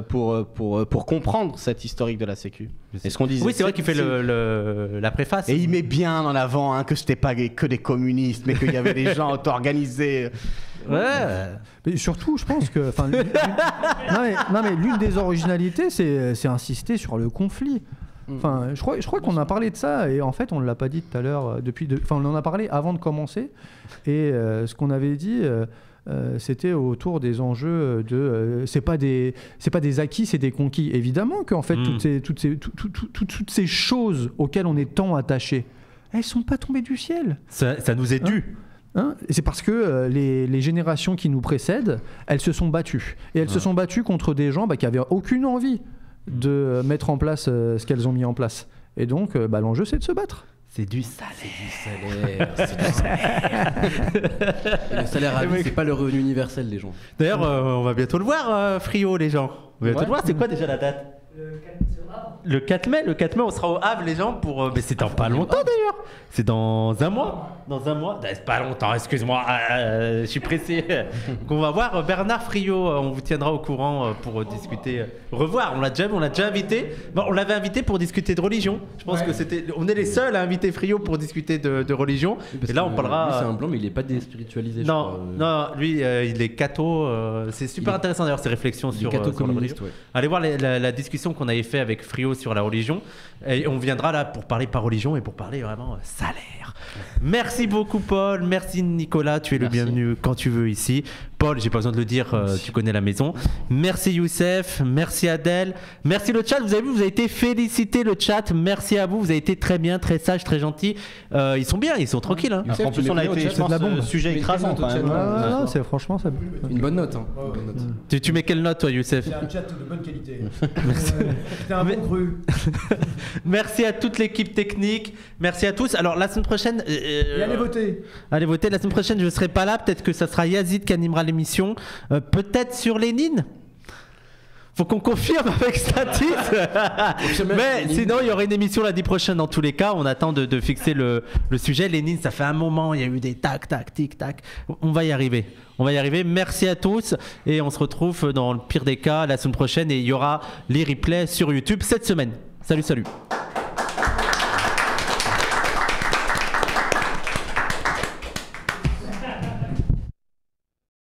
pour comprendre cette historique de la Sécu. Et ce qu'on disait. Oui, c'est vrai qu'il fait la préface. Et il met bien en avant que c'était pas que des communistes, mais qu'il y avait des gens auto-organisés. Ouais. Mais surtout, je pense que. Non, mais l'une des originalités, c'est insister sur le conflit. Enfin, je crois qu'on a parlé de ça et en fait on ne l'a pas dit tout à l'heure on en a parlé avant de commencer et ce qu'on avait dit c'était autour des enjeux de c'est pas des acquis, c'est des conquis. Évidemment qu'en fait toutes ces choses auxquelles on est tant attaché, elles sont pas tombées du ciel. Ça nous est dû. Et c'est parce que les générations qui nous précèdent, elles se sont battues. Et elles se sont battues contre des gens qui avaient aucune envie de mettre en place ce qu'elles ont mis en place. Et donc, l'enjeu, c'est de se battre. C'est du salaire. C'est du salaire. Et le salaire à vie, c'est pas le revenu universel des gens. D'ailleurs, on va bientôt le voir, Frio, les gens. On va bientôt le voir. C'est quoi déjà la date ? Le 4 mai. Le 4 mai, on sera au Havre, les gens, pour. Mais c'est dans pas longtemps d'ailleurs. C'est dans un mois. Dans un mois. C'est pas longtemps, excuse-moi. Je suis pressé. Donc on va voir Bernard Friot. On vous tiendra au courant pour discuter. Revoir. On l'a déjà invité. Bon, on l'avait invité pour discuter de religion. Je pense que on est les seuls à inviter Friot pour discuter de religion. Parce et là, on parlera. Lui, c'est un blanc, mais il est pas déspiritualisé. Non, lui, il est catho. C'est super intéressant d'ailleurs ces réflexions sur la religion. Ouais. Allez voir la discussion qu'on avait fait avec Frio sur la religion. Et on viendra là pour parler pas religion et pour parler vraiment salaire. Merci beaucoup Paul, merci Nicolas, tu es le bienvenu quand tu veux ici. Paul, j'ai pas besoin de le dire, tu connais la maison. Merci Youssef, merci Adèle, merci le chat, vous avez vu, vous avez été félicité le chat, merci à vous, vous avez été très bien, très sage, très gentil. Ils sont bien, ils sont tranquilles. Hein. En plus, on a été, je pense, sujet écrasant quand même. C'est franchement ça. Une bonne note. Hein. Tu mets quelle note toi Youssef? C'est un chat de bonne qualité. Merci. C'était un bon cru. Merci à toute l'équipe technique, merci à tous. Alors la semaine prochaine... Et allez voter. Allez voter, la semaine prochaine je ne serai pas là, peut-être que ça sera Yazid qui animera l'émission, peut-être sur Lénine. Faut qu'on confirme avec Statis. Mais sinon, il y aura une émission lundi prochaine dans tous les cas. On attend de fixer le sujet. Lénine, ça fait un moment. Il y a eu des tac, tac, tic, tac. On va y arriver. On va y arriver. Merci à tous. Et on se retrouve dans le pire des cas la semaine prochaine. Et il y aura les replays sur YouTube cette semaine. Salut, salut.